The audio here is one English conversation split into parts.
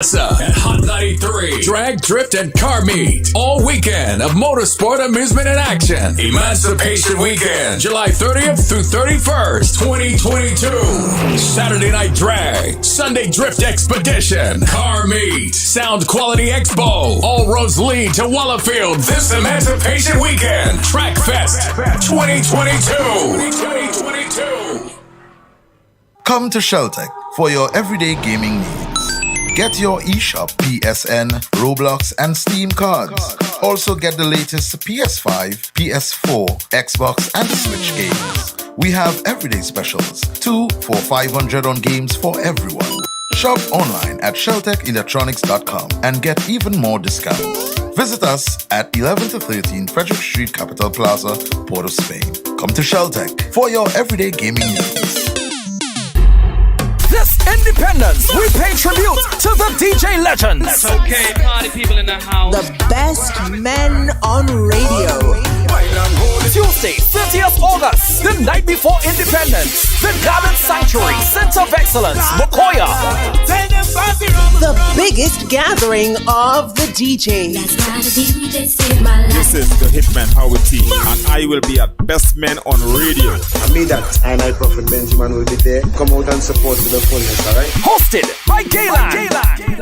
At Hot 93, drag, drift, and car meet. All weekend of motorsport, amusement, and action. Emancipation Weekend, July 30th through 31st, 2022. Saturday night drag, Sunday drift expedition, car meet, sound quality expo. All roads lead to Wallafield this Emancipation Weekend. Track Fest 2022. Come to Sheltec for your everyday gaming needs. Get your eShop, PSN, Roblox, and Steam cards. Also get the latest PS5, PS4, Xbox, and Switch games. We have everyday specials, 2 for $500 on games for everyone. Shop online at sheltechelectronics.com and get even more discounts. Visit us at 11 to 13 Frederick Street, Capital Plaza, Port of Spain. Come to Sheltec for your everyday gaming needs. This Independence, we pay tribute to the DJ legends. Okay, party people in the house. The best men on radio. Tuesday, 30th August, the night before Independence, the Garden Sanctuary, Center of Excellence, Mokoya. The biggest gathering of the DJs. This is the Hitman Howard T, and I will be at Best Men on Radio. I mean that I Prophet Benjamin will be there. Come out and support to the fullness, alright? Hosted by Gaylan.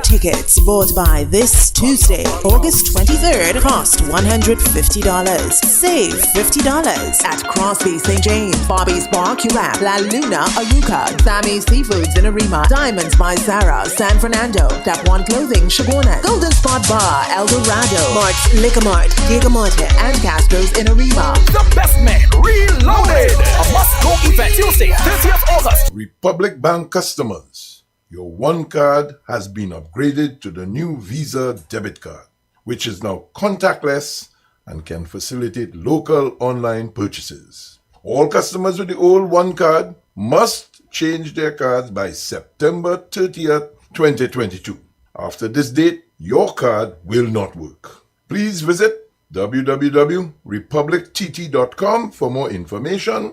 Tickets bought by this Tuesday, August 23rd, cost $150. Save $50 at Crosby St. James, Bobby's Bar, Curab, La Luna, Aruca, Sammy's Seafoods in Arima, Diamonds by Sarah, San Fernando, Tap One Clothing, Shagona, Golden Spot Bar, El Dorado, Mart's Liquor Mart, Giga Marte, and Castro's in Arima. The Best Men Reloaded, a must-go event Tuesday, 30th August. Republic Bank customers, your One Card has been upgraded to the new Visa debit card, which is now contactless and can facilitate local online purchases. All customers with the old One Card must change their cards by September 30th, 2022. After this date, your card will not work. Please visit www.republictt.com for more information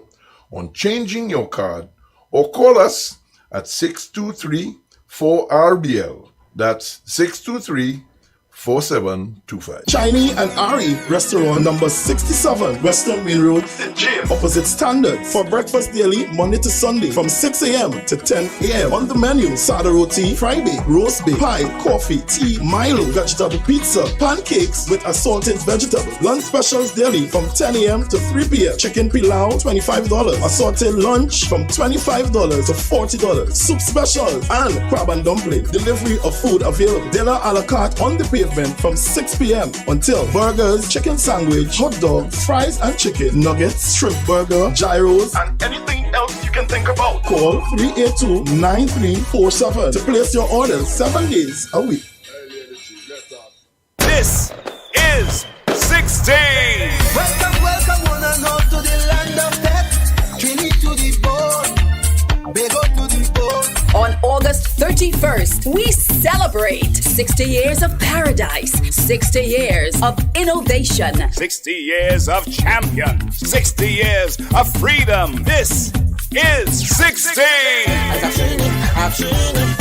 on changing your card or call us at 623-4RBL. That's 623-4725. Chinese and Ari Restaurant number 67 Western Main Road, St. James, opposite Standard, for breakfast daily Monday to Sunday from 6 a.m. to 10 a.m. On the menu, sada roti, fry bake, roast bake, pie, coffee, tea, Milo, vegetable pizza, pancakes with assorted vegetables. Lunch specials daily from 10 a.m. to 3 p.m. Chicken pilau, $25. Assorted lunch from $25 to $40. Soup specials and crab and dumpling. Delivery of food available. Dinner a la carte on the pavement from 6 p.m. until burgers, chicken sandwich, hot dog, fries and chicken, nuggets, shrimp burger, gyros, and anything else you can think about. Call 382-9347 to place your orders 7 days a week. This is 16. Welcome, welcome, one and all to the land of death. Trinity to the bone, big up to the bone. On August 31st, we celebrate 60 years of paradise, 60 years of innovation, 60 years of champions, 60 years of freedom. This is 16.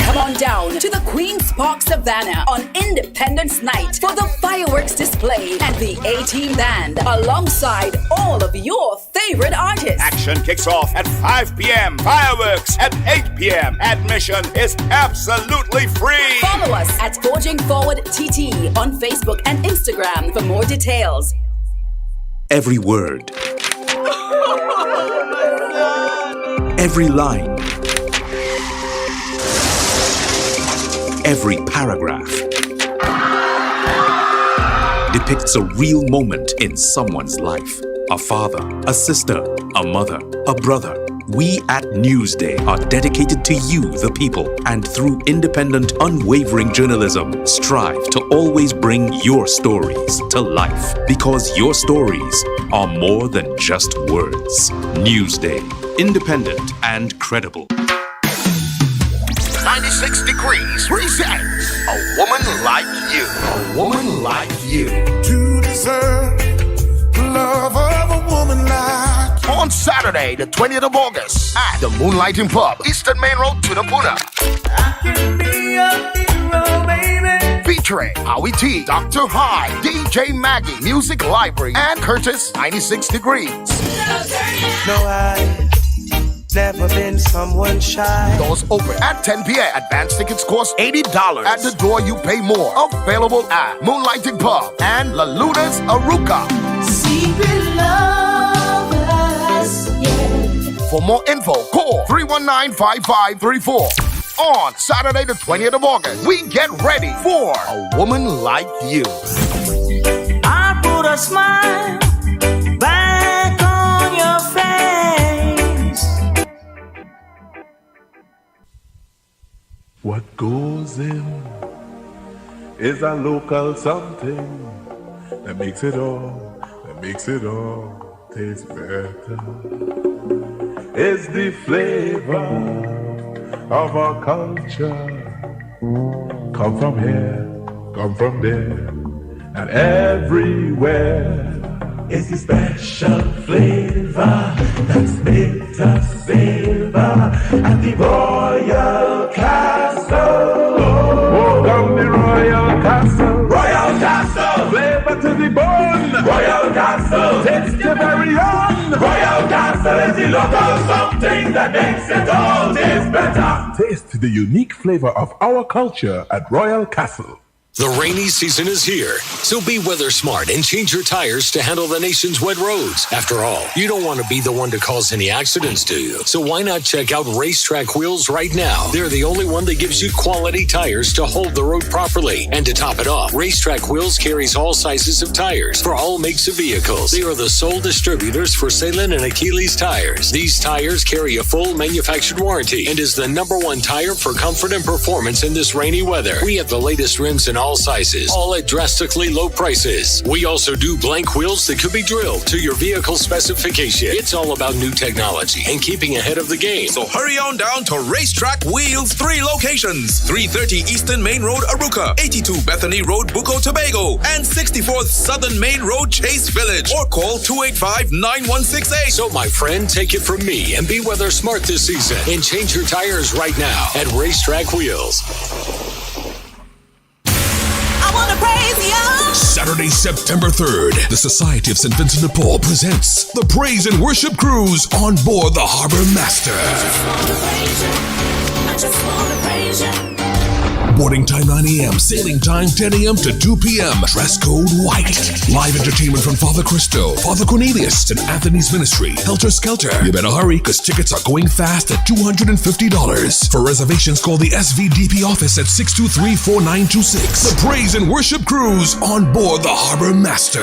Come on down to the Queen's Park Savannah on Independence Night for the fireworks display and the A-Team Band alongside all of your favorite artists. Action kicks off at 5 p.m. Fireworks at 8 p.m. Admission is absolutely free. Follow us at Forging Forward TT on Facebook and Instagram for more details. Every word, every line, every paragraph depicts a real moment in someone's life. A father, a sister, a mother, a brother. We at Newsday are dedicated to you, the people, and through independent, unwavering journalism, strive to always bring your stories to life, because your stories are more than just words. Newsday, independent and credible. 96 Degrees presents A Woman Like You. A Woman Like You. To deserve the love of a woman like On Saturday, the 20th of August, at the Moonlighting Pub, Eastern Main Road, Tunapuna. I can be a hero. roll, baby. Featuring Howie T, Dr. High, DJ Maggie, Music Library, and Curtis 96 Degrees. No, I never been someone shy. Doors open at 10 p.m. Advance tickets cost $80. At the door, you pay more. Available at Moonlighting Pub and La Luna's Aruca. Secret lovers, yeah. For more info, call 319-5534. On Saturday, the 20th of August, we get ready for A Woman Like You. I put a smile back on your face. What goes in is a local something that makes it all taste better. It's the flavor of our culture. Come from here, come from there, and everywhere. It's the special flavor that's made us savor at the Royal Castle. Oh, come the Royal Castle. Royal Castle. Flavor to the bone. Royal Castle. Taste your very own. Royal Castle is the local something that makes it all taste better. Taste the unique flavor of our culture at Royal Castle. The rainy season is here, so be weather smart and change your tires to handle the nation's wet roads. After all, you don't want to be the one to cause any accidents, do you? So why not check out Racetrack Wheels right now? They're the only one that gives you quality tires to hold the road properly. And to top it off, Racetrack Wheels carries all sizes of tires for all makes of vehicles. They are the sole distributors for Salem and Achilles tires. These tires carry a full manufactured warranty and is the #1 tire for comfort and performance in this rainy weather. We have the latest rims in all sizes, all at drastically low prices. We also do blank wheels that could be drilled to your vehicle specification. It's all about new technology and keeping ahead of the game. So hurry on down to Racetrack Wheels, 3 locations: 330 Eastern Main Road, Aruca, 82 Bethany Road, Bucco, Tobago, and 64th Southern Main Road, Chase Village. Or call 285-9168. So my friend, take it from me and be weather smart this season and change your tires right now at Racetrack Wheels. Saturday, September 3rd, the Society of St. Vincent de Paul presents the Praise and Worship Cruise on board the Harbor Master. Boarding time 9 a.m., sailing time 10 a.m. to 2 p.m. Dress code white. Live entertainment from Father Christo, Father Cornelius, St. Anthony's Ministry, Helter Skelter. You better hurry, because tickets are going fast at $250. For reservations, call the SVDP office at 623-4926. The Praise and Worship Cruise on board the Harbor Master.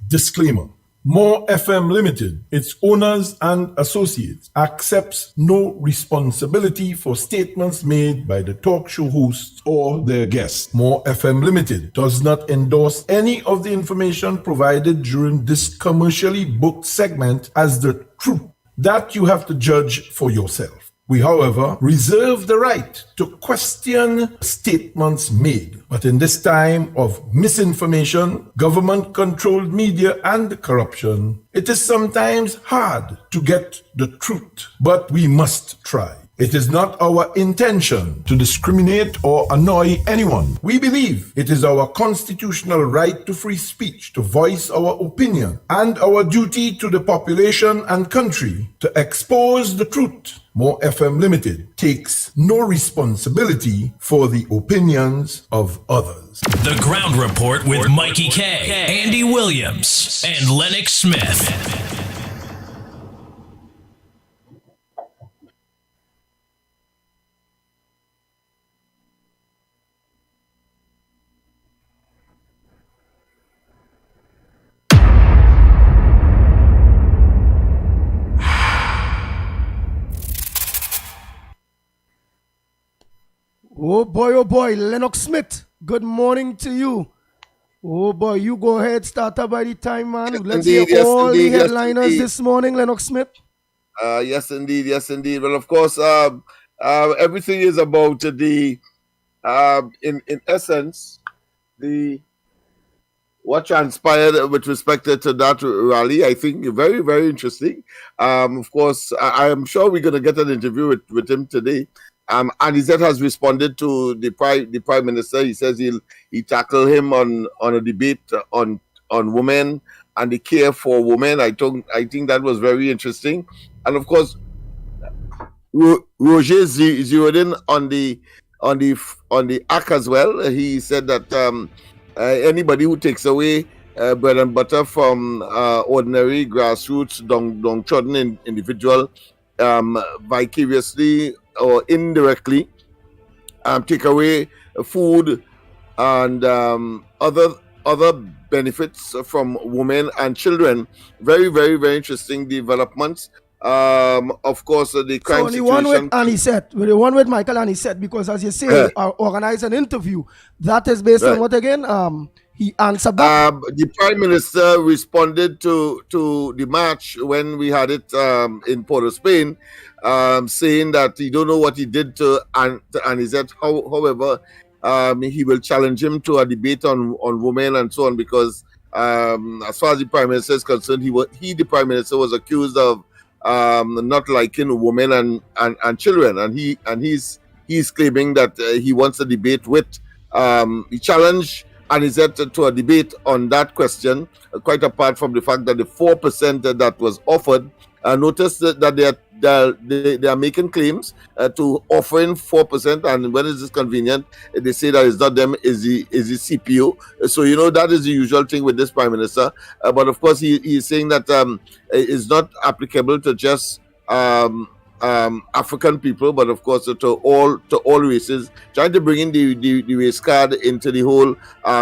Disclaimer. More FM Limited, its owners and associates, accepts no responsibility for statements made by the talk show hosts or their guests. More FM Limited does not endorse any of the information provided during this commercially booked segment as the truth. That you have to judge for yourself. We, however, reserve the right to question statements made. But in this time of misinformation, government-controlled media, and corruption, it is sometimes hard to get the truth. But we must try. It is not our intention to discriminate or annoy anyone. We believe it is our constitutional right to free speech, to voice our opinion, and our duty to the population and country to expose the truth. More FM Limited takes no responsibility for the opinions of others. The Ground Report with Mikey K, Andy Williams, and Lennox Smith. Oh boy, Lennox Smith, good morning to you. Oh boy, you go ahead, start up by the time, man. Let's hear all the headliners this morning, Lennox Smith. Yes, indeed. Well, of course, everything is about the, in essence, what transpired with respect to that rally. I think very, very interesting. Of course, I am sure we're going to get an interview with him today. Anizet has responded to the prime minister. He says he tackle him on a debate on women and the care for women. I think that was very interesting, and of course, Roger zeroed in on the act as well. He said that anybody who takes away bread and butter from ordinary grassroots, downtrodden individual, vicariously or indirectly, take away food and other benefits from women and children. Very, very, very interesting developments. Of course, the crime situation. The one with Anicet, the one with Michael Anicet, because as you say, organize an interview. That is based on what again? He answered back. The Prime Minister responded to the march when we had it in Port of Spain, saying that he don't know what he did to Anicet. However, he will challenge him to a debate on women and so on, because as far as the Prime Minister is concerned, the Prime Minister was accused of not liking women and children, and he's claiming that he wants a debate with he challenged Anicet to a debate on that question, quite apart from the fact that the 4% that was offered. Notice that they are making claims to offering 4%, and when it is convenient, they say that it's not them, is the CPO. So that is the usual thing with this Prime Minister. But of course, he is saying that it's not applicable to just African people, but of course to all races, trying to bring in the race card into the whole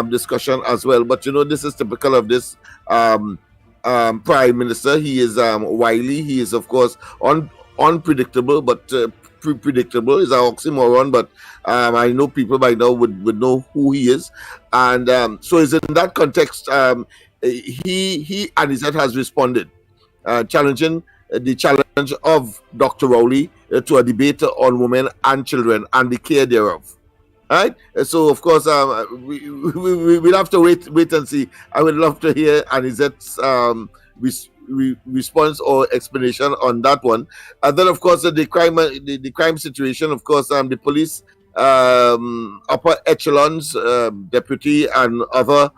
discussion as well. But this is typical of this Prime Minister. He is wily. He is, of course, unpredictable, but predictable is an oxymoron. But I know people by now would know who he is, and so it's in that context he Anicet has responded, challenging the challenge of Dr. Rowley to a debate on women and children and the care thereof. Right? So of course we'll have to wait and see. I would love to hear Anizet's response or explanation on that one. And then of course the crime situation. Of course the police upper echelons, deputy and other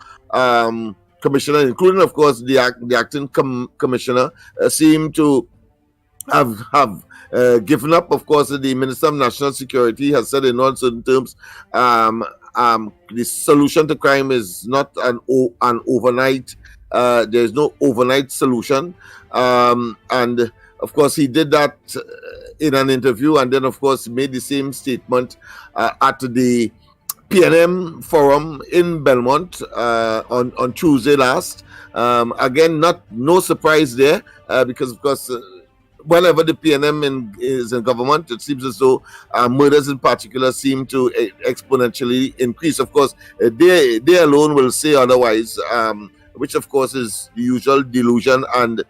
commissioner, including of course the acting commissioner, seem to have given up. Of course, the Minister of National Security has said in all certain terms, the solution to crime is not an overnight. There is no overnight solution, and of course he did that in an interview, and then of course made the same statement at the PNM forum in Belmont on Tuesday last. Again, no surprise there, because of course whenever the PNM is in government, it seems as though murders in particular seem to exponentially increase. Of course, they alone will say otherwise, which of course is the usual delusion and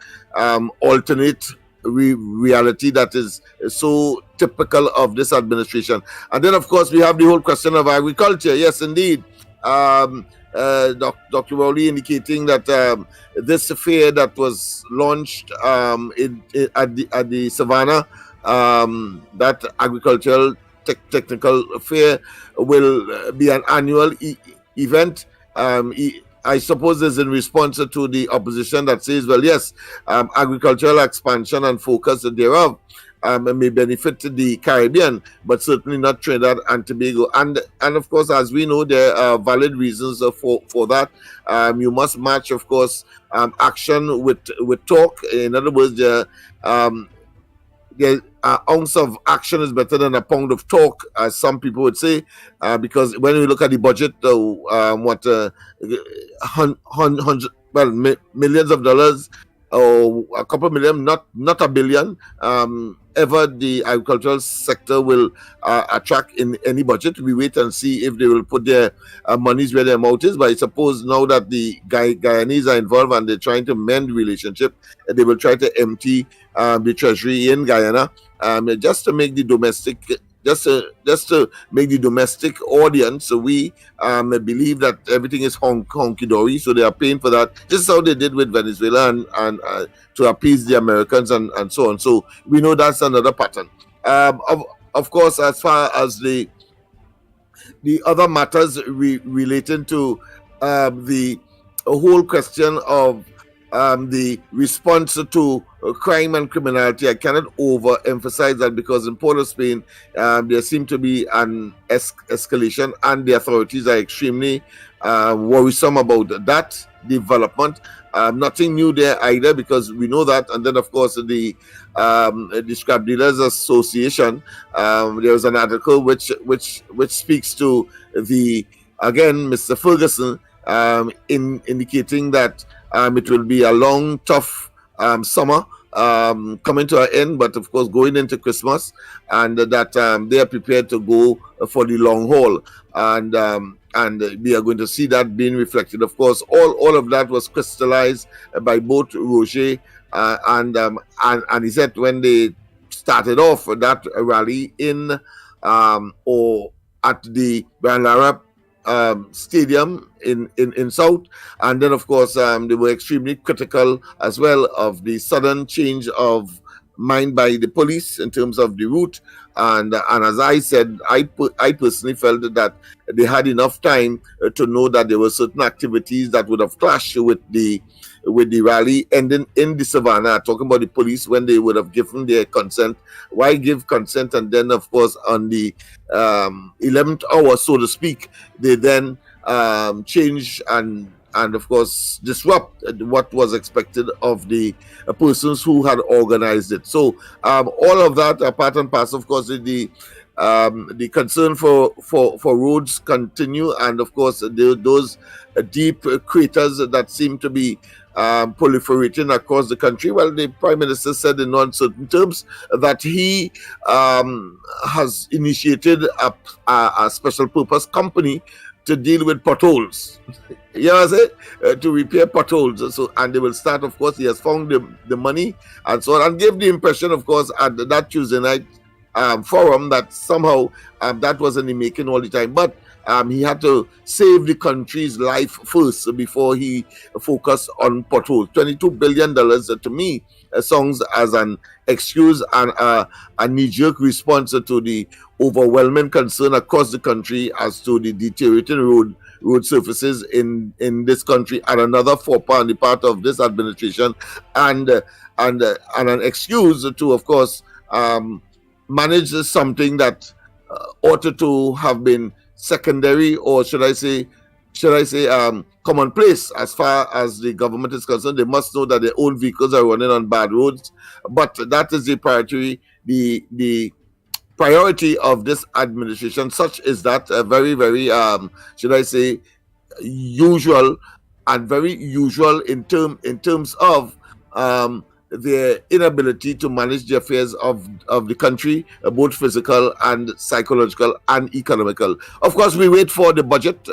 alternate reality that is so typical of this administration. And then of course we have the whole question of agriculture. Yes, indeed. Dr. Rowley indicating that this fair that was launched at the Savannah, that agricultural technical fair, will be an annual event. I suppose is in response to the opposition that says, well, yes, agricultural expansion and focus thereof may benefit the Caribbean, but certainly not Trinidad and Tobago. And of course, as we know, there are valid reasons for that. You must match, of course, action with talk. In other words, an ounce of action is better than a pound of talk, as some people would say, because when we look at the budget, millions of dollars, or a couple million, not a billion, ever the agricultural sector will attract in any budget. We wait and see if they will put their monies where their mouth is. But I suppose now that the Guyanese are involved and they're trying to mend relationship, they will try to empty the treasury in Guyana, just to make the domestic. Just to make the domestic audience, so we believe that everything is honky-dory, so they are paying for that. This is how they did with Venezuela and to appease the Americans and so on. So we know that's another pattern. of course, as far as the other matters relating to the whole question of the response to crime and criminality, I cannot overemphasize that, because in Port of Spain, there seems to be an escalation, and the authorities are extremely worrisome about that development. Nothing new there either, because we know that. And then, of course, the Scrap Dealers Association, there was an article which speaks to Mr. Ferguson, indicating that it will be a long, tough summer coming to an end, but of course going into Christmas, and that they are prepared to go for the long haul, and we are going to see that being reflected. Of course, all of that was crystallized by both Roger and he said when they started off that rally in or at the Brian Lara stadium in South, and then of course they were extremely critical as well of the sudden change of mind by the police in terms of the route, and as I said, I personally felt that they had enough time to know that there were certain activities that would have clashed with the rally ending in the savannah. Talking about the police, when they would have given their consent, why give consent? And then of course on the 11th hour, so to speak, they then change and of course disrupt what was expected of the persons who had organized it. So all of that are part and parcel. Of course, the concern for roads continue, and of course those deep craters that seem to be proliferating across the country. Well, the Prime Minister said in uncertain terms that he has initiated a special purpose company to deal with potholes. You know what I say? To repair potholes. So, and they will start, of course, he has found the money and so on, and gave the impression, of course, at that Tuesday night forum that somehow that was in the making all the time. But he had to save the country's life first before he focused on potholes. $22 billion to me sounds as an excuse and a knee-jerk response to the overwhelming concern across the country as to the deteriorating road surfaces in this country, and another faux pas on the part of this administration, and an excuse to, of course, manage something that ought to have been secondary, or should I say commonplace as far as the government is concerned. They must know that their own vehicles are running on bad roads, but that is the priority. The priority of this administration, such is that very, very should I say usual, and very usual in terms of their inability to manage the affairs of the country, both physical and psychological and economical. Of course, we wait for the budget.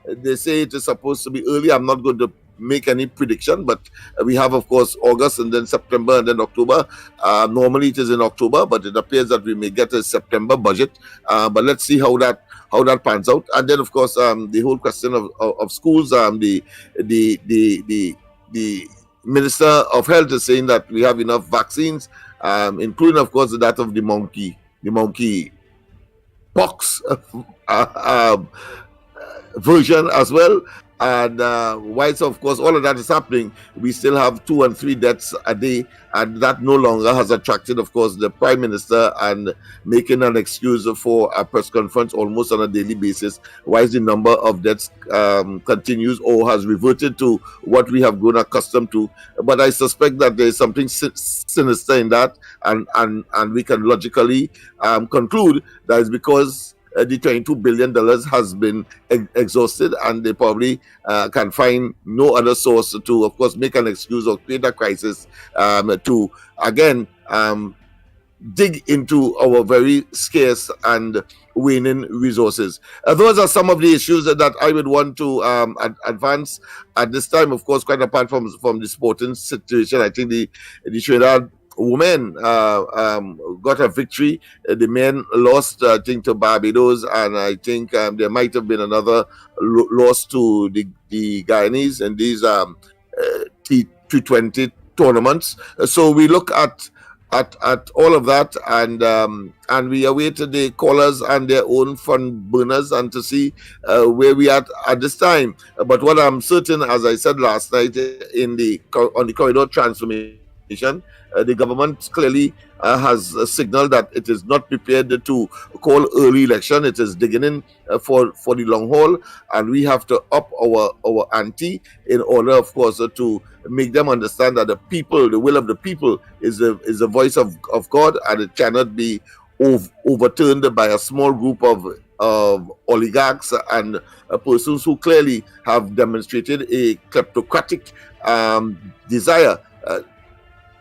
They say it is supposed to be early. I'm not going to make any prediction, but we have, of course, August and then September and then October. Normally it is in October, but it appears that we may get a September budget. But let's see how that pans out. And then, of course, the whole question of schools. The Minister of Health is saying that we have enough vaccines, including, of course, that of the monkey pox version as well. And whilst, of course, all of that is happening, we still have 2 and 3 deaths a day, and that no longer has attracted, of course, the Prime Minister and making an excuse for a press conference almost on a daily basis, whilst the number of deaths continues or has reverted to what we have grown accustomed to. But I suspect that there is something sinister in that, and we can logically conclude that it's because the $22 billion has been exhausted, and they probably can find no other source to, of course, make an excuse or create a crisis to, again, dig into our very scarce and waning resources. Those are some of the issues that I would want to advance at this time. Of course, quite apart from the sporting situation, I think the Trinidad women got a victory. The men lost, I think, to Barbados, and I think there might have been another loss to the Guyanese in these T20 tournaments. So we look at at all of that, and we await the callers and their own front burners and to see where we are at this time. But what I'm certain, as I said last night on the corridor transformation, the government clearly has signaled that it is not prepared to call early election. It is digging in for the long haul, and we have to up our ante in order, of course, to make them understand that the will of the people is the voice of God, and it cannot be overturned by a small group of oligarchs and persons who clearly have demonstrated a kleptocratic desire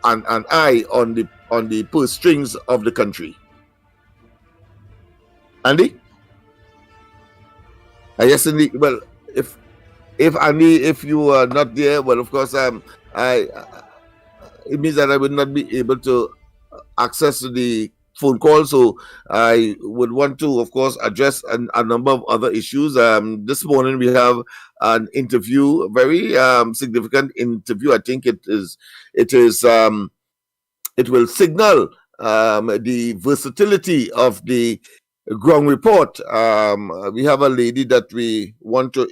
and eye on the purse strings of the country. Andy? Yes, indeed. Well, if Andy, if you are not there, well, of course, it means that I would not be able to access the phone call. So I would want to, of course, address a number of other issues. This morning we have an interview, a very significant interview. I think it will signal the versatility of the ground report. We have a lady that we want to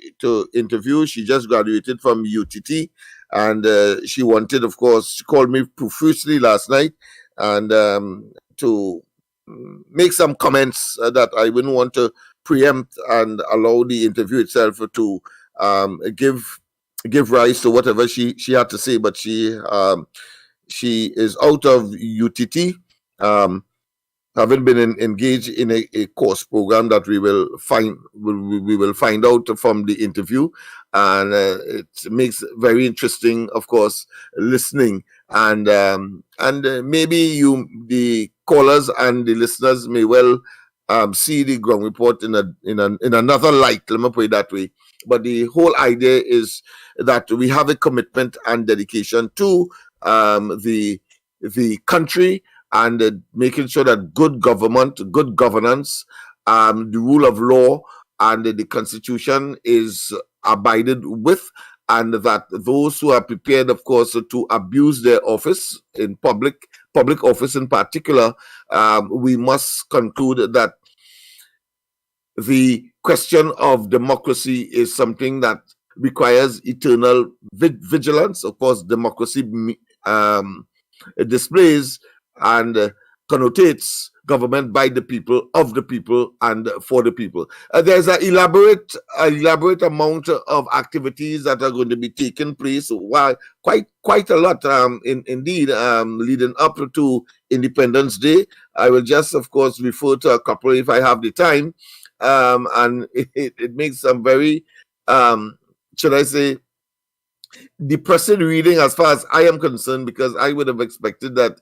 interview. She just graduated from UTT, and she wanted, of course, she called me profusely last night and to make some comments that I wouldn't want to preempt and allow the interview itself to give rise to whatever she had to say. But she is out of UTT, having been engaged in a course program that we will find out from the interview, and it makes very interesting, of course, listening, and maybe the callers and the listeners may well see the ground report in another light. Let me put it that way. But the whole idea is that we have a commitment and dedication to the country, and making sure that good government, good governance, the rule of law, and the Constitution is abided with, and that those who are prepared, of course, to abuse their office in public office in particular, we must conclude that the question of democracy is something that requires eternal vigilance. Of course, democracy displays and connotates government by the people, of the people, and for the people. There's an elaborate amount of activities that are going to be taking place. Quite a lot, indeed, leading up to Independence Day. I will just, of course, refer to a couple if I have the time, and it makes some very, should I say, depressing reading as far as I am concerned, because I would have expected that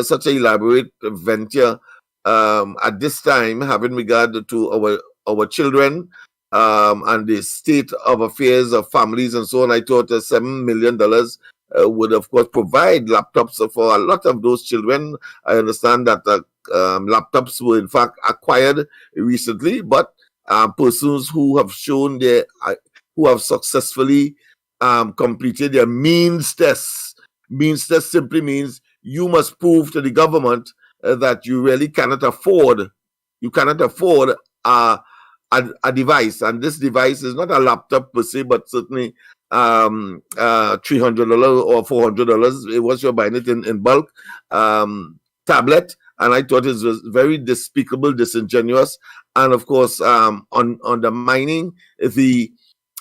such an elaborate venture at this time, having regard to our children and the state of affairs of families and so on, I thought $7 million would, of course, provide laptops for a lot of those children. I understand that laptops were in fact acquired recently, but persons who have shown who have successfully completed their means test. Means test simply means you must prove to the government that you really cannot afford. You cannot afford a device, and this device is not a laptop per se, but certainly $300 or $400. Once you're buying it in bulk, tablet. And I thought it was very despicable, disingenuous, and of course undermining the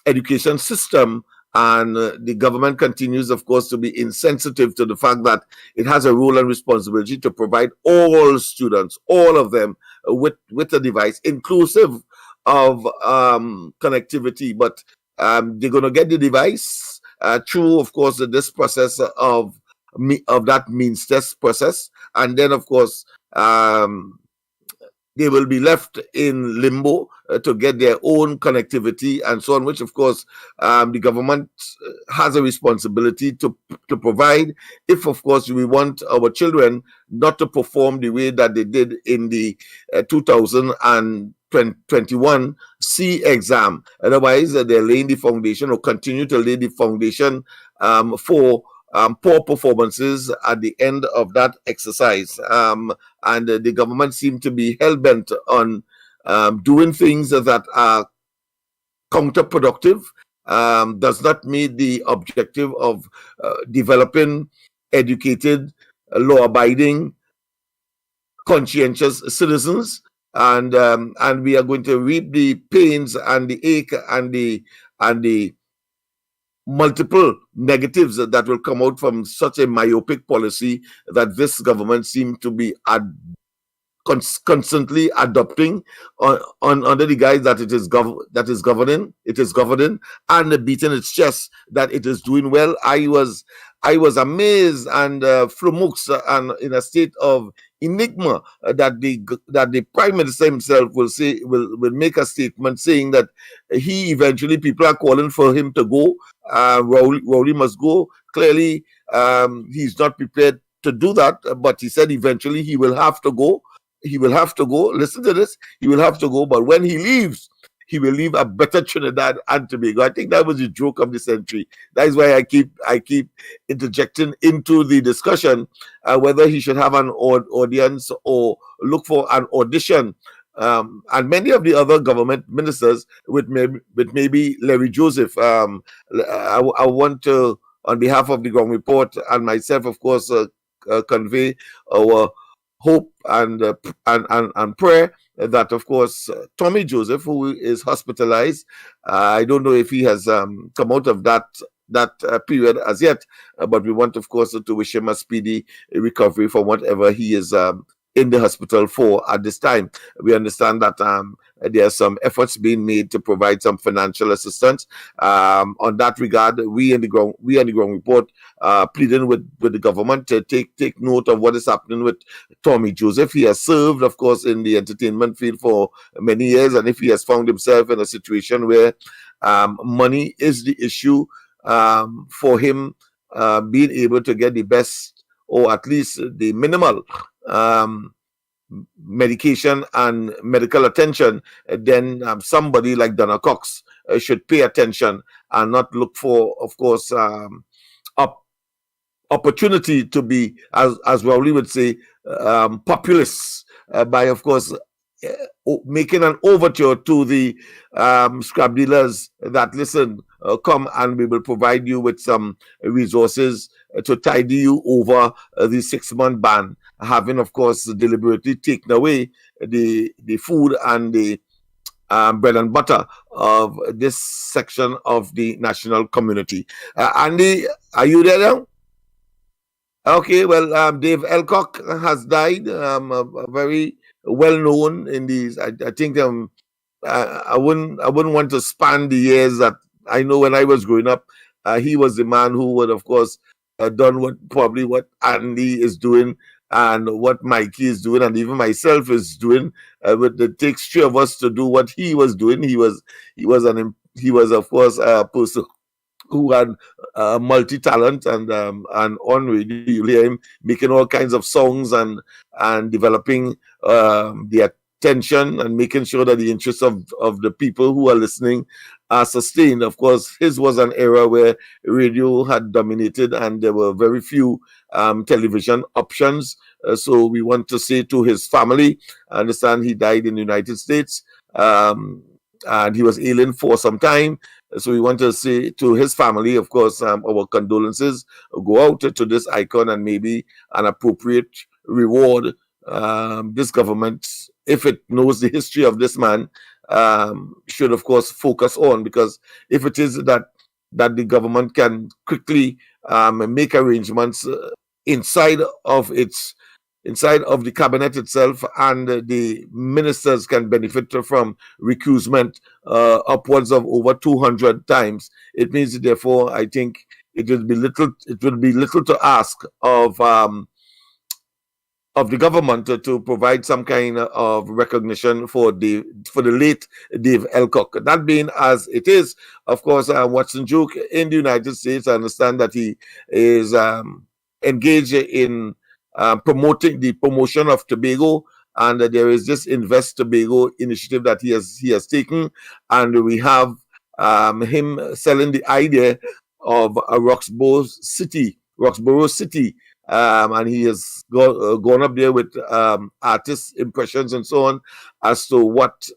education system. And the government continues, of course, to be insensitive to the fact that it has a role and responsibility to provide all students, all of them, with a device, inclusive of connectivity. But they're going to get the device through, of course, this process of that means test process, and then, of course, they will be left in limbo to get their own connectivity and so on, which, of course, the government has a responsibility to provide if, of course, we want our children not to perform the way that they did in the 2021 C exam. Otherwise, they're laying the foundation or continue to lay the foundation for poor performances at the end of that exercise. And the government seemed to be hell-bent on doing things that are counterproductive, does not meet the objective of developing educated, law-abiding, conscientious citizens. And we are going to reap the pains and the ache and the multiple negatives that will come out from such a myopic policy that this government seems to be constantly adopting under the guise that it is governing, and beating its chest that it is doing well. I was amazed and flummoxed and in a state of enigma that the Prime Minister himself will make a statement saying that people are calling for him to go. Rowley must go. Clearly, he's not prepared to do that, but he said eventually he will have to go. He will have to go. Listen to this. He will have to go, but when he leaves, he will leave a better Trinidad and Tobago. I think that was the joke of the century. That is why I keep interjecting into the discussion whether he should have an audience or look for an audition. And many of the other government ministers, with maybe Larry Joseph, I want to, on behalf of the Ground Report and myself, of course, convey our hope and prayer that, of course, Tommy Joseph, who is hospitalized, I don't know if he has come out of that period as yet, but we want, of course, to wish him a speedy recovery from whatever he is in the hospital for at this time. We understand that there are some efforts being made to provide some financial assistance. On that regard, we in the Ground Report pleading with the government to take note of what is happening with Tommy Joseph. He has served, of course, in the entertainment field for many years, and if he has found himself in a situation where money is the issue for him, being able to get the best or at least the minimal medication and medical attention, then somebody like Donna Cox should pay attention and not look for, of course, opportunity to be, as Rowley would say, populist by, of course, making an overture to the scrap dealers that, listen, come and we will provide you with some resources to tidy you over the 6-month ban, having, of course, deliberately taken away the food and the bread and butter of this section of the national community. Andy, are you there now? Okay, well, Dave Elcock has died, very well known in these. I think I wouldn't want to span the years that I know when I was growing up. He was the man who would, of course, done what Andy is doing and what Mikey is doing and even myself is doing. It takes 3 of us to do what he was doing. He was of course a person who had multi-talent, and on radio you hear him making all kinds of songs and developing the attention and making sure that the interests of the people who are listening are sustained. Of course, his was an era where radio had dominated and there were very few television options. So we want to say to his family, I understand he died in the United States, and he was ailing for some time. So we want to say to his family, of course, our condolences go out to this icon, and maybe an appropriate reward. This government, if it knows the history of this man, should, of course, focus on, because if it is that the government can quickly make arrangements inside of the cabinet itself, and the ministers can benefit from recusement upwards of over 200 times. It means, therefore, I think it would be little to ask of the government to provide some kind of recognition for the late Dave Elcock. That being as it is, of course, Watson Duke in the United States, I understand that he is engaged in promoting the promotion of Tobago, and there is this Invest Tobago initiative that he has taken, and we have him selling the idea of a Roxborough City Roxborough City. And he has gone up there with artist impressions and so on as to what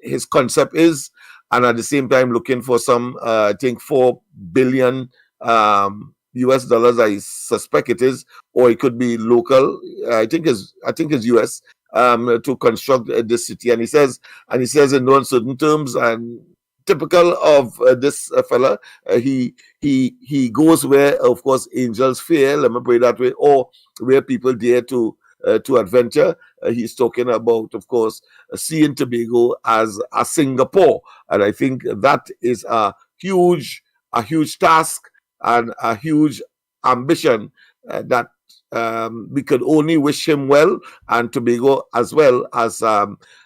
his concept is, and at the same time looking for some, I think, $4 billion US dollars. I suspect it is, or it could be local. I think it's US to construct this city. And he says in no uncertain terms, and typical of this fella, he goes where, of course, angels fear. Let me put it that way, or where people dare to adventure. He's talking about, of course, seeing Tobago as a Singapore, and I think that is a huge task and a huge ambition that we could only wish him well, and Tobago as well, as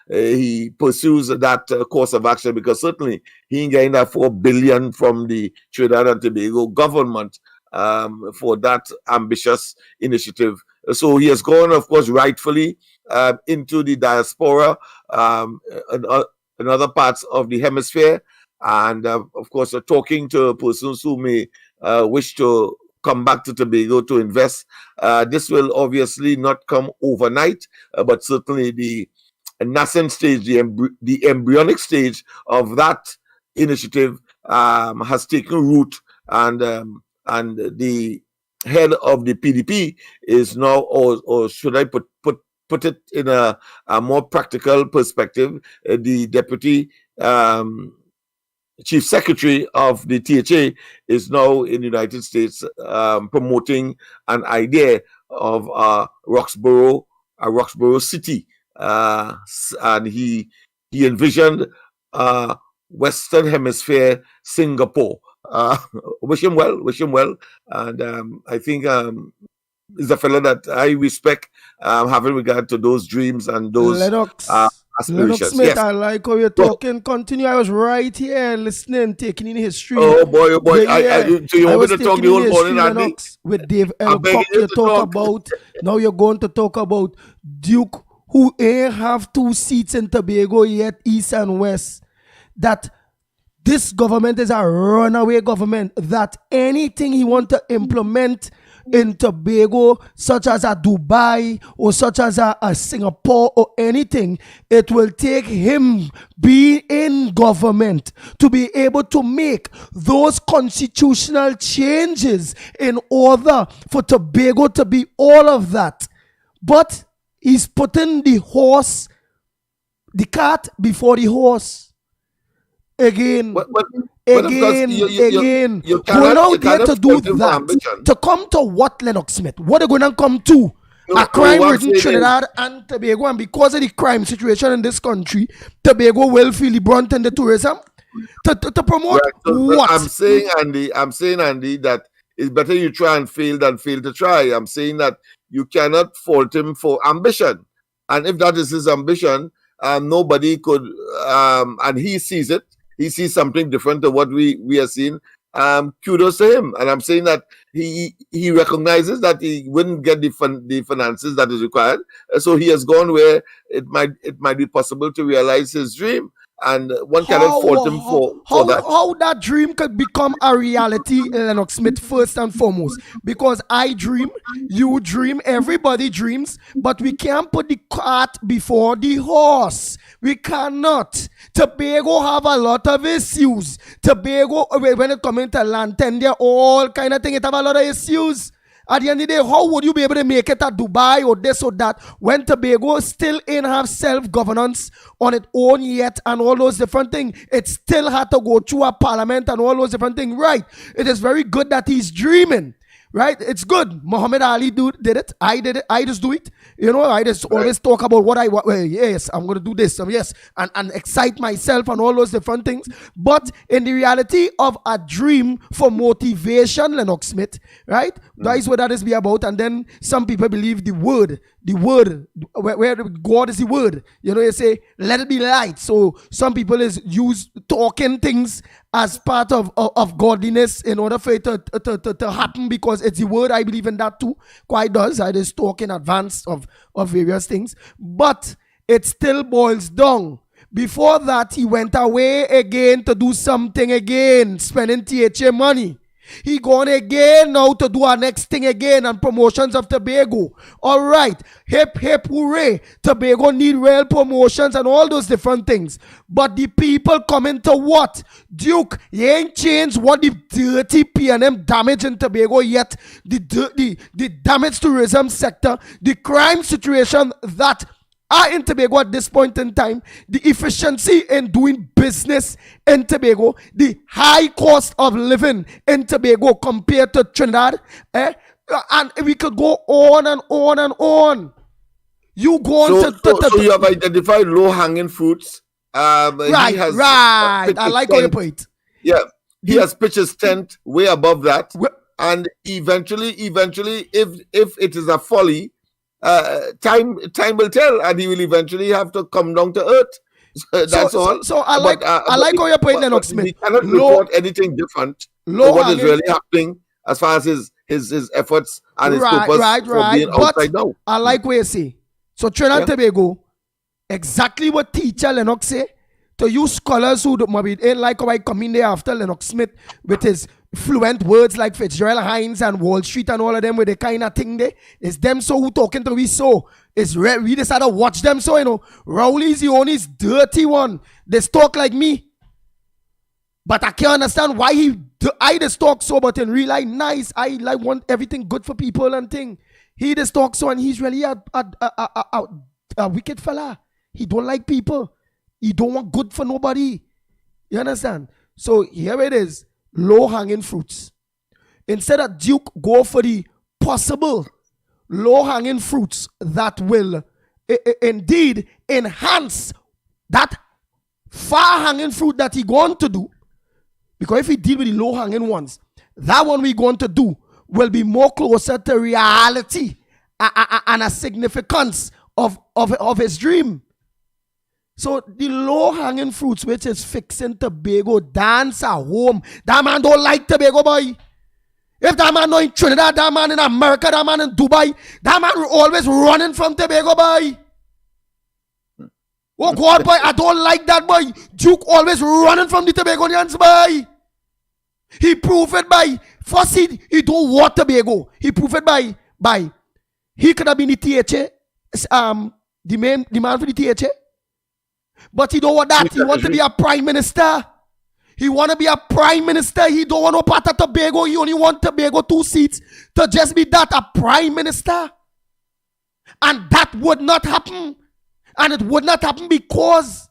he pursues that course of action, because certainly he ain't getting that $4 billion from the Trinidad and Tobago government for that ambitious initiative. So he has gone, of course, rightfully into the diaspora and other parts of the hemisphere, and of course, talking to persons who may wish to come back to Tobago to invest. This will obviously not come overnight, but certainly the nascent stage, the embryonic stage of that initiative has taken root, and the head of the PDP is now, or should I put it in a more practical perspective, the deputy chief secretary of the THA is now in the United States promoting an idea of Roxborough City, and he envisioned Western Hemisphere Singapore. Wish him well, and I think is a fellow that I respect, having regard to those dreams and those aspirations. Lennox Smith, yes. I like how you're talking. Continue. I was right here listening, taking in history. Oh boy. So you want me to talk the whole morning, Andy? With Dave Elcock, you talk about. Now you're going to talk about Duke, who ain't have 2 seats in Tobago yet, East and West. That this government is a runaway government. That anything he want to implement in Tobago, such as a Dubai or such as a Singapore or anything, it will take him being in government to be able to make those constitutional changes in order for Tobago to be all of that. But he's putting the cart before the horse. Again, going out there to do that, to come to what, Lennox Smith? What are going to come to? A crime-ridden Trinidad and Tobago, and because of the crime situation in this country, Tobago will feel the brunt in the tourism to promote what? I'm saying, Andy, that it's better you try and fail than fail to try. I'm saying that you cannot fault him for ambition, and if that is his ambition, nobody could, and he sees it. He sees something different to what we are seeing. Kudos to him. And I'm saying that he recognizes that he wouldn't get the finances that is required. So he has gone where it might be possible to realize his dream. And one cannot fault him for that. How that dream could become a reality, Lennox Smith, first and foremost. Because I dream, you dream, everybody dreams, but we can't put the cart before the horse. We cannot. Tobago have a lot of issues. Tobago, when it comes to land tender, all kind of thing, it have a lot of issues. At the end of the day, how would you be able to make it at Dubai or this or that when Tobago still ain't have self-governance on its own yet and all those different things? It still had to go through a parliament and all those different things. Right. It is very good that he's dreaming. Right? It's good. Muhammad Ali did it. I did it. I just do it. You know, I just always talk about what yes, I'm going to do this. Yes. And excite myself and all those different things. But in the reality of a dream for motivation, Lennox Smith, right? That is what that is be about. And then some people believe the word, where God is the word. You know, you say, let it be light. So some people use talking things as part of godliness in order for it to happen, because it's the word. I believe in that too. Quite does. I just talk in advance of various things. But it still boils down. Before that, he went away again to do something again, spending THA money. He going again now to do our next thing again and promotions of Tobago. All right. Hip, hip, hooray. Tobago need real promotions and all those different things. But the people coming to what? Duke, you ain't changed what the dirty PNM damage in Tobago yet. The damage tourism sector, the crime situation that are in Tobago at this point in time, the efficiency in doing business in Tobago, the high cost of living in Tobago compared to Trinidad, and we could go on and on and on. You go on so you have identified low-hanging fruits. Right. I like how you put it. Yeah, he has pitched his tent way above that, and eventually, if it is a folly, time will tell, and he will eventually have to come down to earth. That's all. So I like how you're putting Lennox Smith. He cannot report anything different to what is really happening as far as his efforts and his purpose for being outside now. I like what you say. So Trinidad and Tobago, exactly what teacher Lennox say, to you scholars who maybe ain't like how I come in there after Lennox Smith with his fluent words like Fitzgerald Hines and Wall Street and all of them with the kind of thing there. It's them so who talking to we so. It's we decided to watch them so, you know. Rowley's the only dirty one. They talk like me. But I can't understand why I just talk so, but in real life, nice. I like want everything good for people and thing. He just talk so, and he's really a wicked fella. He don't like people. He don't want good for nobody. You understand? So here it is. Low-hanging fruits. Instead of Duke, go for the possible low-hanging fruits that will indeed enhance that far-hanging fruit that he going to do. Because if he deal with the low-hanging ones, that one we going to do will be more closer to reality and a significance of his dream. So the low-hanging fruits, which is fixing Tobago, dance at home. That man don't like Tobago, boy. If that man not in Trinidad, that man in America, that man in Dubai, that man always running from Tobago, boy. Oh God, boy, I don't like that, boy. Duke always running from the Tobagonians, boy. He proved it by, first he don't want Tobago. He proved it by, he could have been the THA, the man for the THA. But he don't want that. He want to be a prime minister. He want to be a prime minister. He don't want no part of Tobago. He only want Tobago 2 seats to just be that, a prime minister. And that would not happen. And it would not happen because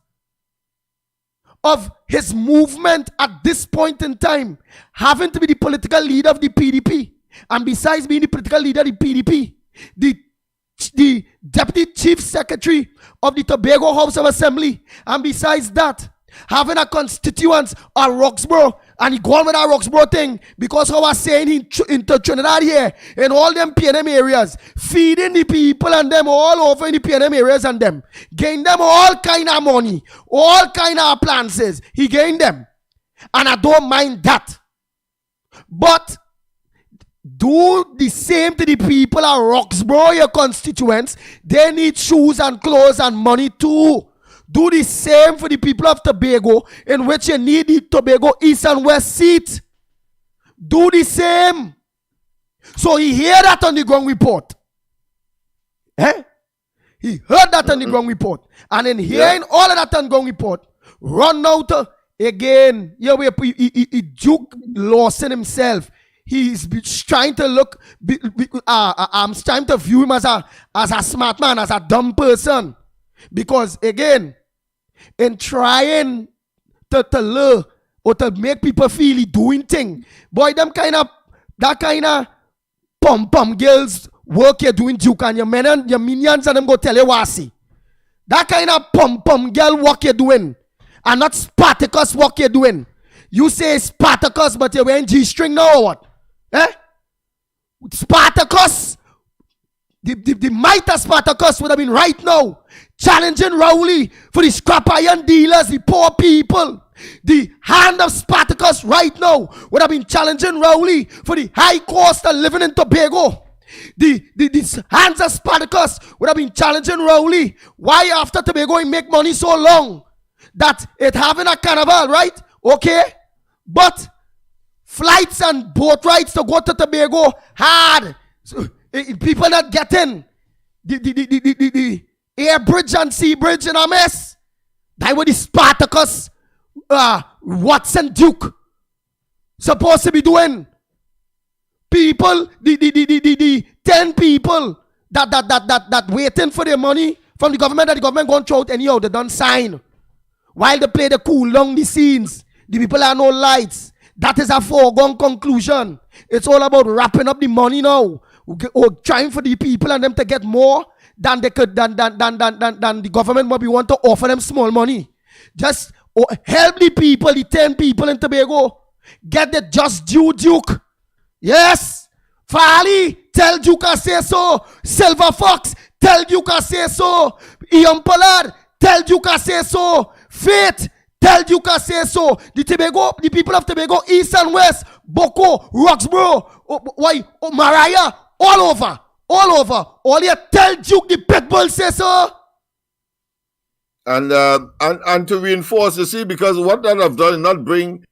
of his movement at this point in time, having to be the political leader of the PDP. And besides being the political leader of the PDP, the Deputy Chief Secretary of the Tobago House of Assembly, and besides that, having a constituents at Roxborough, and he gone with that Roxborough thing, because I was saying in Trinidad here, in all them PNM areas, feeding the people and them all over in the PNM areas and them, gain them all kind of money, all kind of appliances, he gained them, and I don't mind that, but do the same to the people at Roxborough, your constituents. They need shoes and clothes and money too. Do the same for the people of Tobago, in which you need the Tobago East and West seat. Do the same. So he heard that on the ground report. He heard that on the ground report. And in hearing all of that on the ground report, run out again. He Duke Lawson himself. He's trying to look, I'm trying to view him as a smart man, as a dumb person. Because again, in trying to learn or to make people feel he doing thing, boy, that kind of pom girls work you're doing, Duke, and your men and your minions and them go tell you what I see. That kind of pom girl work you're doing, and not Spartacus work you're doing. You say Spartacus, but you're wearing G-string now or what? Spartacus, the might of Spartacus would have been right now challenging Rowley for the scrap iron dealers, the poor people. The hand of Spartacus right now would have been challenging Rowley for the high cost of living in Tobago. The hands of Spartacus would have been challenging Rowley. Why after Tobago he make money so long that it having a carnival, right? Okay, but flights and boat rides to go to Tobago hard. So, people not getting the air bridge and sea bridge in a mess. That was the Spartacus, Watson Duke supposed to be doing. People, the 10 people that waiting for their money from the government, that the government going to throw out anyhow, they don't sign. While they play the cool down the scenes, the people are no lights. That is a foregone conclusion. It's all about wrapping up the money now, or trying for the people and them to get more than they could than the government maybe want to offer them small money. Just help the people, the 10 people in Tobago, get the just due Duke. Yes, Farley, tell Duke I say so. Silver Fox, tell Duke I say so. Ian Pollard, tell Duke I say so. Faith, tell Duke I say so. The people of Tobago, East and West, Boko, Roxborough, Mariah, all over. All you tell Duke the pitbull say so. And to reinforce, you see, because what that I've done is not bring.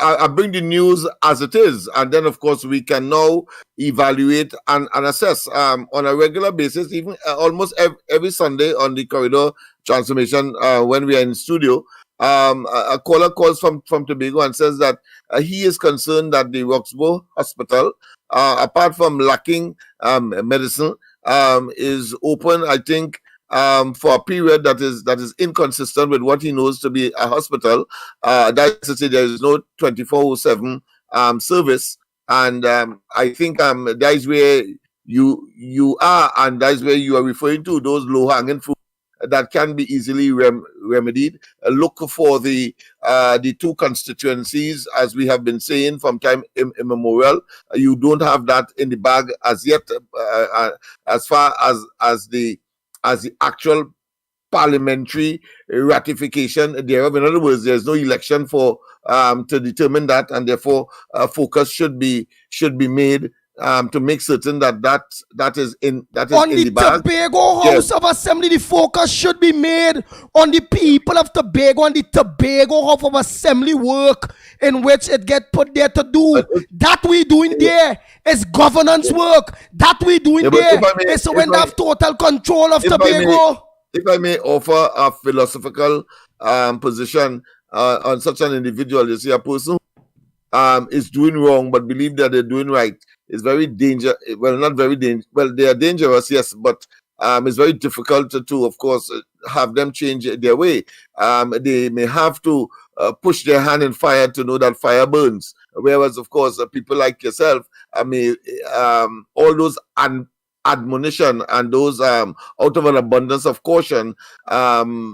I bring the news as it is, and then of course we can now evaluate and assess on a regular basis, even almost every Sunday on the Corridor Transformation when we are in studio. A caller calls from Tobago and says that he is concerned that the Roxborough Hospital, apart from lacking medicine, is open, I think, for a period that is inconsistent with what he knows to be a hospital. That is to say, there is no 24/7 service, and I think that is where you are, and that is where you are referring to those low-hanging fruit that can be easily remedied. Look for the two constituencies, as we have been saying from time immemorial. You don't have that in the bag as yet, as far as the actual parliamentary ratification thereof. In other words, there's no election for to determine that, and therefore focus should be made to make certain that is in the bag. On the Tobago House of Assembly, the focus should be made on the people of Tobago and the Tobago House of Assembly work in which it get put there to do. That we doing there is governance work. That we doing there is so when they have total control of Tobago. If I may offer a philosophical position on such an individual, you see, a person is doing wrong but believe that they're doing right. It's very dangerous. Well, not very dangerous. Well, they are dangerous, yes, but it's very difficult to, of course, have them change their way. They may have to push their hand in fire to know that fire burns. Whereas, of course, people like yourself, all those admonition and those out of an abundance of caution,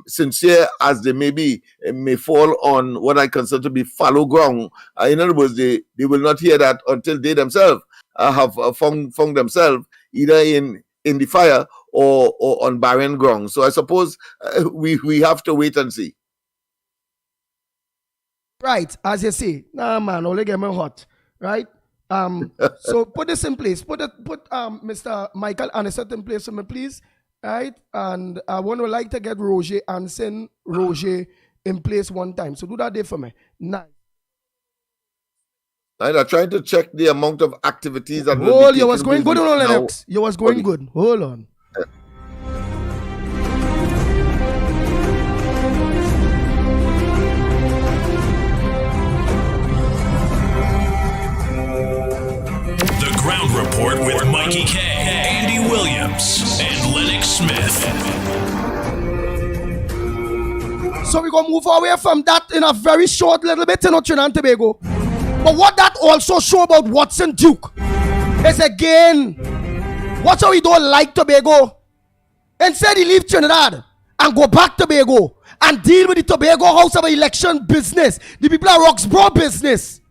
sincere as they may be, may fall on what I consider to be fallow ground. In other words, they will not hear that until they themselves have found themselves either in the fire or on barren ground. So I suppose we have to wait and see. Right, as you say, nah man, only get me hot, right? So put this in place. Put Mr. Michael Aniston in place for me, please. Right? And I would like to get Roger in place one time. So do that there for me. Nice. I'm trying to check the amount of activities that you was going good on Lennox. You was going good. Hold on. Ground Report with Mikey K, Andy Williams, and Lennox Smith. So we're going to move away from that in a very short little bit in Trinidad and Tobago. But what that also show about Watson Duke is, again, watch how he don't like Tobago. Instead he leave Trinidad and go back to Tobago and deal with the Tobago House of Election business, the people of Roxborough business.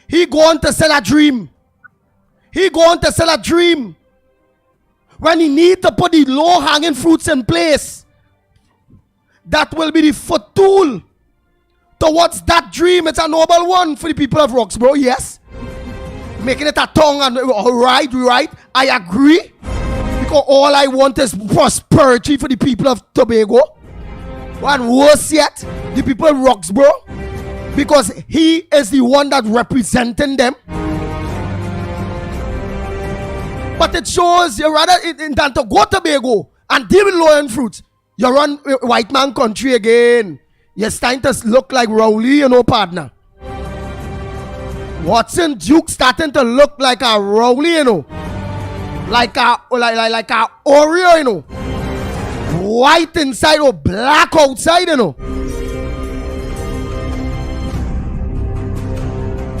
He going to sell a dream. He going to sell a dream when he need to put the low-hanging fruits in place. That will be the foot tool towards that dream. It's a noble one for the people of Roxborough, yes. Making it a tongue and right. I agree. Because all I want is prosperity for the people of Tobago. And worse yet, the people of Roxborough. because he is the one that representing them. But it shows you rather than to go to Tobago and deal with low-end fruit, you run white man country again. You're starting to look like Rowley, partner. Watson Duke starting to look like a Rowley, like a Oreo, white inside or black outside,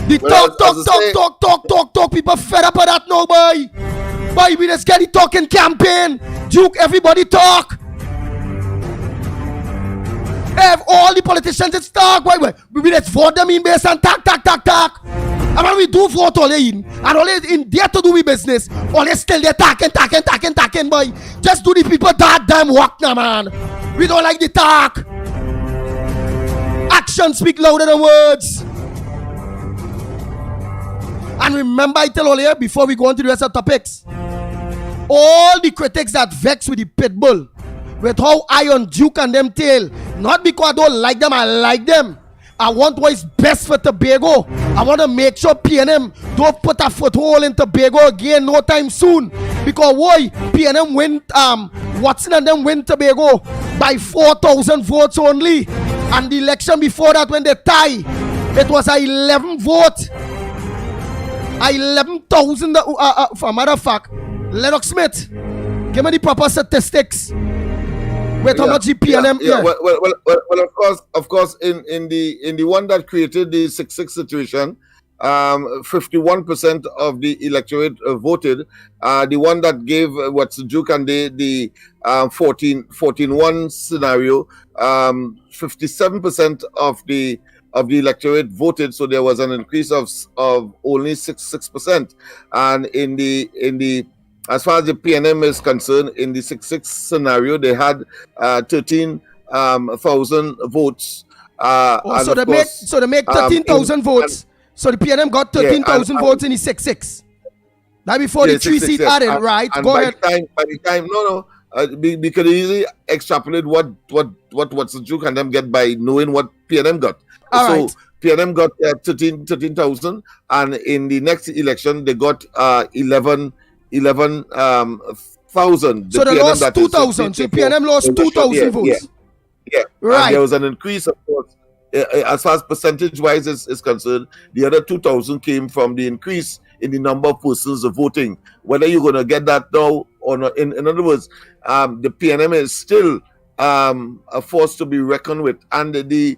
The talk. People fed up of that now, boy. Boy, we just get the talking campaign. Duke, everybody talk. Have all the politicians just talk. Boy. We just vote them in based on talk. And when we do vote all in, and all in there to do with business, all they still there talking, boy. Just do the people that damn work now, man. We don't like the talk. Actions speak louder than words. And remember, I tell all here before we go on to the rest of the topics, all the critics that vex with the pit bull, with how Iron Duke and them tail, not because I don't like them, I like them. I want what is best for Tobago. I want to make sure PNM don't put a foothold in Tobago again no time soon. Because why? PNM win, Watson and them win Tobago by 4,000 votes only. And the election before that, when they tie, it was a 11 vote. 11,000, for a matter of fact, Lennox Smith, give me the proper statistics. Wait, how much the PNM? Well, of course, in the one that created the 6-6 situation, 51% of the electorate voted. The one that gave what's Duke and the 14-1 scenario, 57% of the electorate voted, so there was an increase of only 6%. And in the as far as the PNM is concerned, in the 6-6 scenario, they had 13,000 votes. So they make 13,000 votes. So the PNM got 13,000 votes in the 6-6. That before the 3 seat added, right? Go ahead. By the time, we could easily extrapolate what the Duke and them get by knowing what PNM got. All right. PNM got 13,000, and in the next election they got 11,000. So they lost 2,000. So PNM lost 2,000 votes. Yeah. Right. And there was an increase, of course, as far as percentage-wise is concerned. The other 2,000 came from the increase in the number of persons voting. Whether you're going to get that now or not. In other words, the PNM is still a force to be reckoned with, and the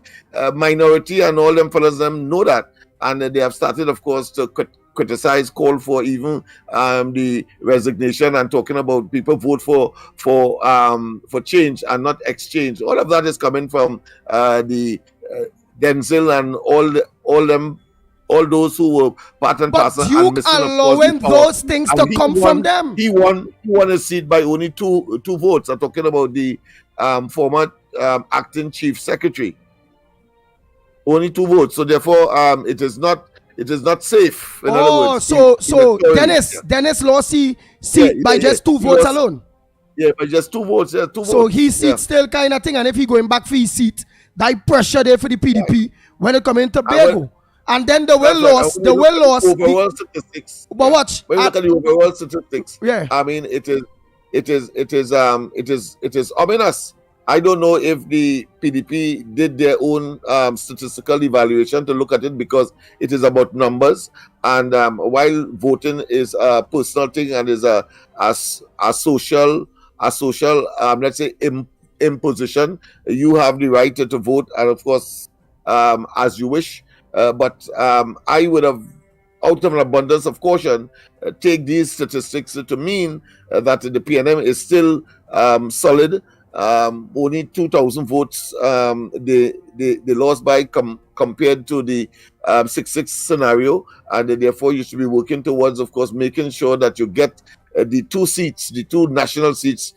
minority and all them fellas them know that, and they have started, of course, to criticize, call for even the resignation, and talking about people vote for change and not exchange. All of that is coming from the Denzel and all those who were part and parcel. But Duke allowing those things to come from them. He won a seat by only two votes. I'm talking about the former acting chief secretary. Only 2 votes. So therefore, it is not safe. In other words, so Dennis lost seat by just 2 votes alone. Yeah, by just 2 votes. Yeah, 2 votes. So his seat still kind of thing, and if he going back for his seat, that pressure there for the PDP when it come into Tobago. And then they will lose. Overall statistics. But watch. When you look at the overall statistics, yeah. I mean, it is ominous. I don't know if the PDP did their own statistical evaluation to look at it, because it is about numbers. And while voting is a personal thing and is a social let's say imposition, you have the right to vote, and of course as you wish. But I would have, out of an abundance of caution, take these statistics to mean that the PNM is still solid. Only 2,000 votes they lost by compared to the 6-6 scenario, and therefore you should be working towards, of course, making sure that you get the 2 seats, the 2 national seats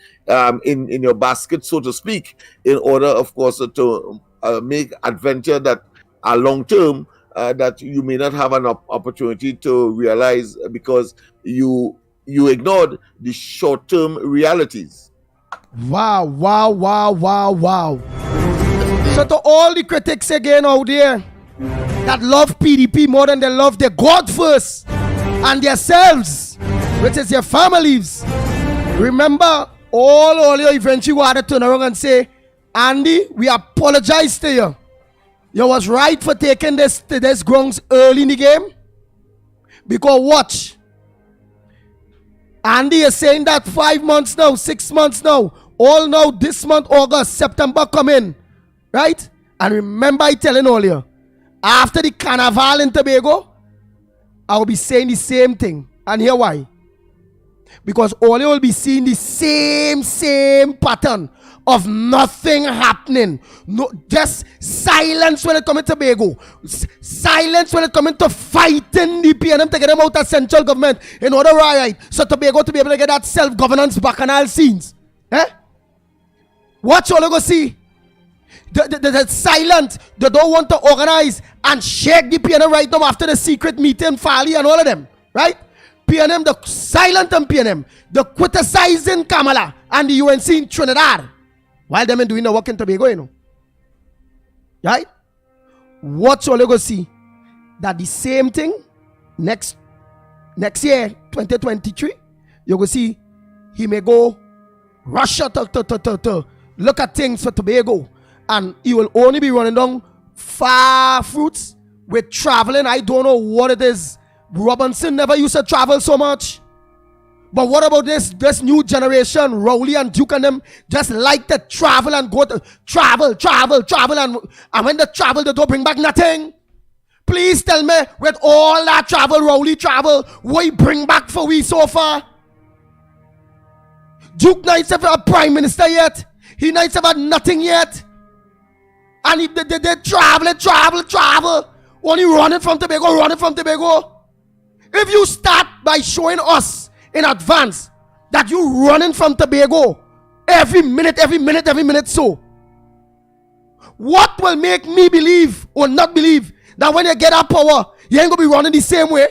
in your basket, so to speak, in order, of course, to make adventure that are long term that you may not have an opportunity to realize because you ignored the short term realities. Wow. So to all the critics again out there, that love PDP more than they love their God first and themselves, which is their families. Remember, all you eventually want to turn around and say, Andy, we apologize to you. You was right for taking this grounds early in the game. Because watch, Andy is saying that 5 months now, 6 months now, all now this month, August, September come in, right? And remember I telling earlier, after the Carnival in Tobago, I will be saying the same thing. And here why? Because all you will be seeing the same pattern of nothing happening. No, just silence when it comes to Tobago. Silence when it comes to fighting the PNM to get them out of central government in order right. So Tobago to be able to get that self-governance bacchanal scenes. Watch all you go see. The silent, they don't want to organize and shake the PNM right now after the secret meeting, Fali and all of them, right? PNM, the silent and PNM, the criticizing Kamala and the UNC in Trinidad, while them doing the work in Tobago, you know. Right? Watch all you go see. That the same thing next year, 2023, you go see he may go Russia to look at things for Tobago. And he will only be running down far fruits with traveling. I don't know what it is. Robinson never used to travel so much. But what about this new generation? Rowley and Duke and them just like to travel and go to travel. And when they travel, they don't bring back nothing. Please tell me, with all that travel, Rowley travel, what he bring back for we so far? Duke Knights have a prime minister yet. He Knights have had nothing yet. And they travel. Only running from Tobago. If you start by showing us in advance that you running from Tobago every minute, so what will make me believe or not believe that when you get that power, you ain't gonna be running the same way?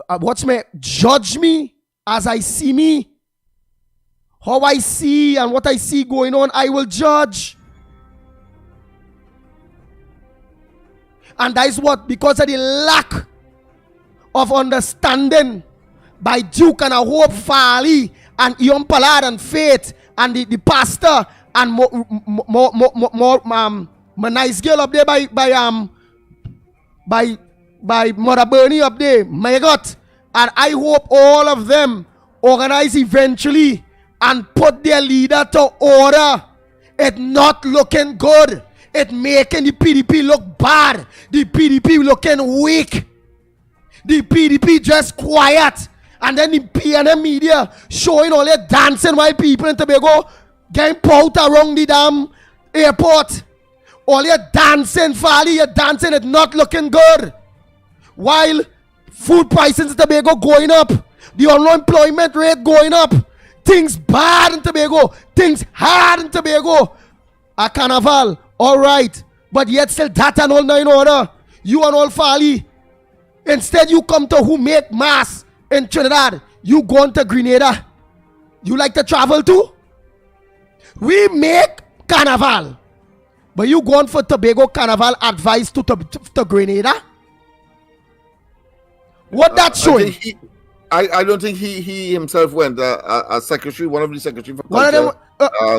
Watch me, judge me as I see me. How I see and what I see going on, I will judge. And that is what? Because of the lack of understanding by Duke and I hope Fali and Ion Pallard and Faith and the pastor and my nice girl up there by Mother Bernie up there. My God. And I hope all of them organize eventually and put their leader to order. It not looking good. It making the PDP look bad. The PDP looking weak. The PDP just quiet. And then the PNM media showing all their dancing while people in Tobago getting out around the damn airport. All your dancing, Fali, you're dancing, it's not looking good. While food prices in Tobago going up. The unemployment rate going up. Things bad in Tobago. Things hard in Tobago. A carnival, all right. But yet still that and all now in order. You and all Fali. Instead you come to who make mass in Trinidad. You going to Grenada. You like to travel too? We make carnival. But you going for Tobago carnival advice to Grenada? What that showing? I don't think he himself went. A secretary, one of the secretary for culture,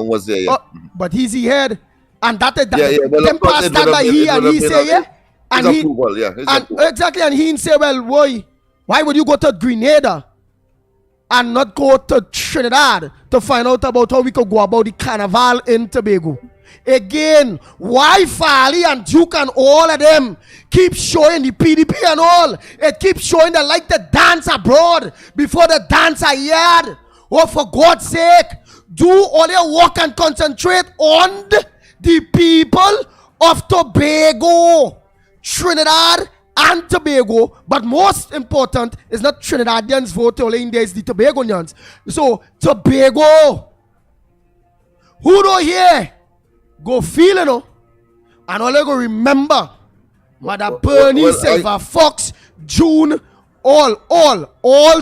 was there. Yeah. But he's the head, and that well, them passed that by he and he say yeah, and he approval, yeah, and exactly, and he say, well, why would you go to Grenada and not go to Trinidad to find out about how we could go about the carnival in Tobago? Again, why Fali and Duke and all of them keep showing the PDP and all? It keeps showing they like to dance abroad before the dance a yard. Oh, for God's sake, do all your work and concentrate on the people of Tobago, Trinidad and Tobago. But most important is not Trinidadians vote only in there, it's the Tobagonians. So Tobago, who do here? Go feel it, no? And all you go remember, Mother Bernie, Silver Fox, June, all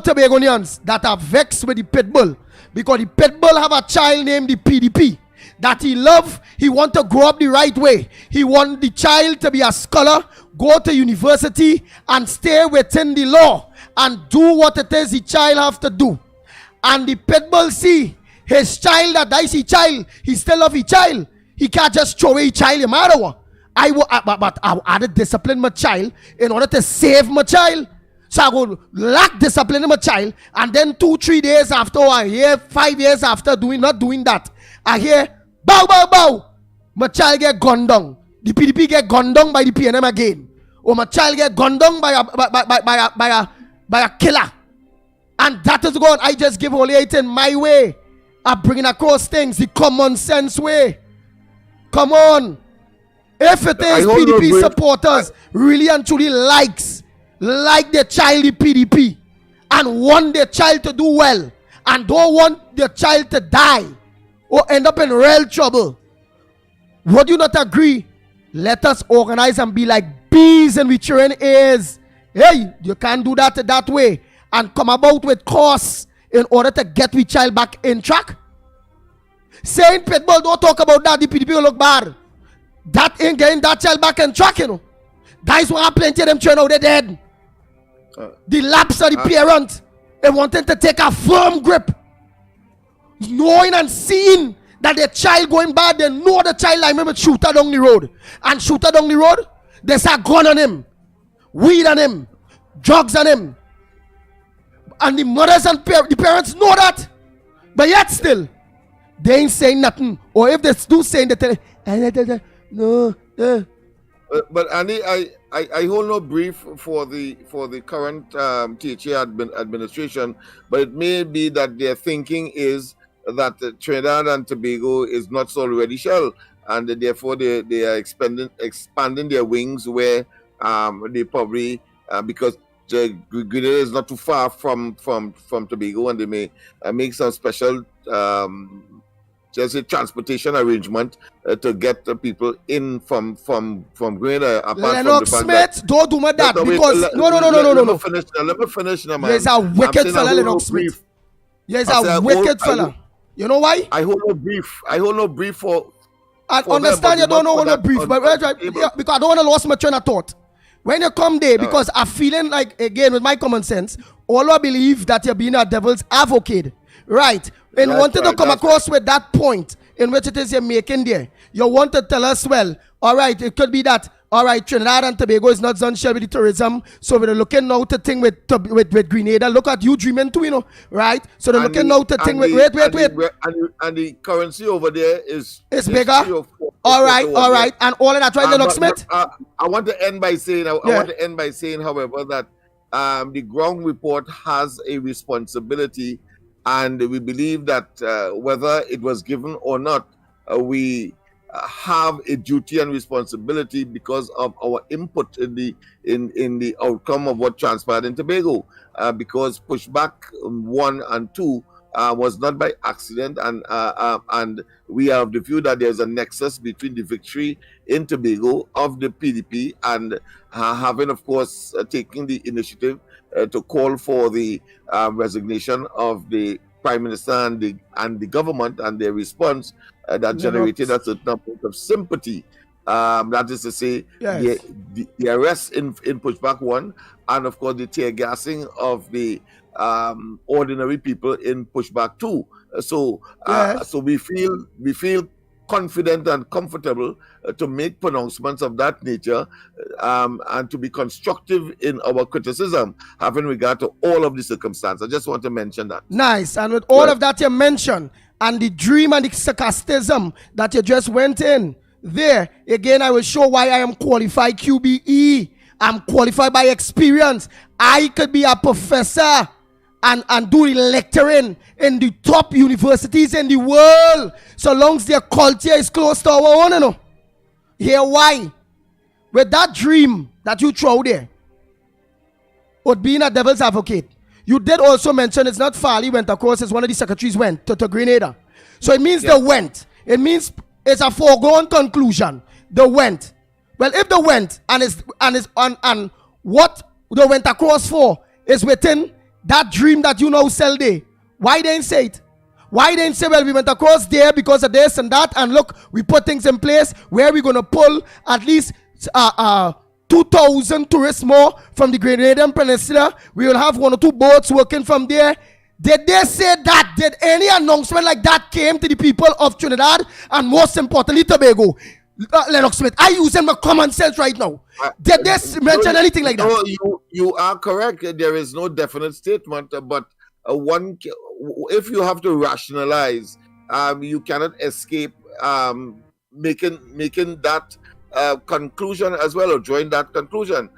Tobagonians that are vexed with the Pitbull. Because the Pitbull have a child named the PDP. that he love. He want to grow up the right way. He want the child to be a scholar, go to university, and stay within the law and do what it is the child have to do. And the pitbull see his child that dies, his child, he still love his child. He can't just throw away his child, no matter what. But I had to discipline my child in order to save my child. So I go lack discipline in my child, and then 2-3 days after, or a year, 5 years after not doing that, I hear bow, bow, bow. My child get gunned down. The PDP get gunned down by the PNM again. Or my child get gunned down by a killer. And that is gone. I just give Holy Eight in my way of bringing across things, the common sense way. Come on. If it is PDP supporters really and truly like their child in PDP and want their child to do well and don't want their child to die or end up in real trouble, would you not agree? Let us organize and be like bees in which your ears. Hey, you can't do that way and come about with costs in order to get the child back in track. Saying Pitbull, don't talk about that, the PDP will look bad. That ain't getting that child back in track, you know. Guys want plenty of them children out, they're dead. The lapse of the parent, they wanting to take a firm grip, knowing and seeing that their child going bad. They know the child like me shooter down the road, and shooter down the road, there's a gun on him, weed on him, drugs on him, and the mothers and the parents know that, but yet still they ain't saying nothing. Or if they do saying, they tell no. But Andy, I hold no brief for the current THA administration, but it may be that their thinking is that Trinidad and Tobago is not so ready shell, and therefore they are expanding their wings where they probably because Grenada is not too far from Tobago, and they may make some special just a transportation arrangement to get the people in from Grenada. Lennox Smith, don't do me that because no. Let me finish now, man. There's a wicked fella, Lennox Smith. There's a wicked fella. You know why? I hold no brief for. I understand you don't know no brief, but because I don't want to lose my train of thought. When you come there, because I'm feeling like, again, with my common sense, all I believe that you're being a devil's advocate. Right. And wanted to come across with that point in which it is you're making there. You want to tell us, well, all right, it could be that, all right, Trinidad and Tobago is not done share with the tourism, so we're looking now to think with Grenada. Look at you dreaming too, you know, right? So they're looking now to think with, wait. And the currency over there is bigger. All right. And all of that, right, Lennox Smith? I want to end by saying, however, that the ground report has a responsibility. And we believe that whether it was given or not, we have a duty and responsibility because of our input in the outcome of what transpired in Tobago. Because pushback 1 and 2 was not by accident, and we have the view that there's a nexus between the victory in Tobago of the PDP and having, of course, taking the initiative to call for the resignation of the Prime Minister and the government, and their response that generated a certain amount of sympathy. That is to say, the arrest in pushback 1, and of course the tear gassing of the ordinary people in pushback 2. So we feel confident and comfortable to make pronouncements of that nature and to be constructive in our criticism, having regard to all of the circumstances. I just want to mention that. Nice. And with all of that you mentioned, and the dream and the sarcasm that you just went in there, again, I will show why I am qualified QBE. I'm qualified by experience. I could be a professor and do the lecturing in the top universities in the world, so long as their culture is close to our own, you know. Here why? With that dream that you throw there, with being a devil's advocate, you did also mention it's not Farley went across, it's one of the secretaries went to Grenada. So it means they went. It means it's a foregone conclusion. They went. Well, if they went and what they went across for is within that dream that you now sell there, why they ain't say it? Why they didn't say, well, we went across there because of this and that, and look, we put things in place where we're going to pull at least 2,000 tourists more from the Grenadian Peninsula. We will have 1 or 2 boats working from there. Did they say that? Did any announcement like that came to the people of Trinidad and most importantly Tobago? Lennox Smith, I use my common sense right now. Did they mention anything like that? No, you are correct. There is no definite statement, but if you have to rationalize, you cannot escape making that conclusion as well, or drawing that conclusion.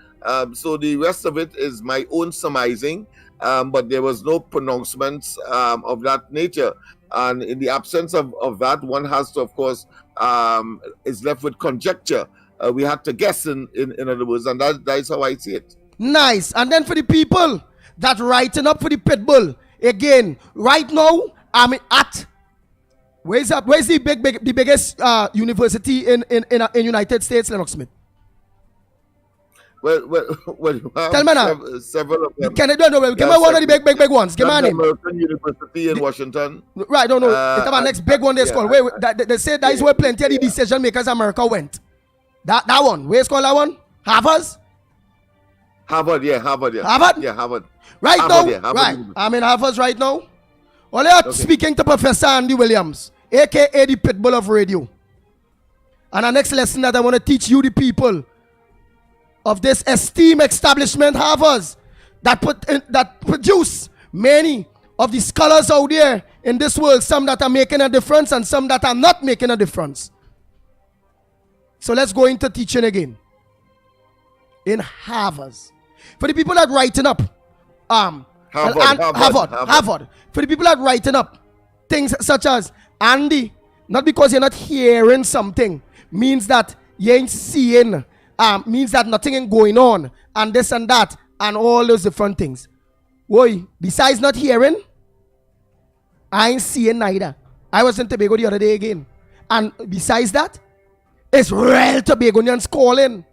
So the rest of it is my own surmising, but there was no pronouncements of that nature. And in the absence of that, one has to, of course, is left with conjecture. We had to guess, in other words, and that is how I see it. Nice. And then for the people that writing up for the Pitbull, again, right now, I'm at where's the biggest university in United States, Lennox Smith? Well, you have tell me now. Several of them. Give me one of the big ones. Give me a name. American University in Washington. Right, no. It's our next big one. They called. They say that is where plenty of the decision makers America went. That one. Where's called that one? Harvard. Harvard. Harvard. Yeah, Harvard. Right Harvard, now. yeah, Harvard. Right. I'm in Harvard right now. Well, speaking to Professor Andy Williams, aka the Pitbull of radio. And our next lesson that I want to teach you, the people of this esteemed establishment, Harvard, that produce many of the scholars out there in this world, some that are making a difference and some that are not making a difference. So let's go into teaching again. In Harvard. For the people that writing up, Harvard. For the people that writing up things such as, Andy, not because you're not hearing something, means that you ain't seeing, means that nothing ain't going on, and this and that, and all those different things. Boy, besides not hearing, I ain't seeing neither. I was in Tobago the other day again. And besides that, it's real Tobagonians calling.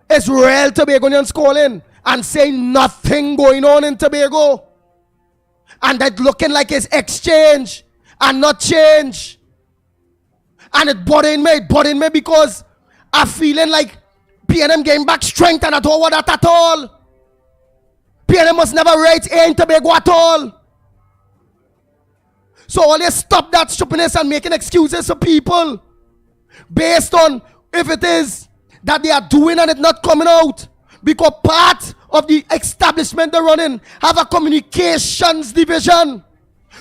It's real Tobagonians calling and saying nothing going on in Tobago. And that looking like it's exchange and not change. And it bothering me because I'm feeling like PNM getting back strength and I don't want that at all. PNM must never rate in Tobago at all. So always stop that stupidness and making excuses for people based on if it is that they are doing and it's not coming out. Because part of the establishment they're running have a communications division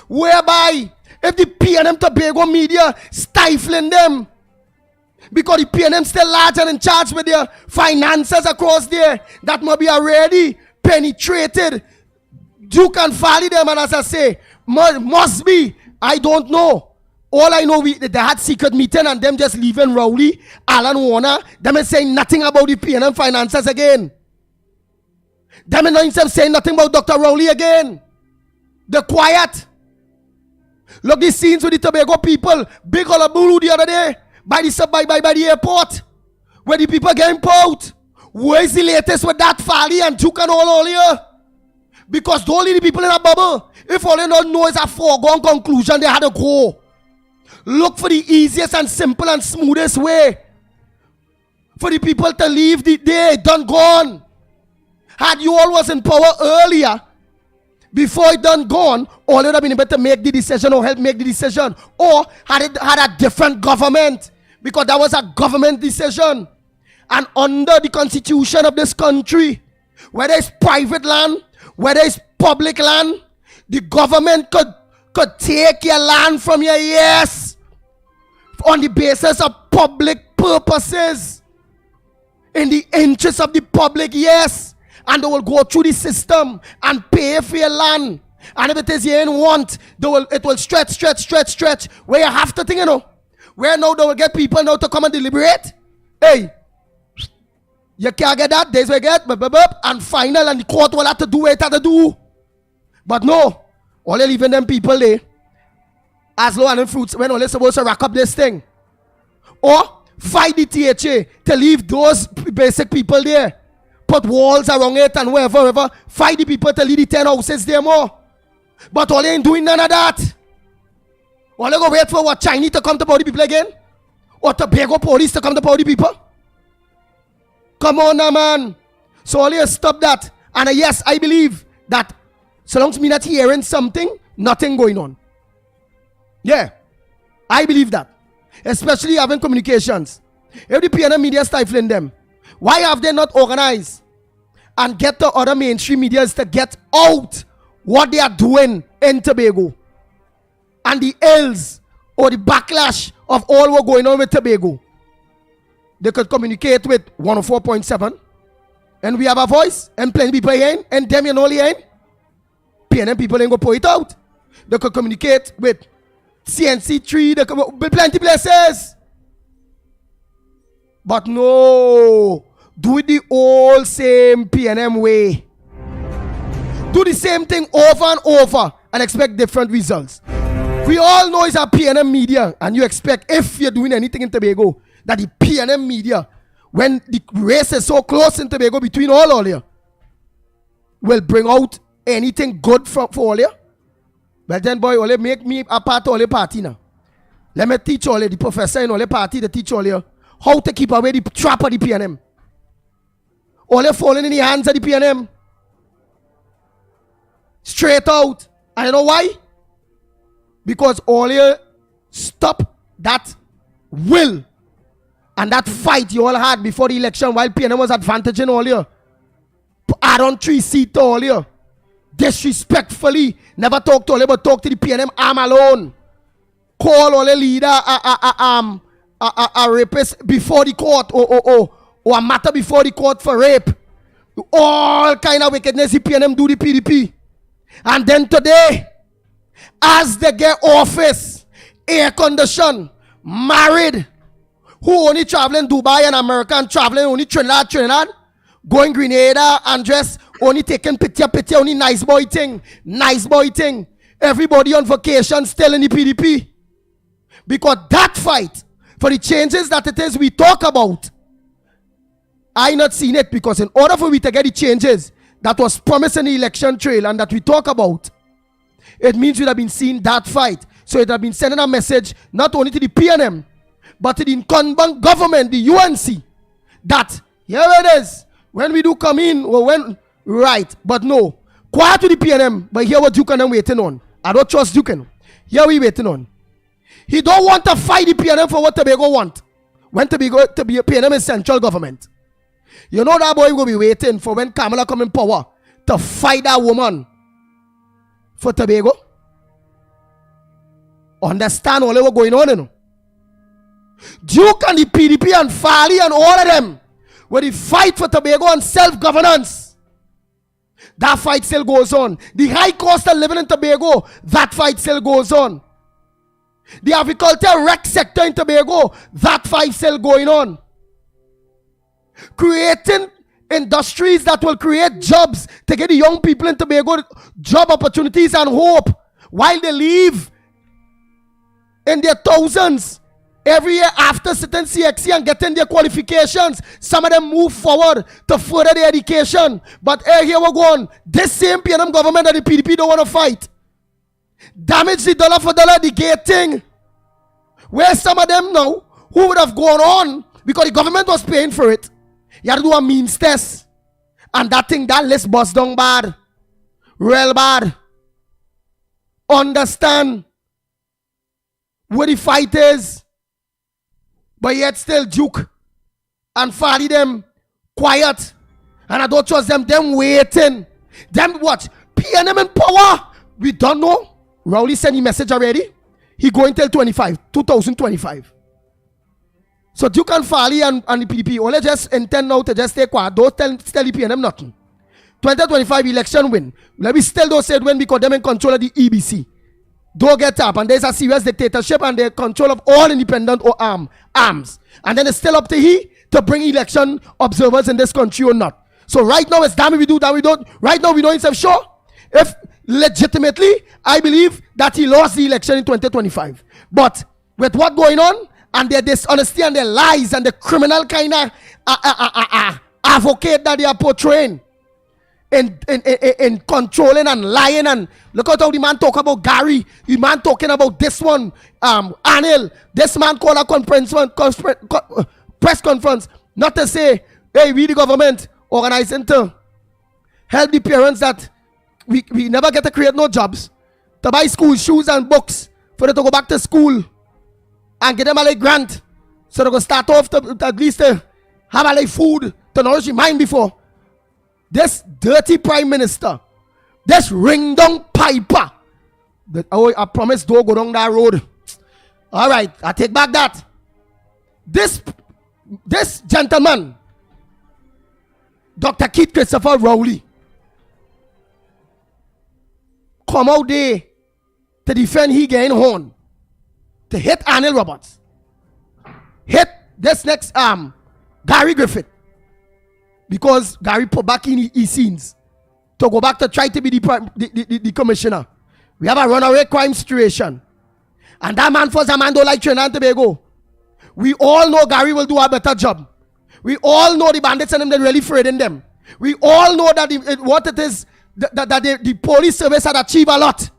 whereby if the PNM Tobago media stifling them because the PNM still large and in charge with their finances across there that must be already penetrated. Duke and Valley them, and as I say, must be. I don't know. All I know, they had secret meeting and them just leaving Rowley, Alan Warner, them is saying nothing about the PNM finances again. Them is not saying nothing about Dr. Rowley again. They're quiet. Look these scenes with the Tobago people, big hullabaloo the other day, by the airport, where the people getting out. Where is the latest with that Fali and Duke and all here? Because only the people in a bubble, if all they don't know is a foregone conclusion, they had to go. Look for the easiest and simple and smoothest way for the people to leave the day done gone. Had you all was in power earlier, before it done gone, all would have been able to make the decision or help make the decision. Or had a different government, because that was a government decision. And under the constitution of this country, whether it's private land, whether it's public land, the government could take your land from you, yes, on the basis of public purposes, in the interest of the public, yes, and they will go through the system and pay for your land. And if it is you ain't want, it will stretch, where you have to think, you know, where now they will get people now to come and deliberate. Hey, you can't get that, this will get, and final, and the court will have to do what it have to do. But no, all they leaving them people there, as low and fruits, when they're supposed to rack up this thing. Or fight the THA to leave those basic people there. Put walls around it and wherever. Fight the people to leave the 10 houses there more. But all ain't doing none of that. All they go wait for what, Chinese to come to power the people again? Or Tobago police to come to power the people? Come on now, man. So all you stop that. And yes, I believe that so long as me not hearing something, nothing going on. Yeah, I believe that. Especially having communications. If the PNM media stifling them, why have they not organized and get the other mainstream medias to get out what they are doing in Tobago? And the ills or the backlash of all what's going on with Tobago. They could communicate with 104.7. And we have a voice. And plenty people in. And them you know only in. PNM people ain't go pour it out. They could communicate with CNC3. They could be plenty places. But no. Do it the old same PNM way. Do the same thing over and over. And expect different results. We all know it's a PNM media, and you expect, if you're doing anything in Tobago, that the PNM media, when the race is so close in Tobago between all you, will bring out anything good for all you. But then, boy, only make me a part of all the party now. Let me teach all you, the professor in all the party, to teach all you how to keep away the trap of the PNM. All you falling in the hands of the PNM. Straight out. And you know why? Because all you stop that will and that fight you all had before the election while PNM was advantaging all you. Add on 3 seats to all you. Disrespectfully, never talk to all you, but talk to the PNM arm alone. Call all the leader a rapist before the court or a matter before the court for rape. All kind of wickedness the PNM do the PDP. And then today, as they get office, air condition, married, who only traveling Dubai and America and traveling only Trinidad, going Grenada and just only taking picture, only nice boy thing. Everybody on vacation still in the PDP. Because that fight for the changes that it is we talk about, I not seen it, because in order for we to get the changes that was promised in the election trail and that we talk about, it means we'd have been seeing that fight. So it have been sending a message not only to the PNM, but to the incumbent government, the UNC, that here it is. When we do come in, or when, right, but no. Quiet to the PNM, but here what Duke and them waiting on. I don't trust Duke. Here we waiting on. He don't want to fight the PNM for what Tobago want. When Tobago to be a PNM is central government. You know that boy will be waiting for when Kamala come in power to fight that woman for Tobago. Understand all that going on, you know. Duke and the PDP and Fali and all of them, where they fight for Tobago and self-governance. That fight still goes on. The high cost of living in Tobago, that fight still goes on. The agriculture rec sector in Tobago, that fight still going on. Creating industries that will create jobs to get the young people in Tobago job opportunities and hope while they leave in their thousands every year after sitting CXC and getting their qualifications. Some of them move forward to further their education. But here we're going. This same PNM government that the PDP don't want to fight. Damage the dollar for dollar, the gating. Where some of them now who would have gone on because the government was paying for it. You had to do a means test. And that thing, that list bust down bad. Real bad. Understand where the fight is. But yet still Duke and Fali them quiet. And I don't trust them waiting. Them what? PNM in power. We don't know. Rowley sent a message already. He going till 2025. So Duke and Fali and the PDP only just intend now to just stay quiet. Don't tell the PNM nothing. 2025 election win. Let me still don't say win because them in control of the EBC. Don't get up. And there's a serious dictatorship and the control of all independent or arms. And then it's still up to he to bring election observers in this country or not. So right now it's damn if we do, damn we don't. Right now we don't himself sure if legitimately I believe that he lost the election in 2025. But with what going on and their dishonesty and their lies and the criminal kind of advocate that they are portraying, in controlling and lying. And look at how the man talk about Gary. The man talking about this one, Anil. This man called a press conference, not to say, hey, we the government organizing to help the parents that we never get to create no jobs, to buy school shoes and books for them to go back to school and get them a like grant so they go start off to at least have a like food to nourish your mind before. This dirty prime minister, this ring down piper, I promise don't go down that road. All right, I take back that. This gentleman, Dr. Keith Christopher Rowley, come out there to defend he getting horn, to hit Anil Roberts, hit this next Gary Griffith, because Gary put back in his scenes to go back to try to be the commissioner. We have a runaway crime situation, and that man for man don't like Trinidad and Tobago. We all know Gary will do a better job. We all know the bandits and them, they're really afraid in them. We all know that the police service had achieved a lot.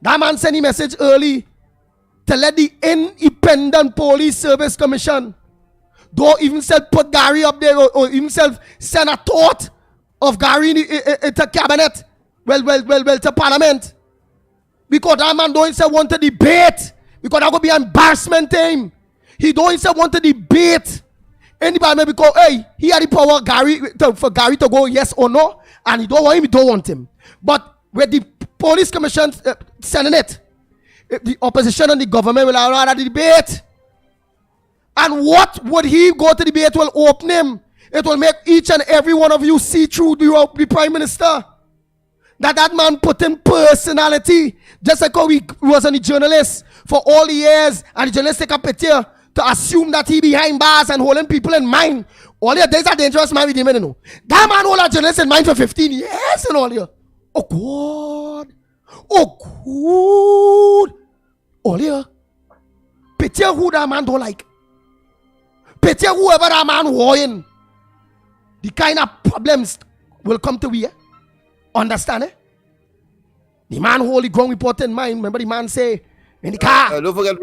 That man sent a message early to let the independent police service commission, don't even put Gary up there or even send a thought of Gary into cabinet, well to parliament. Because that man don't want to debate. Because that would be embarrassment to him. He don't want to debate. Anybody may because hey, he had the power for Gary to go yes or no, and he don't want him. But with the police commission sending it, the opposition and the government will allow the debate. And what would he go to debate will open him. It will make each and every one of you see through the prime minister. That man put in personality, just like how he was a journalist for all the years, and the journalists take a picture to assume that he behind bars and holding people in mind. All the days are dangerous man with him, you know. That man hold a journalist in mind for 15 years and all here. Oh God. Oh good. All here. Picture who that man don't like. Picture whoever that man warring. The kind of problems will come to we. Understand it? The man hold the ground report in mind. Remember the man say in the car. Don't forget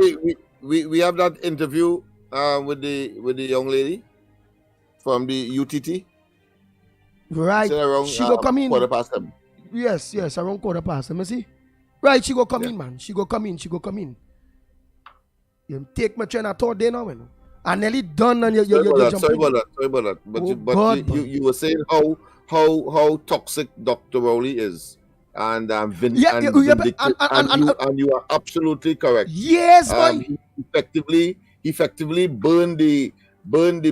we have that interview with the young lady from the UTT. Right. Around, she go come in. 7:15. Yes, around 7:15. Let me see. Right, she go come in, man. She go come in. You take my train at all day now, man. And nearly done and Sorry about that. But you were saying how toxic Dr. Rowley is. And you are absolutely correct. Yes, boy. He effectively burned the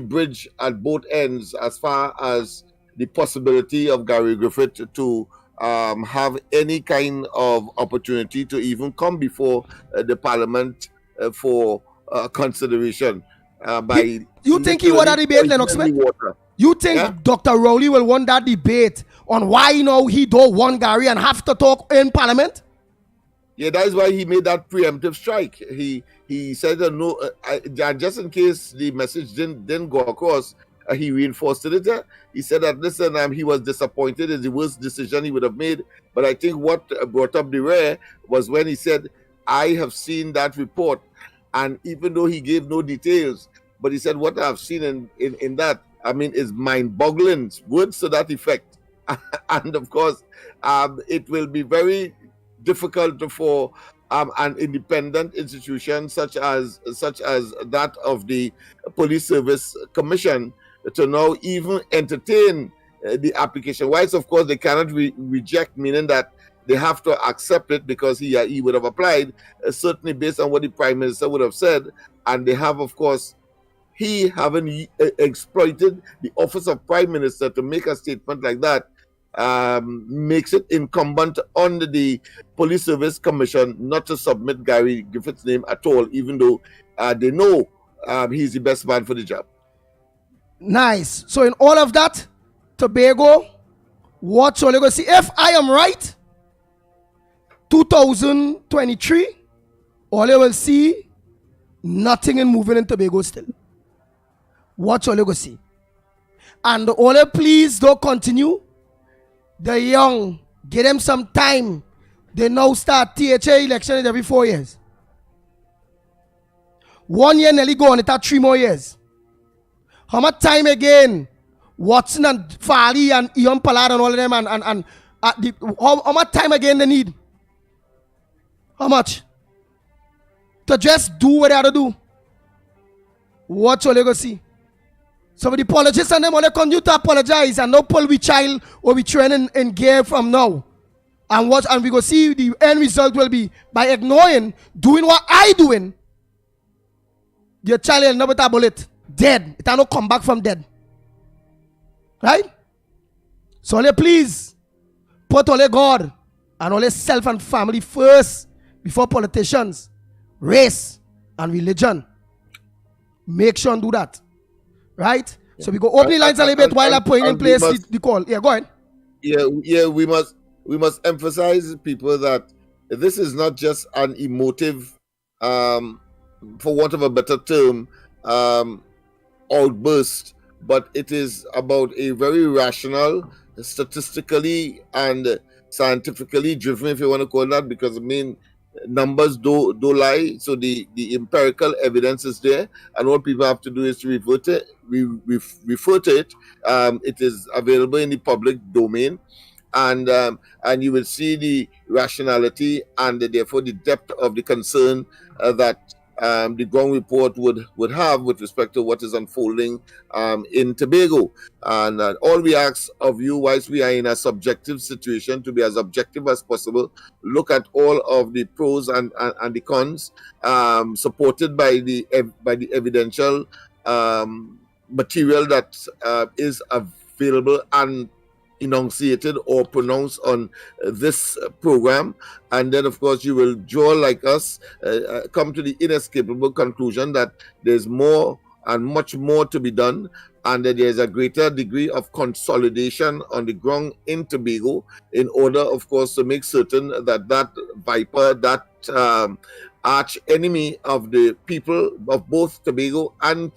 bridge at both ends as far as the possibility of Gary Griffith to have any kind of opportunity to even come before the parliament for consideration. You think he won that debate, Lennox Smith? You think Dr. Rowley will win that debate on why he don't want Gary and have to talk in parliament? Yeah, that is why he made that preemptive strike. He said no, just in case the message didn't go across, he reinforced it. He said that listen, he was disappointed. It's the worst decision he would have made. But I think what brought up the rear was when he said, I have seen that report. And even though he gave no details, but he said what I've seen in that, is mind-boggling, words to that effect. And of course, it will be very difficult for an independent institution such as that of the Police Service Commission to now even entertain the application. Whilst of course they cannot reject, meaning that they have to accept it because he would have applied, certainly based on what the Prime Minister would have said. And they have, of course, he having exploited the office of Prime Minister to make a statement like that makes it incumbent on the Police Service Commission not to submit Gary Griffith's name at all, even though they know he's the best man for the job. Nice. So in all of that, Tobago, watch all you go see. If I am right, 2023, all you will see, nothing in moving in Tobago still. Watch all you go see. And only please don't continue. The young, give them some time. They now start THA elections every 4 years. 1 year nearly gone, it had 3 more years. How much time again? Watson and Fali and Ian Pollard and all of them how much time again they need? How much? To just do what they have to do. What's your legacy? So the politicians and them only continue to apologize and not pull we child or we train in gear from now. And we go see the end result will be by ignoring, doing what I doing. Your child will never have bullet. Dead. It will not come back from dead. Right? So only please put only God and only self and family first before politicians, race and religion. Make sure and do that. Right? Yeah. So we go open the lines a little bit while I'm putting in place the call. Yeah, go ahead. Yeah, we must emphasize people that this is not just an emotive, for want of a better term, outburst, but it is about a very rational, statistically and scientifically driven, if you want to call that, because I mean numbers do lie. So the empirical evidence is there, and all people have to do is to refer to it. It is available in the public domain, and you will see the rationality and therefore the depth of the concern that the ground report would have with respect to what is unfolding in Tobago. And all we ask of you, whilst we are in a subjective situation, to be as objective as possible, look at all of the pros and the cons, supported by the evidential material that is available and enunciated or pronounced on this program. And then of course you will draw, like us, come to the inescapable conclusion that there's more and much more to be done, and that there's a greater degree of consolidation on the ground in Tobago in order, of course, to make certain that that viper, that arch enemy of the people of both Tobago and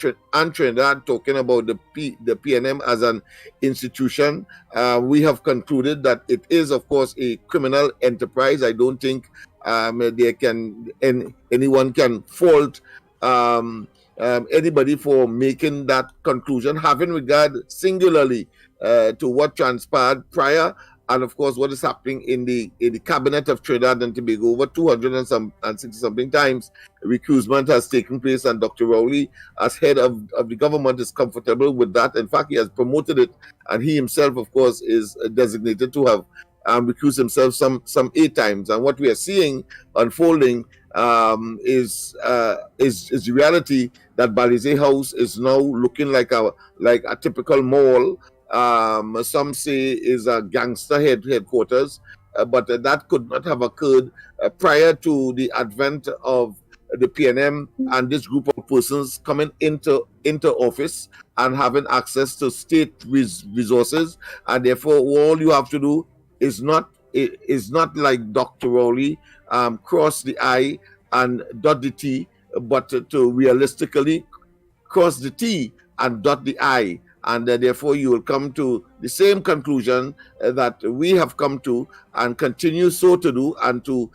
Trinidad, talking about the PNM as an institution, we have concluded that it is, of course, a criminal enterprise. I don't think anyone can fault anybody for making that conclusion, having regard singularly to what transpired prior, and of course what is happening in the cabinet of Trinidad and Tobago. Over 260 something times recusement has taken place, and Dr. Rowley, as head of the government, is comfortable with that. In fact, he has promoted it, and he himself, of course, is designated to have recused himself some 8 times. And what we are seeing unfolding is the reality that Balize House is now looking like a typical mall. Some say is a gangster headquarters, but that could not have occurred prior to the advent of the PNM and this group of persons coming into office and having access to state resources. And therefore, all you have to do is not like Dr. Rowley, cross the I and dot the T, but to realistically cross the T and dot the I. And therefore you will come to the same conclusion that we have come to, and continue so to do, and to,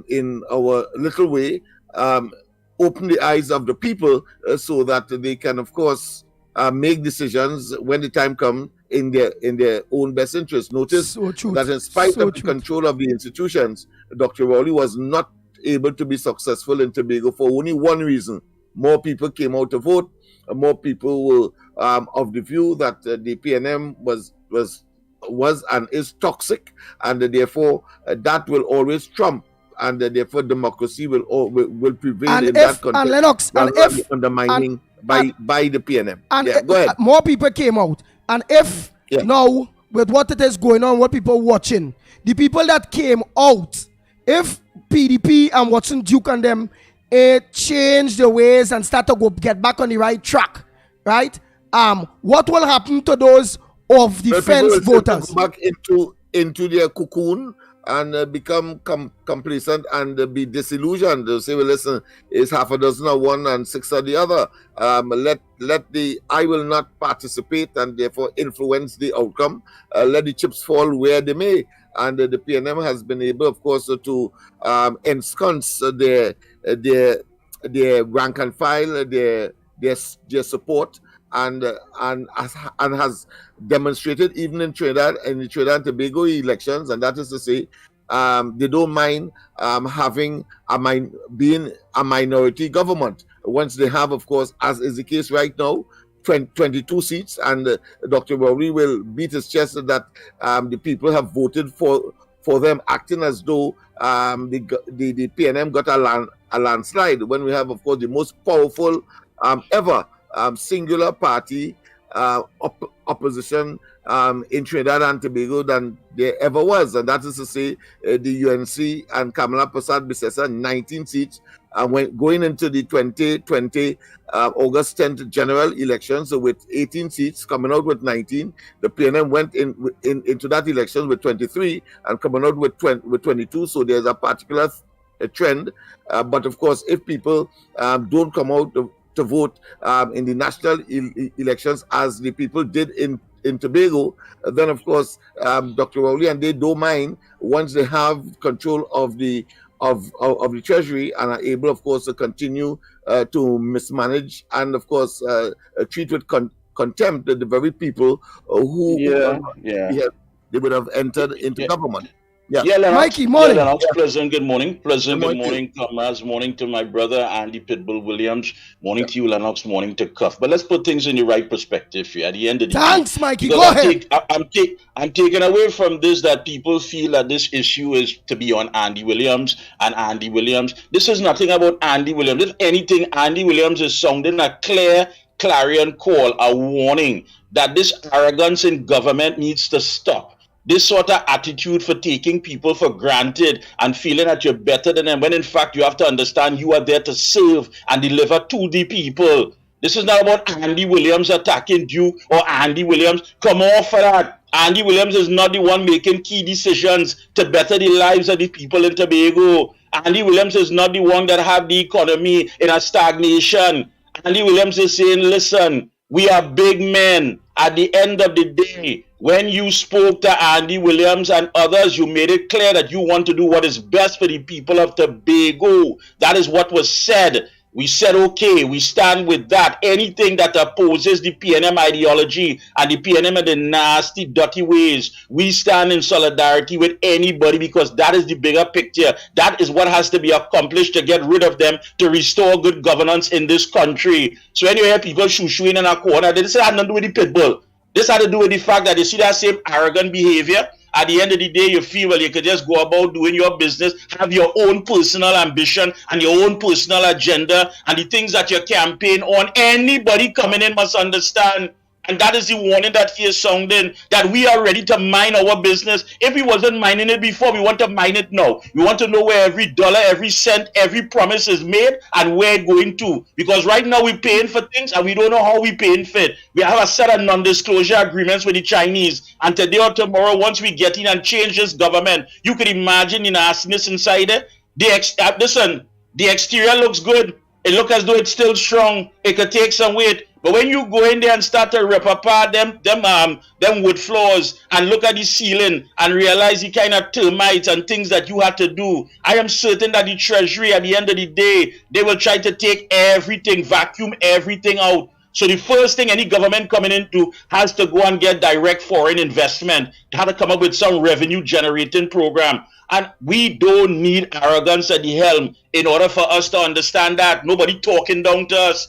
in our little way, open the eyes of the people so that they can, of course, make decisions when the time comes in their own best interest. Notice that in spite of the control of the institutions, Dr. Rowley was not able to be successful in Tobago for only one reason. More people came out to vote. More people were of the view that the PNM was and is toxic, and therefore that will always trump, and therefore democracy will prevail and in that context. And Lennox, and if undermining by the PNM. And go ahead. More people came out, and if now with what it is going on, what people watching, the people that came out, if PDP and Watson Duke and them change the ways and start to get back on the right track, right? What will happen to those of the fence voters? Go back into their cocoon and become complacent and be disillusioned. They'll say, well, listen, it's half a dozen of one and six of the other. I will not participate and therefore influence the outcome. Let the chips fall where they may. And the PNM has been able, of course, to ensconce their rank and file, their support, and has demonstrated even in Trinidad and the Trinidad and Tobago elections, and that is to say, they don't mind being a minority government once they have, of course, as is the case right now, 22 seats, and Dr. Rowley will beat his chest that the people have voted for them, acting as though the PNM got a landslide, when we have, of course, the most powerful ever singular party opposition in Trinidad and Tobago than there ever was, and that is to say, the UNC and Kamala Persad-Bissessar 19 seats, when going into the 2020 August 10th general election, so with 18 seats, coming out with 19, the PNM went into that election with 23 and coming out with 22. So there's a particular trend, but of course, if people don't come out to vote in the national elections as the people did in Tobago, then of course Dr. Rowley and they don't mind once they have control of the treasury and are able, of course, to continue to mismanage and, of course, treat with contempt the very people who they would have entered into government. Mikey, morning. Pleasant good morning. Good morning, Thomas. Morning to my brother, Andy Pitbull Williams. Morning to you, Lennox. Morning to Cuff. But let's put things in the right perspective here. At the end of the Thanks, day, Mikey. Go ahead. I'm taking away from this that people feel that this issue is to be on Andy Williams and Andy Williams. This is nothing about Andy Williams. If anything, Andy Williams is sounding a clear clarion call, a warning that this arrogance in government needs to stop. This sort of attitude for taking people for granted and feeling that you're better than them, when in fact you have to understand you are there to serve and deliver to the people. This is not about Andy Williams attacking Duke or Andy Williams. Come off for that. Andy Williams is not the one making key decisions to better the lives of the people in Tobago. Andy Williams is not the one that have the economy in a stagnation. Andy Williams is saying, listen, we are big men. At the end of the day, when you spoke to Andy Williams and others, you made it clear that you want to do what is best for the people of Tobago. That is what was said. We said, okay, we stand with that. Anything that opposes the PNM ideology and the PNM and the nasty, dirty ways, we stand in solidarity with anybody, because that is the bigger picture. That is what has to be accomplished to get rid of them, to restore good governance in this country. So anyway, people shoo-shooing in a corner, they say, had nothing to do with the pit bull. This had to do with the fact that they see that same arrogant behavior. At the end of the day, you feel, well, you could just go about doing your business, have your own personal ambition and your own personal agenda and the things that you campaign on. Anybody coming in must understand. And that is the warning that he is sounding, that we are ready to mind our business. If we wasn't minding it before, we want to mind it now. We want to know where every dollar, every cent, every promise is made and where it's going to. Because right now we're paying for things and we don't know how we're paying for it. We have a set of non-disclosure agreements with the Chinese. And today or tomorrow, once we get in and change this government, you could imagine the nastiness inside it. Listen, the exterior looks good. It looks as though it's still strong. It could take some weight. But when you go in there and start to rip apart them wood floors and look at the ceiling and realize the kind of termites and things that you had to do, I am certain that the Treasury, at the end of the day, they will try to take everything, vacuum everything out. So the first thing any government coming into has to go and get direct foreign investment. They have to come up with some revenue generating program. And we don't need arrogance at the helm in order for us to understand that. Nobody talking down to us.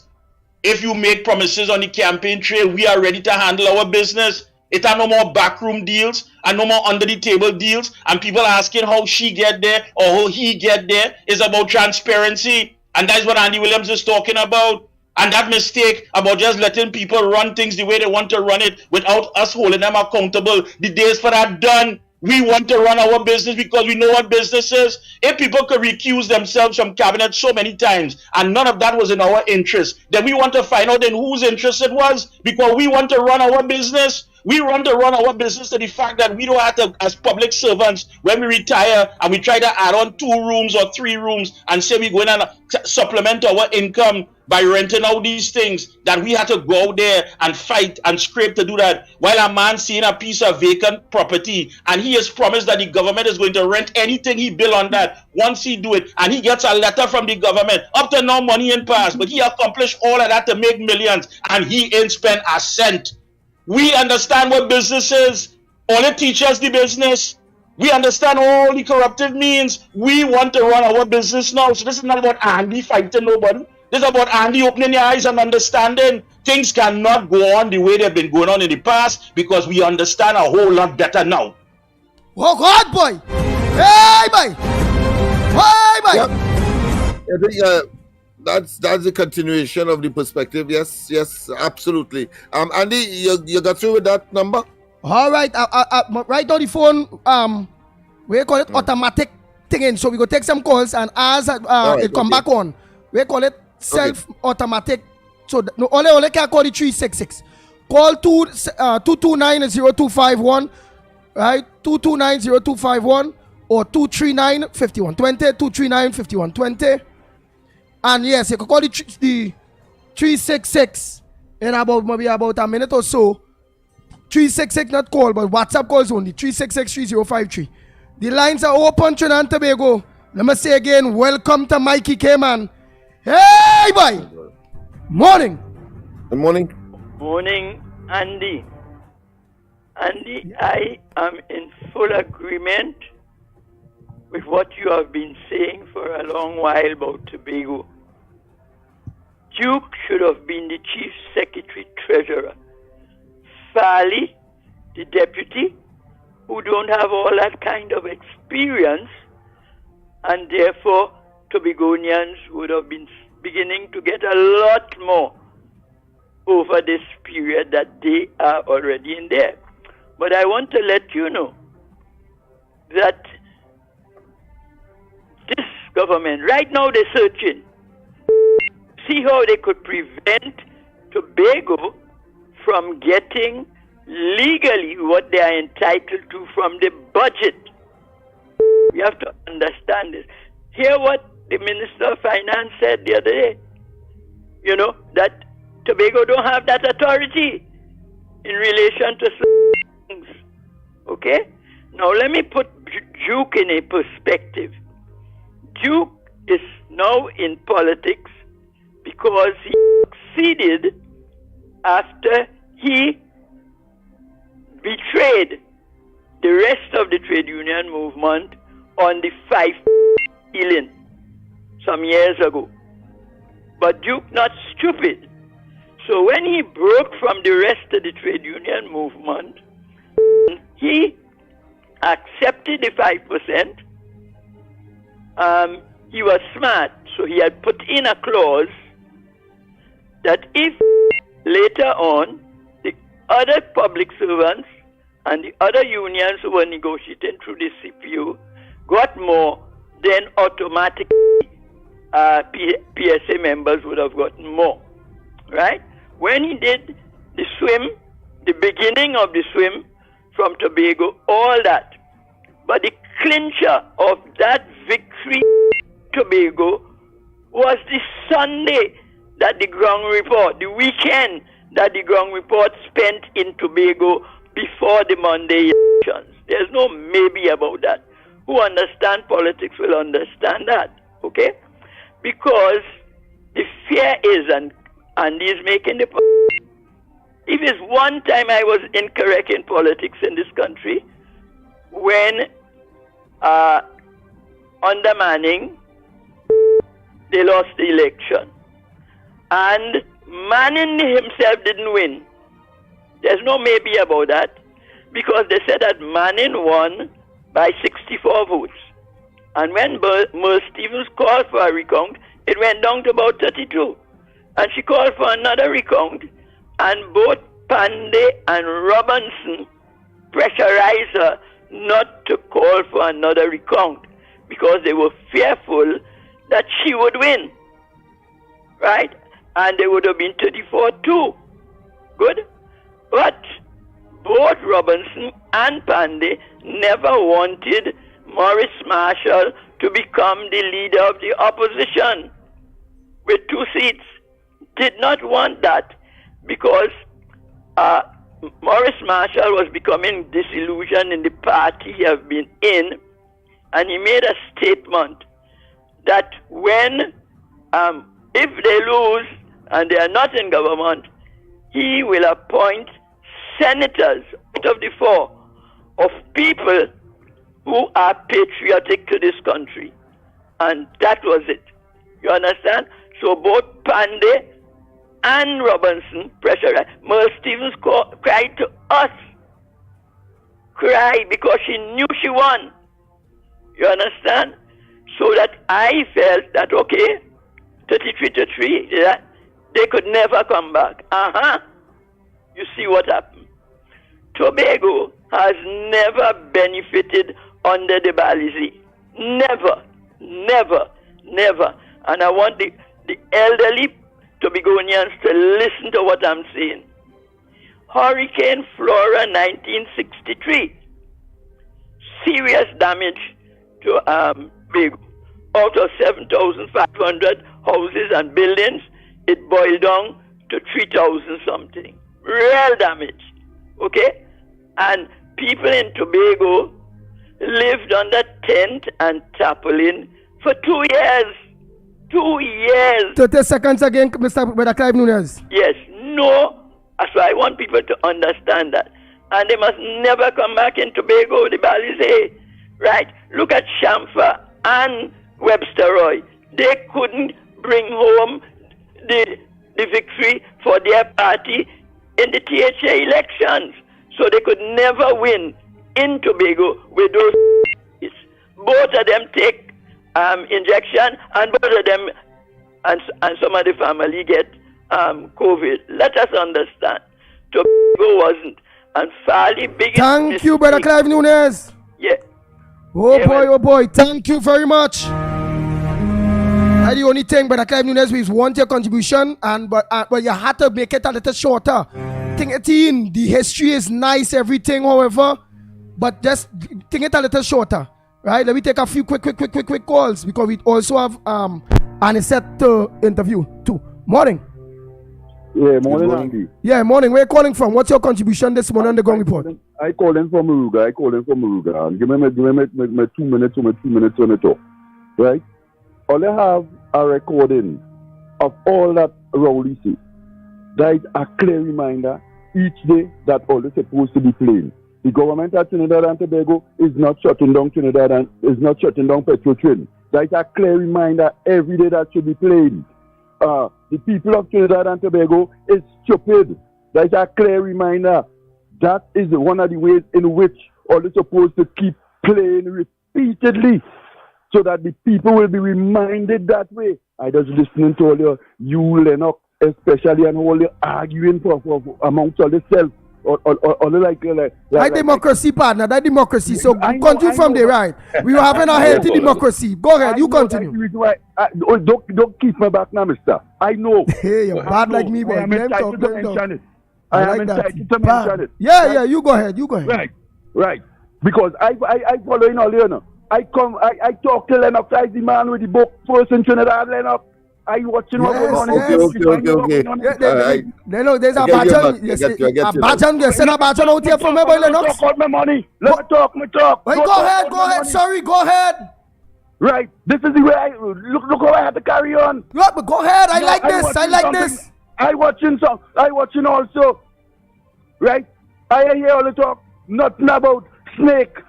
If you make promises on the campaign trail, we are ready to handle our business. It are no more backroom deals and no more under the table deals. And people asking how she get there or how he get there is about transparency. And that's what Andy Williams is talking about. And that mistake about just letting people run things the way they want to run it without us holding them accountable, the days for that done. We want to run our business because we know what business is. If people could recuse themselves from cabinet so many times and none of that was in our interest, then we want to find out in whose interest it was, because we want to run our business. We want to run our business to the fact that we don't have to, as public servants, when we retire and we try to add on 2 rooms or 3 rooms and say we're going to supplement our income by renting out these things, that we have to go out there and fight and scrape to do that, while a man seeing a piece of vacant property and he has promised that the government is going to rent anything he build on that once he do it, and he gets a letter from the government. Up to now money ain't passed, but he accomplished all of that to make millions and he ain't spent a cent. We understand what business is. All it teaches us the business. We understand all the corruptive means. We want to run our business now. So this is not about Andy fighting nobody. This is about Andy opening your eyes and understanding things cannot go on the way they've been going on in the past, because we understand a whole lot better now. Oh God, boy! Hey, boy! Hey, boy! Yep. I think, that's the continuation of the perspective. Yes, absolutely. Andy, you got through with that number? All right. Right on the phone. We call it automatic thing. So we go take some calls, and as it come back on, we call it self-automatic. So only can call it 366. Call 229-0251, right? 229-0251 or 239-5120, 239-5120. And yes, you can call it the 366 in maybe about a minute or so. 366 not call, but WhatsApp calls only. 366-3053. The lines are open, Trinidad and Tobago. Let me say again, welcome to Mikey K, man. Hey, boy! Morning. Good morning. Morning, Andy. Andy, I am in full agreement with what you have been saying for a long while about Tobago. Duke should have been the Chief Secretary Treasurer. Farley, the Deputy, who don't have all that kind of experience, and therefore Tobagonians would have been beginning to get a lot more over this period that they are already in there. But I want to let you know that this government, right now they're searching, see how they could prevent Tobago from getting legally what they are entitled to from the budget. We have to understand this. Hear what the Minister of Finance said the other day. You know, that Tobago don't have that authority in relation to things. Okay? Now let me put Duke in a perspective. Duke is now in politics because he succeeded after he betrayed the rest of the trade union movement on the 5 healing some years ago. But Duke not stupid. So when he broke from the rest of the trade union movement, he accepted the 5%. He was smart, so he had put in a clause that if later on the other public servants and the other unions who were negotiating through the CPU got more, then automatically PSA members would have gotten more, right? When he did the swim, the beginning of the swim from Tobago, all that. But the clincher of that victory Tobago was the Sunday that the ground report, the weekend that the ground report spent in Tobago before the Monday elections. There's no maybe about that. Who understand politics will understand that, okay? Because the fear is, and Andy is making the point, if it's one time I was incorrect in politics in this country, when under Manning, they lost the election. And Manning himself didn't win. There's no maybe about that, because they said that Manning won by 64 votes. And when Merle Stevens called for a recount, it went down to about 32. And she called for another recount, and both Pandey and Robinson pressurized her not to call for another recount because they were fearful that she would win, right? And they would have been 34-2. Good? But both Robinson and Pandey never wanted Maurice Marshall to become the leader of the opposition with 2 seats. Did not want that because Maurice Marshall was becoming disillusioned in the party he had been in, and he made a statement that when, if they lose and they are not in government, he will appoint senators out of the 4 of people who are patriotic to this country. And that was it. You understand? So both Pandey and Robinson pressurized. Merle Stevens cried to us. Cried because she knew she won. You understand? So that I felt that, okay, 33-3, that they could never come back. You see what happened. Tobago has never benefited under the Balizi. Never, never, never. And I want the elderly Tobagonians to listen to what I'm saying. Hurricane Flora 1963. Serious damage to Tobago. Out of 7,500 houses and buildings, it boiled down to 3,000 something. Real damage. Okay? And people in Tobago lived under tent and tarpaulin for 2 years. 2 years. 30 seconds again, Mr. Brother Clive Nunez. Yes. No. So I want people to understand that. And they must never come back in Tobago, the Balize. Right? Look at Shamfa and Webster Roy. They couldn't bring home the victory for their party in the THA elections. So they could never win in Tobago with those. Both of them take injection, and both of them and some of the family get COVID. Let us understand. Tobago wasn't. And fairly big. Thank you, Brother Clive Nunez. Yeah. Oh boy. Thank you very much. And the only thing, Brother Clive Nunez, we want your contribution, but you had to make it a little shorter. The history is nice, everything, however, but just think it a little shorter. Right? Let me take a few quick calls because we also have Anisette to interview too. Morning. Yeah, morning, Andy. Yeah, morning. Where are you calling from? What's your contribution this morning on the Gong Report? I call in from Maruga. And give me my 2 minutes or my 3 minutes on the talk. Right? All I have a recording of all that Rowley said. That is a clear reminder each day that all is supposed to be playing. The government of Trinidad and Tobago is not shutting down Trinidad and is not shutting down Petrotrin. That is a clear reminder every day that should be played. The people of Trinidad and Tobago is stupid. That is a clear reminder. That is one of the ways in which all is supposed to keep playing repeatedly so that the people will be reminded that way. I just listening to all you Lennox, especially, and all the arguing for amongst all yourself. That democracy, partner. That democracy. So continue from there, right? We were having a healthy democracy. Go ahead, you continue. Don't keep me back now, mister. I know. Hey, you're bad like me, boy. I am entitled to mention it. I am entitled to mention it. Yeah, you go ahead. Right. Because I follow in all, you know. I talk to Lennox. I the man with the book first in Trinidad, Lennox. I watching what goes on. Okay. There's a Bajan. You said a Bajan out here for me, boy, Lennox. Talk out my money. Let me talk. Wait, go ahead. Sorry, go ahead. Right. This is the way I look how I have to carry on. Yeah, but go ahead. I like this. I watching also. Right. I hear all the talk. Nothing about snake.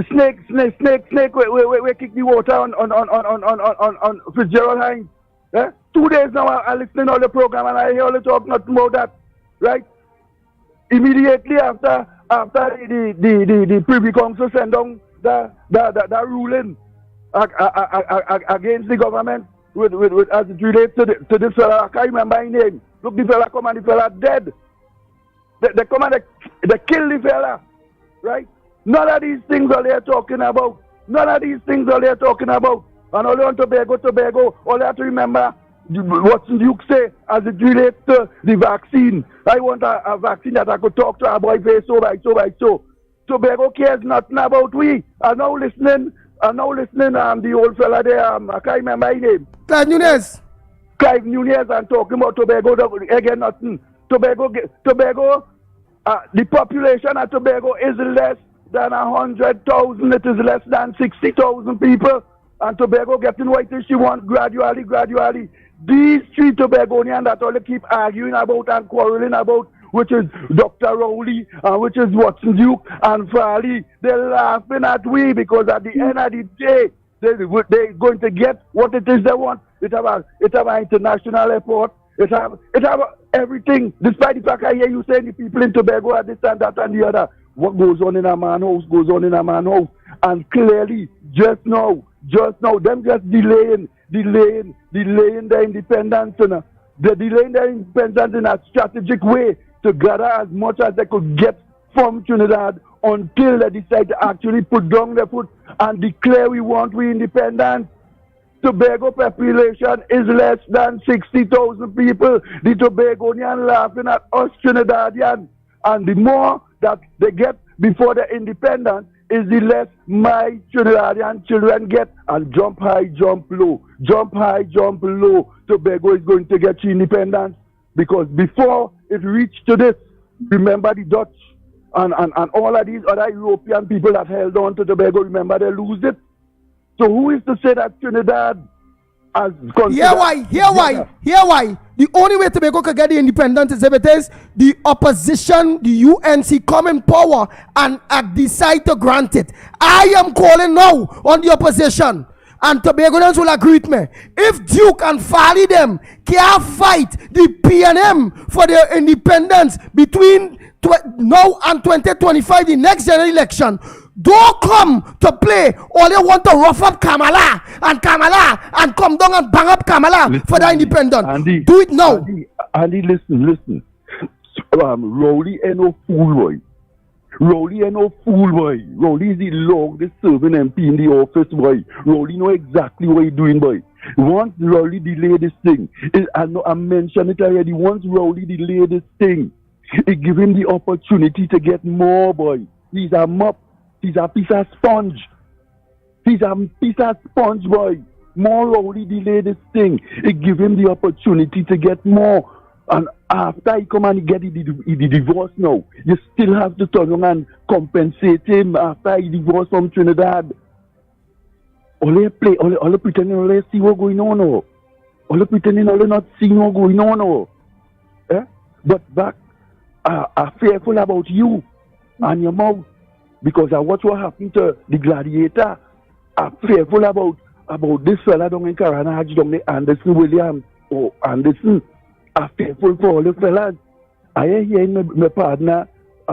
Snake. We kick the water on Fitzgerald Hines. 2 days now I listen to all the program and I hear all the talk nothing about that. Right? Immediately after the Privy Council send down the ruling against the government with as it relates to this fella. I can't remember his name. Look, the fella come and the fella dead. They come and they kill the fella. Right? None of these things are they talking about. And only on Tobago, all you have to remember, Watson Duke say as it relates to the vaccine? I want a vaccine that I could talk to a boy face so by so. Tobago cares nothing about we. I'm now listening, the old fella there, I can't remember his name. Clive Nunes, and talking about Tobago, again nothing. Tobago, the population of Tobago is less than 100,000. It is less than 60,000 people. And Tobago getting what she want gradually. These three Tobagonians that all they keep arguing about and quarreling about, which is Dr. Rowley, which is Watson Duke and Farley, they're laughing at we because at the end of the day, they're going to get what it is they want. It have an international airport. It have everything. Despite the fact I hear you saying the people in Tobago are this and that and the other. What goes on in a man's house goes on in a man's house. And clearly, just now, them just delaying their independence. They're delaying their independence in a strategic way to gather as much as they could get from Trinidad until they decide to actually put down their foot and declare we independence. Tobago population is less than 60,000 people. The Tobagonian laughing at us Trinidadians. And the more that they get before they're independent is the less my Trinidadian children get. And jump high, jump low. Jump high, jump low. Tobago is going to get independence. Because before it reached to this, remember the Dutch and all of these other European people that held on to Tobago, remember they lose it. So who is to say that Trinidad has Hear why. The only way Tobago can get the independence is if it is the opposition, the UNC come in power and decide to grant it. I am calling now on the opposition. And Tobagonians will agree with me. If Duke and Farley them can't fight the PNM for their independence between now and 2025, the next general election, don't come to play. All they want to rough up Kamala and come down and bang up Kamala for the independence. Andy, do it now. Andy, listen. Rowley ain't no fool, boy. Rowley is the longest serving MP in the office, boy. Rowley know exactly what he's doing, boy. Once Rowley delay this thing, I mentioned it already. Once Rowley delay this thing, it give him the opportunity to get more, boy. He's a mop. He's a piece of sponge. Boy. More Rowley delay this thing, it give him the opportunity to get more. And after he come and he get the divorce now, you still have to turn around and compensate him after he divorced from Trinidad. All they pretending, all they see what's going on now. All they pretending, all they not seeing what's going on now. But back, I'm fearful about you and your mouth because I watch what happened to the Gladiator. I'm fearful about this fella down in Caranage, down in Anderson Williams or Anderson. I'm fearful for all the fellas. I hear my partner,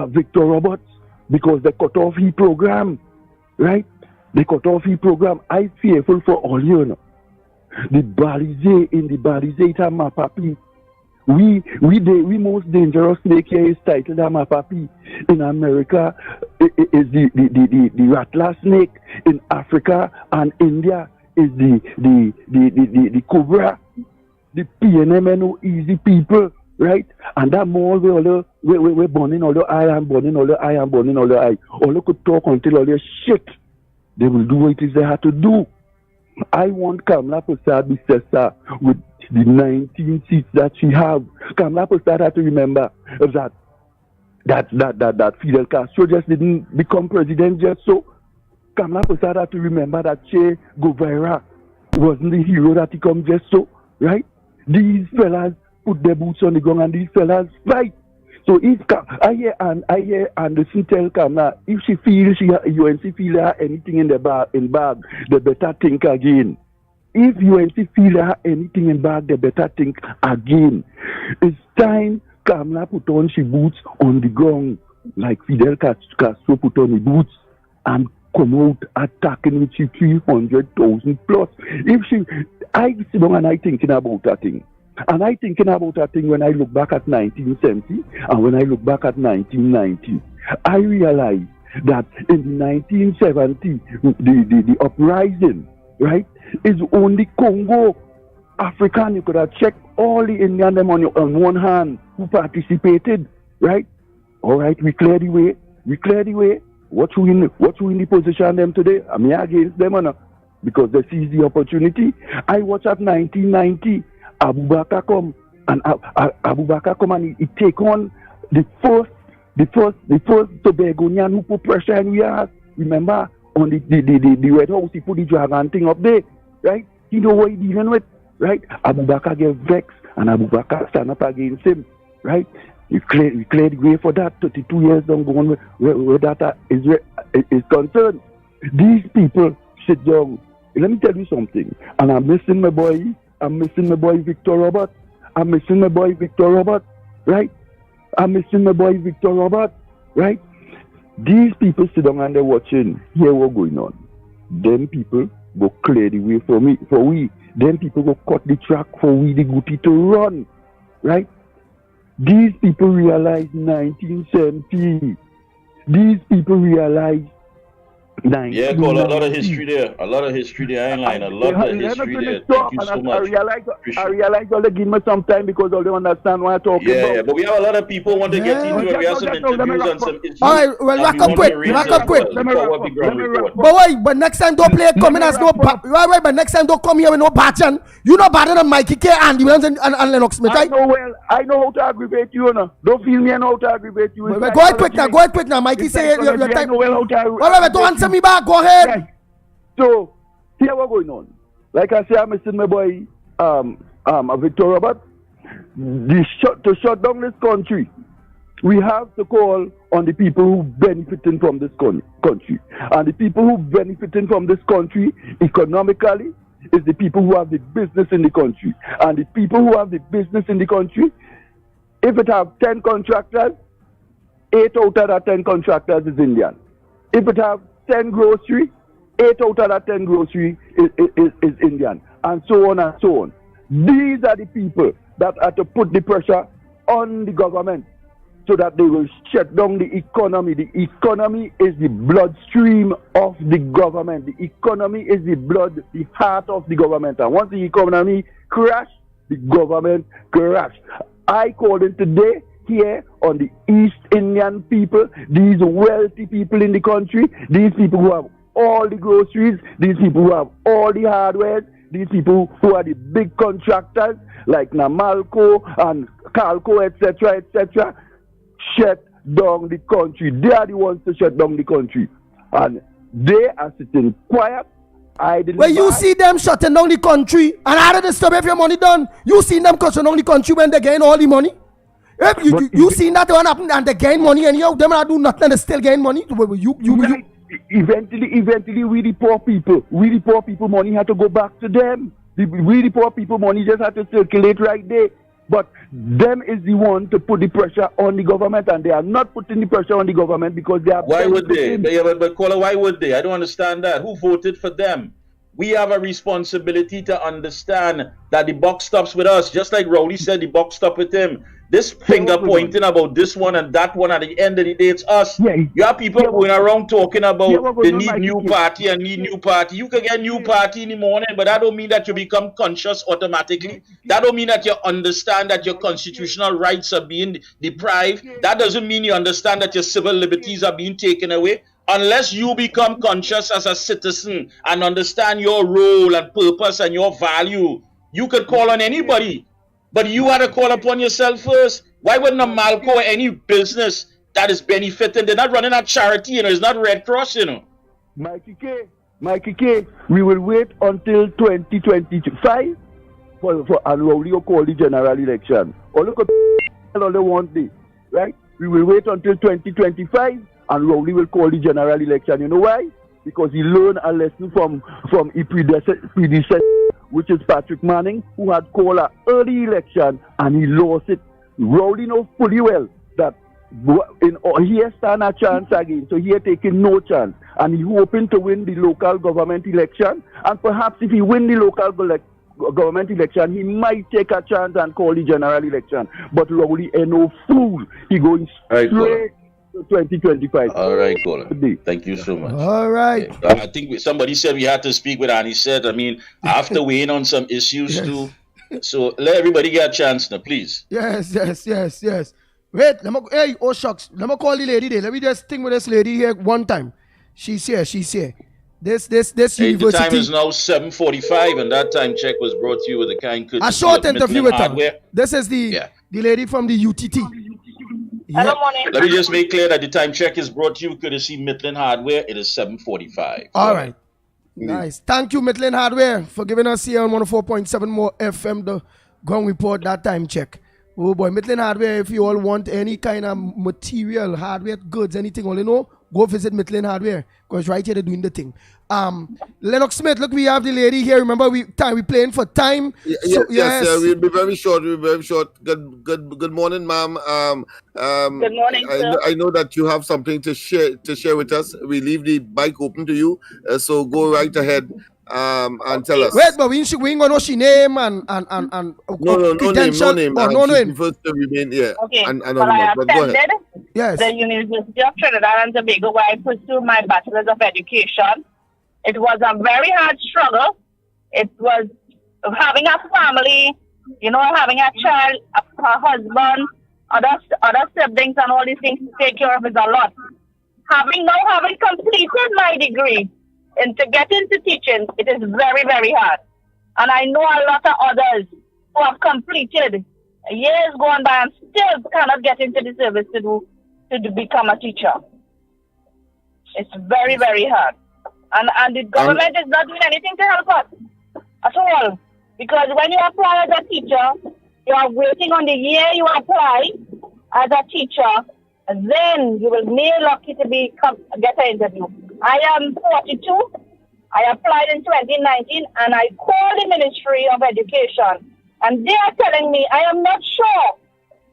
Victor Roberts, because they cut off his program, right? They cut off his program. I'm fearful for all you know. The Balizé, it's a Mapapi. We most dangerous snake here is titled a Mapapi. In America, is the rattler snake. In Africa and India is the cobra. The PNM no easy people, right? And that more we're burning all the eye and burning all the eye and burning all the eye. All they could talk until all their shit. They will do what it is they have to do. I want Kamala Persad with the 19 seats that she have. Kamala Persad had to remember that Fidel Castro just didn't become president just so. Kamala Persad had to remember that Che Guevara wasn't the hero that he come just so, right? These fellas put their boots on the ground and these fellas fight. So if I hear Anderson tell Kamala, if she feels UNC feel there anything in the bag, they better think again. If UNC feel there anything in bag, they better think again. It's time Kamala put on she boots on the ground like Fidel Castro put on the boots and come out attacking with she 300,000 plus. I sit down and I thinking about that thing. And I thinking about that thing when I look back at 1970 and when I look back at 1990. I realize that in 1970, the uprising, right, is only Congo. African, you could have checked all the Indian them on one hand who participated, right? All right, we clear the way. What we in the position them today? I mean, against them or not? Because they seize the opportunity. I watch at 1990, Abubakar come and he take on the first Tobagonian who put pressure and we are. Remember on the Red House, he put the dragon thing up there, right? He know what he dealing with, right? Abubakar get vexed and Abubakar stand up against him, right? We cleared the way for that. 32 years don't go on where that is concerned. These people sit down. Let me tell you something. And I'm missing my boy Victor Robert. Right? These people sit down and they're watching, hear what's going on. Them people go clear the way for we. Them people go cut the track for we, the Guti, to run. Right? These people realize 1970. These people realize 1970. Yeah, Cole, a lot of history there. I ain't lying. A lot of history there. Thank you so much. I realize all they give me some time because all they understand what I'm talking about. Yeah, but we have a lot of people want to get into it. We have some interviews and some issues. All right, well, wrap up quick. But next time don't play coming as no but next time don't come here with no pattern. You know better than Mikey K, Andy Williams and Lennox Smith, right? I know how to aggravate you, no. Don't feel me and how to aggravate you. Go ahead quick now. Mikey say your time. All right, don't answer me back. Go ahead. Right. So, here what's going on. Like I say, I'm missing my boy, Victor Robert. To shut down this country, we have to call on the people who benefiting from this country. And the people who benefiting from this country economically is the people who have the business in the country. And the people who have the business in the country, if it have 10 contractors, 8 out of that 10 contractors is Indian. If it have 10 grocery, 8 out of that 10 grocery is Indian. And so on and so on. These are the people that are to put the pressure on the government so that they will shut down the economy. The economy is the bloodstream of the government. The economy is the heart of the government. And once the economy crash, the government crash. I called in today here on the East Indian people, these wealthy people in the country, these people who have all the groceries, these people who have all the hardware, these people who are the big contractors like Namalco and Calco, etc., shut down the country. They are the ones to shut down the country. And they are sitting quiet. When you see them shutting down the country, and how do they stop if your money done? You see them shutting down the country when they gain all the money? You seen that one happen and they gain money and you them not do nothing and they still gain money? Eventually we the poor people money had to go back to them. We the poor people money just had to circulate right there. But them is the one to put the pressure on the government, and they are not putting the pressure on the government because they are. Why would they? But Caller, why would they? I don't understand that. Who voted for them? We have a responsibility to understand that the buck stops with us. Just like Rowley said, the buck stopped with him. This finger pointing about this one and that one, at the end of the day, it's us. You have people going around talking about they need new party and need new party. You can get new party in the morning, but that don't mean that you become conscious automatically. That don't mean that you understand that your constitutional rights are being deprived. That doesn't mean you understand that your civil liberties are being taken away. Unless you become conscious as a citizen and understand your role and purpose and your value, you could call on anybody. But you had to call upon yourself first. Why wouldn't a Malco or any business that is benefiting? They're not running a charity, it's not Red Cross, Mikey K, we will wait until 2025 for Rowley to call the general election. Or look at all they want this, right? We will wait until 2025 and Rowley will call the general election. You know why? Because he learned a lesson from his predecessor, which is Patrick Manning, who had called an early election and he lost it. Rowley knows fully well that he has stand a chance again, so he has taken no chance. And he's hoping to win the local government election. And perhaps if he win the local government election, he might take a chance and call the general election. But Rowley ain't no fool. He going straight 2025. All right, Colin. Thank you so much. All right. I think somebody said we had to speak with Annie said. I mean, after weighing on some issues too, So let everybody get a chance now, please. Yes. Wait, hey, oh shucks. Let me call the lady there. Let me just think with this lady here one time. She's here. This Hey, university. the time is now 7:45, and that time check was brought to you with a kind courtesy A short of interview Midland with her. Hardware. This is the lady from the UTT. Hello, morning. Let me just make clear that the time check is brought to you courtesy Midland Hardware. It is 7:45. All right. Nice. Thank you, Midland Hardware, for giving us here on 104.7 more FM the ground report that time check. Oh boy, Midland Hardware, if you all want any kind of material, hardware, goods, anything, all you know, go visit Midland Hardware, because right here they're doing the thing. Lennox Smith, look, we have the lady here. Remember, we playing for time. Yes, we'll be very short. Good morning, ma'am. Good morning, sir. I know that you have something to share with us. We leave the mic open to you, so go right ahead and tell us. Wait, but we ain't gonna know she name and no name. No name. First to remain here. Okay, Anonymous, I but go ahead. attended the University of Trinidad and Tobago, where I pursued my Bachelor's of Education. It was a very hard struggle. It was having a family, having a child, a husband, other siblings, and all these things to take care of is a lot. Having completed my degree and to get into teaching, it is very, very hard. And I know a lot of others who have completed years gone by and still cannot get into the service to become a teacher. It's very, very hard. And the government is not doing anything to help us at all. Because when you apply as a teacher, you are waiting on the year you apply as a teacher, and then you will be lucky to get an interview. I am 42. I applied in 2019, and I called the Ministry of Education, and they are telling me I am not sure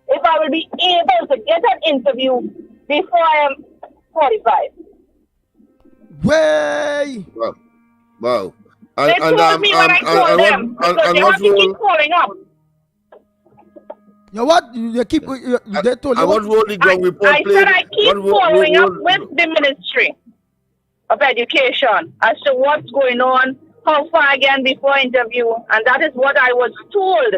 if I will be able to get an interview before I am 45. Way! Wow. They told me when I called them, because they want to keep calling up. You what? You keep. They told you. What role the ground report I played? said I keep following up with the Ministry of Education as to what's going on, how far again before interview, and that is what I was told.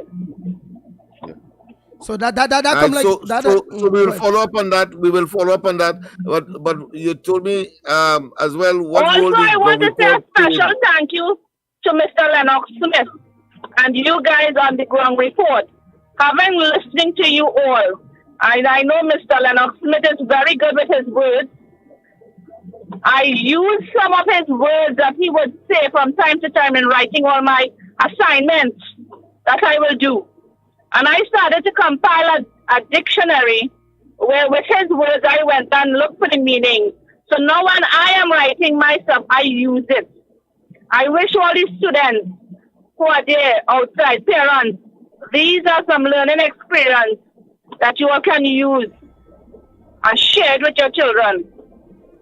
So that come like that. So we will follow up on that. We will follow up on that. But you told me as well. What also, role I want to say a special played? thank you to Mr. Lennox Smith and you guys on the ground report. Having listening to you all, and I know Mr. Lennox Smith is very good with his words. I use some of his words that he would say from time to time in writing all my assignments that I will do. And I started to compile a dictionary where with his words I went and looked for the meaning. So now when I am writing myself, I use it. I wish all the students who are there outside, parents, these are some learning experience that you all can use and share it with your children.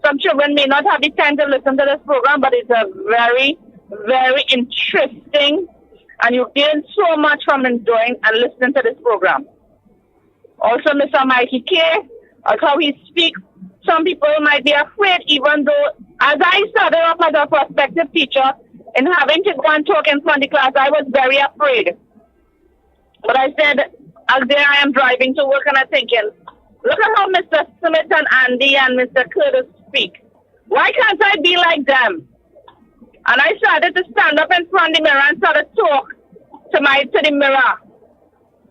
Some children may not have the time to listen to this program, but it's a very, very interesting, and you gain so much from enjoying and listening to this program. Also, Mr. Mikey K, as how he speaks, some people might be afraid, even though, as I started off as a prospective teacher, and having to go and talk in front of the class, I was very afraid. But I said, as there I am driving to work, and I'm thinking, look at how Mr. Smith and Andy and Mr. Curtis speak. Why can't I be like them? And I started to stand up in front of the mirror and started to talk to the mirror.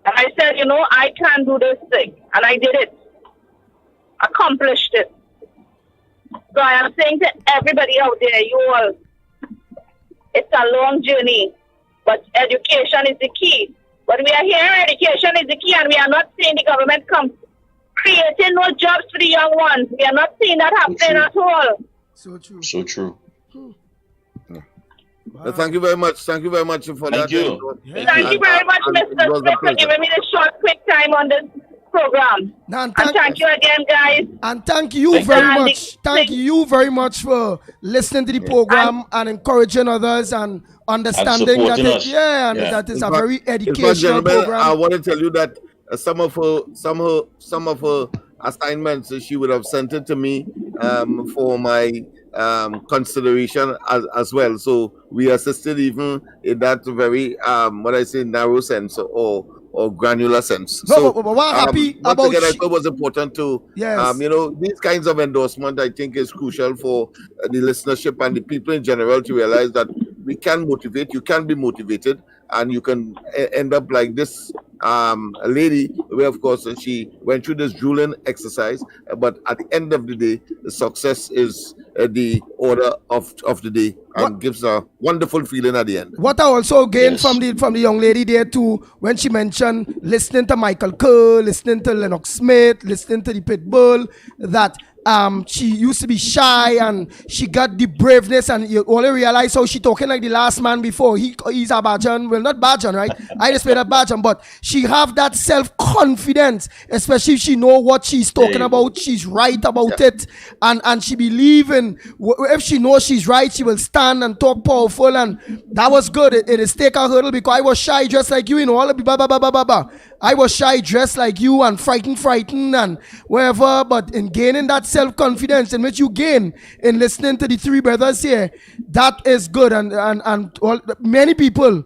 And I said, I can do this thing. And I did it. Accomplished it. So I am saying to everybody out there, you all, it's a long journey, but education is the key. But we are hearing education is the key, and we are not seeing the government come creating no jobs for the young ones. We are not seeing that happening at all. So true. So true. Thank you very much. Thank you very much for that. Thank you very much, Mr. Smith, for giving me this short, quick time on this program. And thank you again, guys. And thank you very much. Thank you very much for listening to the program and encouraging others and understanding that that is a very educational program. I want to tell you that some of her assignments she would have sent it to me for my consideration as well. So we assisted even in that very narrow sense or granular sense. No, but we're happy once about again, I thought it was important to Yes. these kinds of endorsement I think is crucial for the listenership and the people in general to realize that we can motivate, you can be motivated, and you can end up like this lady, where of course she went through this drooling exercise, but at the end of the day, the success is the order of the day, and gives a wonderful feeling at the end. What I also gained from the young lady there too, when she mentioned listening to Michael Kerr, listening to Lennox Smith, listening to the Pitbull, that she used to be shy and she got the braveness, and you only realize how she talking like the last man before. He's a Bajan, well, not Bajan, right? I just made a Bajan, but she have that self-confidence, especially if she know what she's talking about, she's right about it, and she believe in, if she knows she's right, she will stand and talk powerful, and that was good. It is take a hurdle, because I was shy dressed like you, all of the blah. I was shy dressed like you and frightened and wherever, but in gaining that self-confidence in which you gain in listening to the three brothers here, that is good, and many people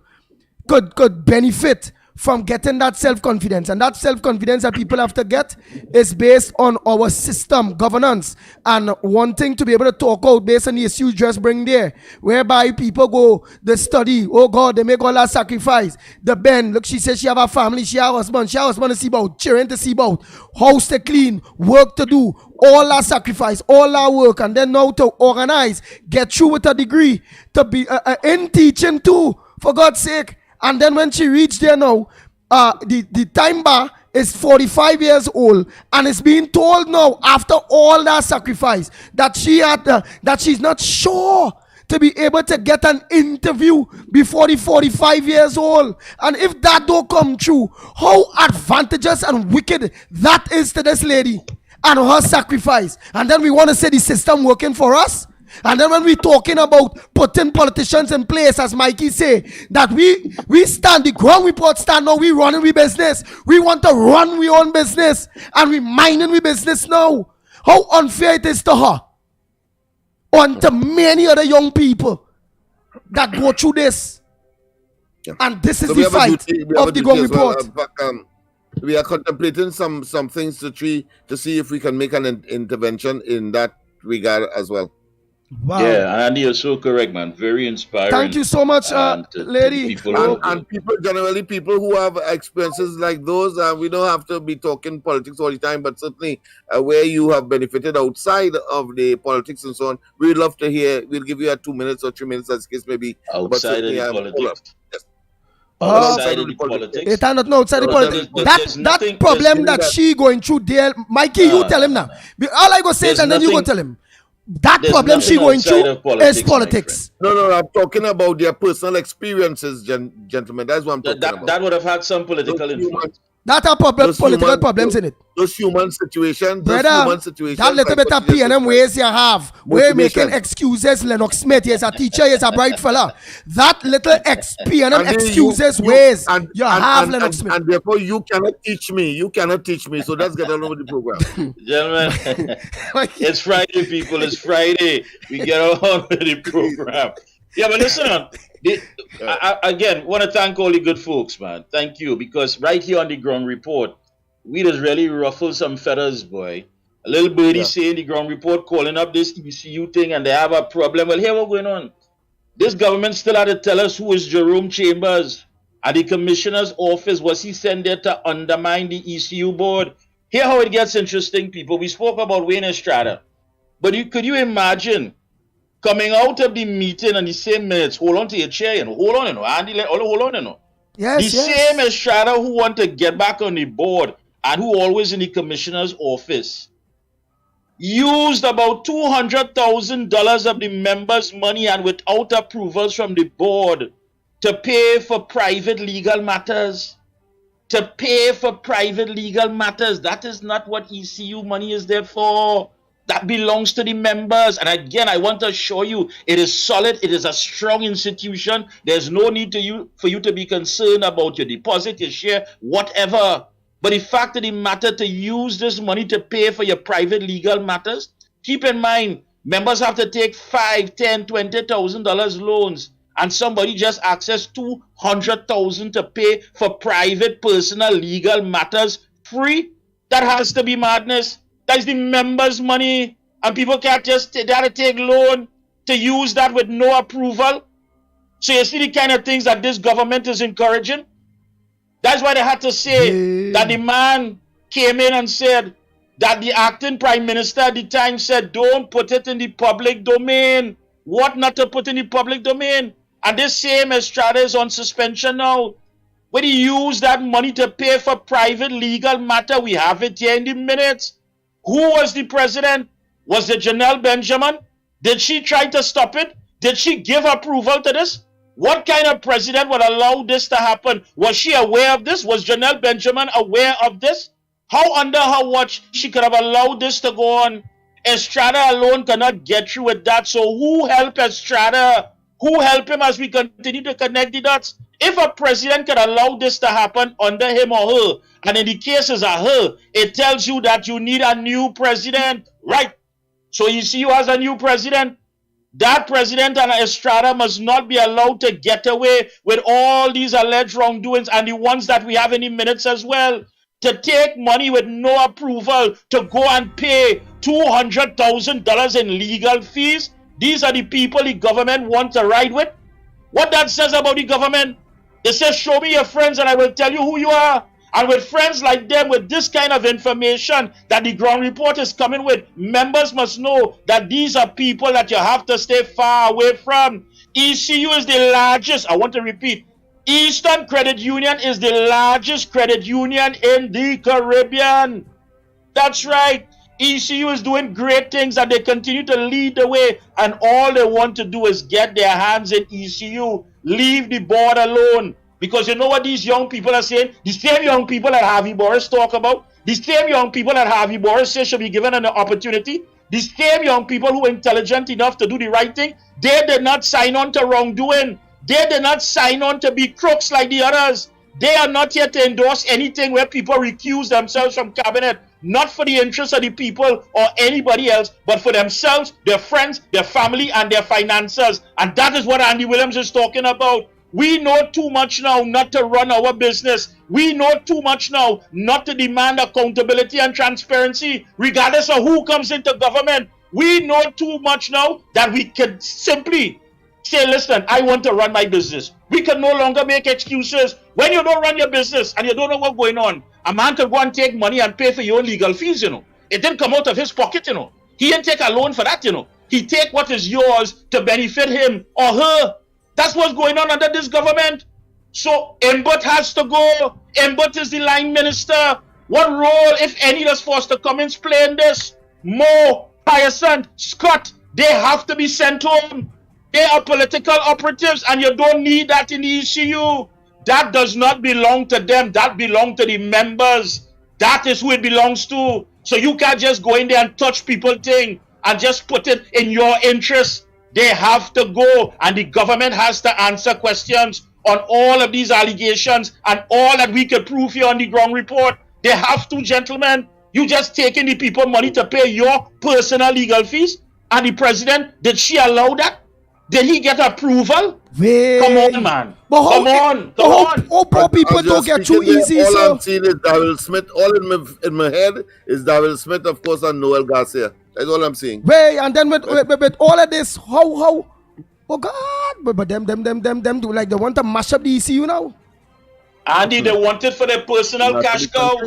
could benefit from getting that self-confidence, and that self-confidence that people have to get is based on our system governance and wanting to be able to talk out based on the issues just bring there, whereby people go, they study, oh God, they make all that sacrifice. The Ben, look, she says she have a family, she have a husband to see about, children to see about, house to clean, work to do, all that sacrifice, all that work, and then now to organize, get through with a degree, to be in teaching too, for God's sake. And then when she reached there now, the time bar is 45 years old, and it's being told now after all that sacrifice that she had that she's not sure to be able to get an interview before the 45 years old. And if that don't come true, how advantageous and wicked that is to this lady and her sacrifice. And then we want to say the system working for us. And then when we're talking about putting politicians in place, as Mikey say, that we stand, the ground report stand now, we running we business. We want to run we own business, and we minding we business now. How unfair it is to her, and to many other young people that go through this. Yeah. And this is the fight of the ground report. We are contemplating some things to see if we can make an intervention in that regard as well. Wow. Yeah, Andy, you're so correct, man. Very inspiring. Thank you so much, lady. And people, generally, people who have experiences like those, we don't have to be talking politics all the time, but certainly where you have benefited outside of the politics and so on, we'd love to hear. We'll give you 2 minutes or 3 minutes, as case maybe. Outside of the politics. Yes. Outside of the politics. Outside the politics. That problem that she going through there, Mikey, you tell him now. All I go say is, and then you go tell him. That problem she going through is politics. No, I'm talking about their personal experiences, gentlemen. That's what I'm talking about. That would have had some political influence. That are political problems in it. Those human situations. Brother, that little bit of P&M ways you have, we're making excuses. Lennox Smith is a teacher, he's a bright fella. That little P&M excuses ways you have, Lennox Smith. And therefore, you cannot teach me. So let's get on with the program. Gentlemen, it's Friday, people. It's Friday. We get on with the program. Yeah, but listen on. I again want to thank all the good folks, man. Thank you, because right here on the ground report, we just really ruffle some feathers, boy. A little birdie saying the ground report calling up this ECU thing and they have a problem. Well, here what's going on. This government still had to tell us who is Jerome Chambers at the commissioner's office. Was he sent there to undermine the ECU board? Here how it gets interesting, people. We spoke about Wayne Estrada, but could you imagine coming out of the meeting and the same minutes, hold on to your chair, hold on, Andy, hold on, Yes, same Estrada who want to get back on the board and who always in the commissioner's office used about $200,000 of the members' money and without approvals from the board to pay for private legal matters. That is not what ECU money is there for. That belongs to the members. And again, I want to assure you, it is solid. It is a strong institution. There's no need for you to be concerned about your deposit, your share, whatever. But the fact of the matter, to use this money to pay for your private legal matters, keep in mind, Members have to take $5,000, $10,000, $20,000 loans, and somebody just access $200,000 to pay for private, personal, legal matters free. That has to be madness. That is the members' money, and people can't just they have to take loan to use that with no approval. So you see the kind of things that this government is encouraging. That's why they had to say that the man came in and said that the acting prime minister at the time said, don't put it in the public domain. What not to put in the public domain? And this same Estrada is on suspension now. When he used that money to pay for private legal matter, we have it here in the minutes. Who was the president? Was it Janelle Benjamin? Did she try to stop it? Did she give approval to this? What kind of president would allow this to happen? Was she aware of this? Was Janelle Benjamin aware of this? How under her watch she could have allowed this to go on? Estrada alone cannot get through with that. So who helped Estrada? Who helped him as we continue to connect the dots? If a president can allow this to happen under him or her, and in the cases of her, it tells you that you need a new president, right? So you see you as a new president. That president and Estrada must not be allowed to get away with all these alleged wrongdoings and the ones that we have in the minutes as well. To take money with no approval to go and pay $200,000 in legal fees. These are the people the government wants to ride with. What that says about the government? It says, show me your friends and I will tell you who you are. And with friends like them, with this kind of information that the ground report is coming with, members must know that these are people that you have to stay far away from. ECU is the largest, I want to repeat, Eastern Credit Union is the largest credit union in the Caribbean. That's right. ECU is doing great things and they continue to lead the way, and all they want to do is get their hands in ECU. Leave the board alone. Because you know what these young people are saying? The same young people that Harvey Boris talk about, the same young people that Harvey Boris says should be given an opportunity, the same young people who are intelligent enough to do the right thing, they did not sign on to wrongdoing. They did not sign on to be crooks like the others. They are not here to endorse anything where people recuse themselves from cabinet, not for the interests of the people or anybody else, but for themselves, their friends, their family, and their finances. And that is what Andy Williams is talking about. We know too much now not to run our business. We know too much now not to demand accountability and transparency, regardless of who comes into government. We know too much now that we can simply say, listen, I want to run my business. We can no longer make excuses. When you don't run your business and you don't know what's going on, a man can go and take money and pay for your own legal fees, you know. It didn't come out of his pocket, you know. He didn't take a loan for that, you know. He take what is yours to benefit him or her. That's what's going on under this government. So Mbut has to go. Mbut is the line minister. What role, if any, does Foster Cummings play in this? Mo, Hyacinth, Scott, they have to be sent home. They are political operatives and you don't need that in the ECU. That does not belong to them. That belongs to the members. That is who it belongs to. So you can't just go in there and touch people's thing and just put it in your interest. They have to go, and the government has to answer questions on all of these allegations and all that we could prove here on the ground report. They have to, gentlemen. You just taking the people money to pay your personal legal fees, and the president, did she allow that? Did he get approval? Come on, man. Come on. Oh, poor people don't get too easy, all sir. I'm seeing is Daryl Smith. All in my head is Daryl Smith, of course, and Noel Garcia. That's all I'm seeing. Wait, and then with all of this, how? Oh God! But them do like they want to mash up the ECU now. Andy, they want it for their personal cash cow.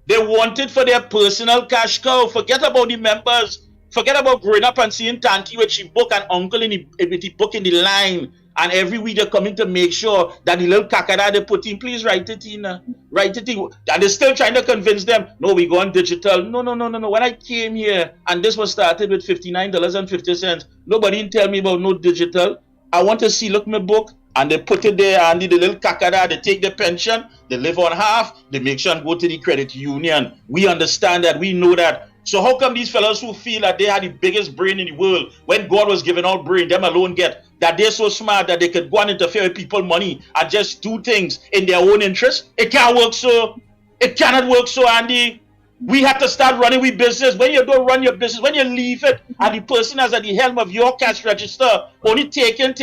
They want it for their personal cash cow. Forget about the members. Forget about growing up and seeing Tanti with she book and uncle with the book in the line. And every week they're coming to make sure that the little kakada they put in, please write it in. Write it in. And they're still trying to convince them, no, we go on digital. No. When I came here, and this was started with $59.50, nobody didn't tell me about no digital. I want to see, look my book. And they put it there, and the little kakada, they take the pension, they live on half, they make sure and go to the credit union. We understand that, we know that. So how come these fellas who feel that they had the biggest brain in the world, when God was giving out brain, them alone get, that they're so smart that they could go and interfere with people's money and just do things in their own interest? It can't work so. It cannot work so, Andy. We have to start running with business. When you don't run your business, when you leave it, and the person is at the helm of your cash register, only taking.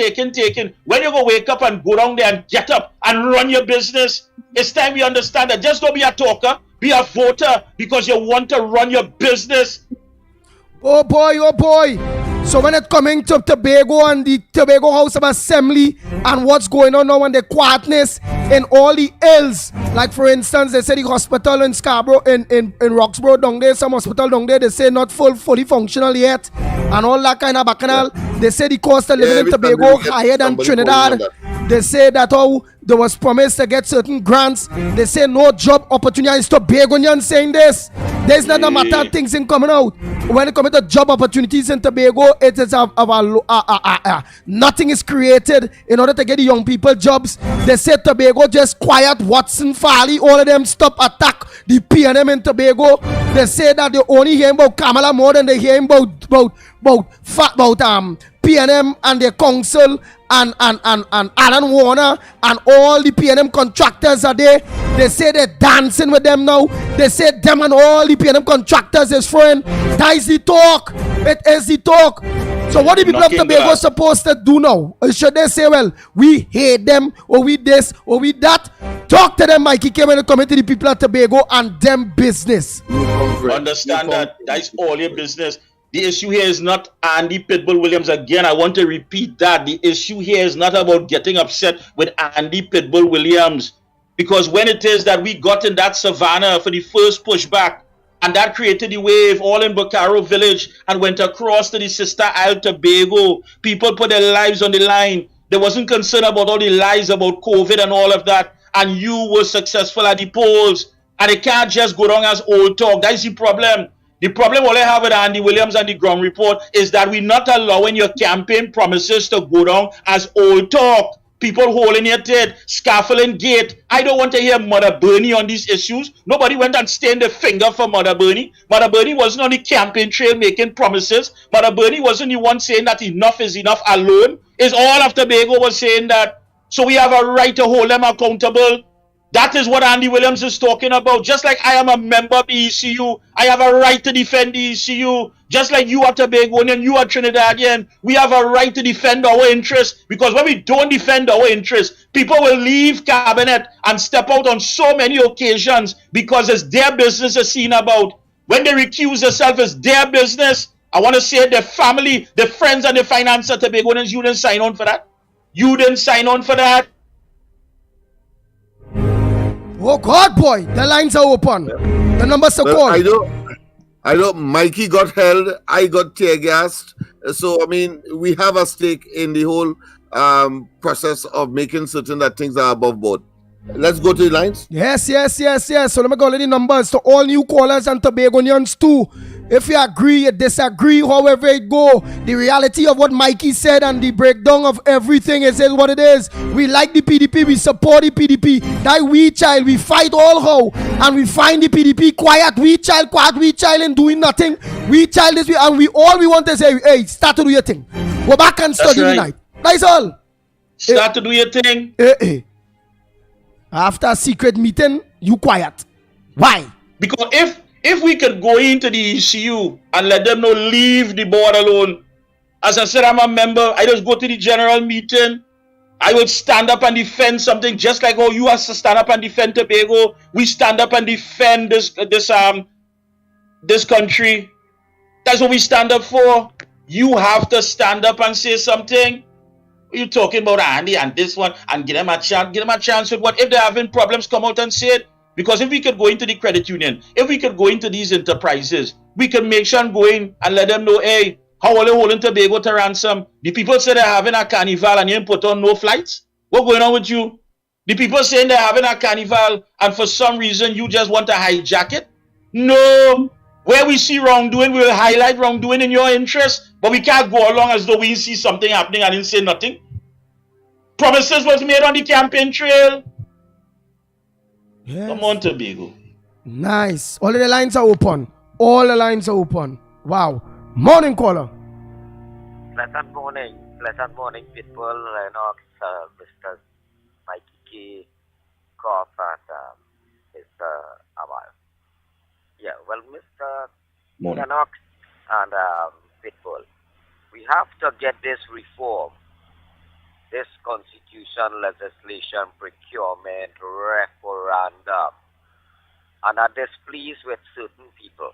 When you go wake up and go down there and get up and run your business, it's time we understand that. Just don't be a talker, be a voter, because you want to run your business. Oh boy. So when it's coming to Tobago and the Tobago House of Assembly and what's going on now and the quietness in all the hills, like for instance, they say the hospital in Scarborough, in Roxborough down there, some hospital down there, they say not fully functional yet, and all that kind of bacchanal. They say the cost of living in Tobago higher than Trinidad. They say that there was promised to get certain grants. They say no job opportunities. Tobagonians saying this. There's not a matter of things in coming out. When it comes to job opportunities in Tobago, it is nothing is created in order to get the young people jobs. They say Tobago just quiet. Watson, Farley, all of them stop attack the PNM in Tobago. They say that they only hear about Kamala more than they hear about PNM and their council and Alan Warner and all the PNM contractors are there. They say they're dancing with them now. They say them and all the PNM contractors is friend. That is the talk. It is the talk. So what the people of Tobago supposed to do now? Or should they say, well, we hate them, or we this, or we that? Talk to them, Mikey K, when you come into the people of Tobago and them business. Understand that. That's all your business. The issue here is not Andy Pitbull Williams. Again, I want to repeat that. The issue here is not about getting upset with Andy Pitbull Williams. Because when it is that we got in that savannah for the first pushback, and that created the wave all in Bocaro Village and went across to the sister Isle Tobago, people put their lives on the line. They wasn't concerned about all the lies about COVID and all of that. And you were successful at the polls. And it can't just go down as old talk. That is the problem. The problem all I have with Andy Williams and the ground report is that we're not allowing your campaign promises to go down as old talk. People holding your head, scaffolding gate. I don't want to hear Mother Bernie on these issues. Nobody went and stained the finger for Mother Bernie. Mother Bernie wasn't on the campaign trail making promises. Mother Bernie wasn't the one saying that enough is enough alone. It's all of Tobago was saying that. So we have a right to hold them accountable. That is what Andy Williams is talking about. Just like I am a member of the ECU, I have a right to defend the ECU. Just like you are Tobagonian, you are Trinidadian, we have a right to defend our interests. Because when we don't defend our interests, people will leave cabinet and step out on so many occasions because it's their business is seen about. When they recuse themselves, it's their business. I want to say their family, their friends and the financier Tobagonians, you didn't sign on for that. You didn't sign on for that. Oh God, boy, the lines are open. The numbers are called. I know Mikey got held, I got tear gassed. So I mean, we have a stake in the whole process of making certain that things are above board. Let's go to the lines. Yes. So let me go to the numbers to all new callers and Tobagonians too. If you agree, you disagree, however it go, the reality of what Mikey said and the breakdown of everything is what it is. We like the PDP, we support the PDP. That we child, we fight all how, and we find the PDP quiet, we child, and doing nothing. We child this, and we want to say, hey, start to do your thing. Go back and study tonight. That's all. Start to do your thing. After a secret meeting, you quiet. Why? Because if we could go into the ECU and let them know leave the board alone. As I said, I'm a member. I just go to the general meeting. I would stand up and defend something just like how you have to stand up and defend Tobago. We stand up and defend this country. That's what we stand up for. You have to stand up and say something. You talking about Andy and this one and give them a chance with what? If they're having problems, come out and say it. Because if we could go into the credit union, if we could go into these enterprises, we could make sure and go in and let them know, hey, how are they holding Tobago to ransom? The people say they're having a carnival and you ain't put on no flights. What's going on with you? The people saying they're having a carnival and for some reason you just want to hijack it? No. Where we see wrongdoing, we will highlight wrongdoing in your interest, but we can't go along as though we see something happening and didn't say nothing. Promises was made on the campaign trail. Yes. Come on, Tobago. Nice. All of the lines are open. All the lines are open. Wow. Morning caller. Pleasant morning, Pitbull, Lennox, Mr. Mikey K, Koff, and Mr. Amal. Yeah, well, Mr. Morning. Lennox and Pitbull, we have to get this reform, this constitution, legislation, procurement, referendum, and are displeased with certain people,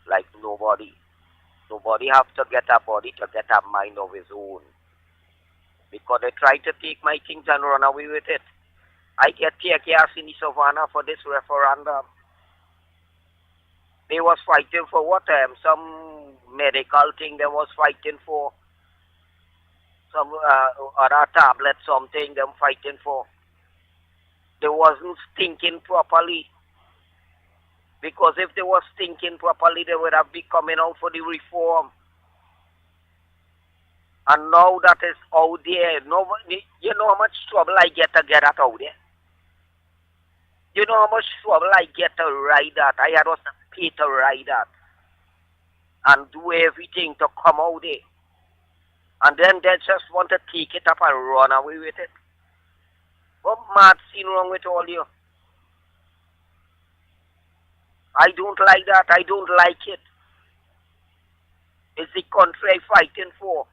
like nobody. Nobody have to get a body to get a mind of his own. Because they try to take my things and run away with it. I get tear gas in the savannah for this referendum. They was fighting for what? Some medical thing they was fighting for. Some other tablet, something them fighting for. They wasn't thinking properly. Because if they was thinking properly, they would have been coming out for the reform. And now that is out there, nobody, you know how much trouble I get to get that out there? You know how much trouble I get to ride that? I had to pay to ride that. And do everything to come out there. And then they just want to take it up and run away with it. What mad scene wrong with all you? I don't like that. I don't like it. It's the country I'm fighting for.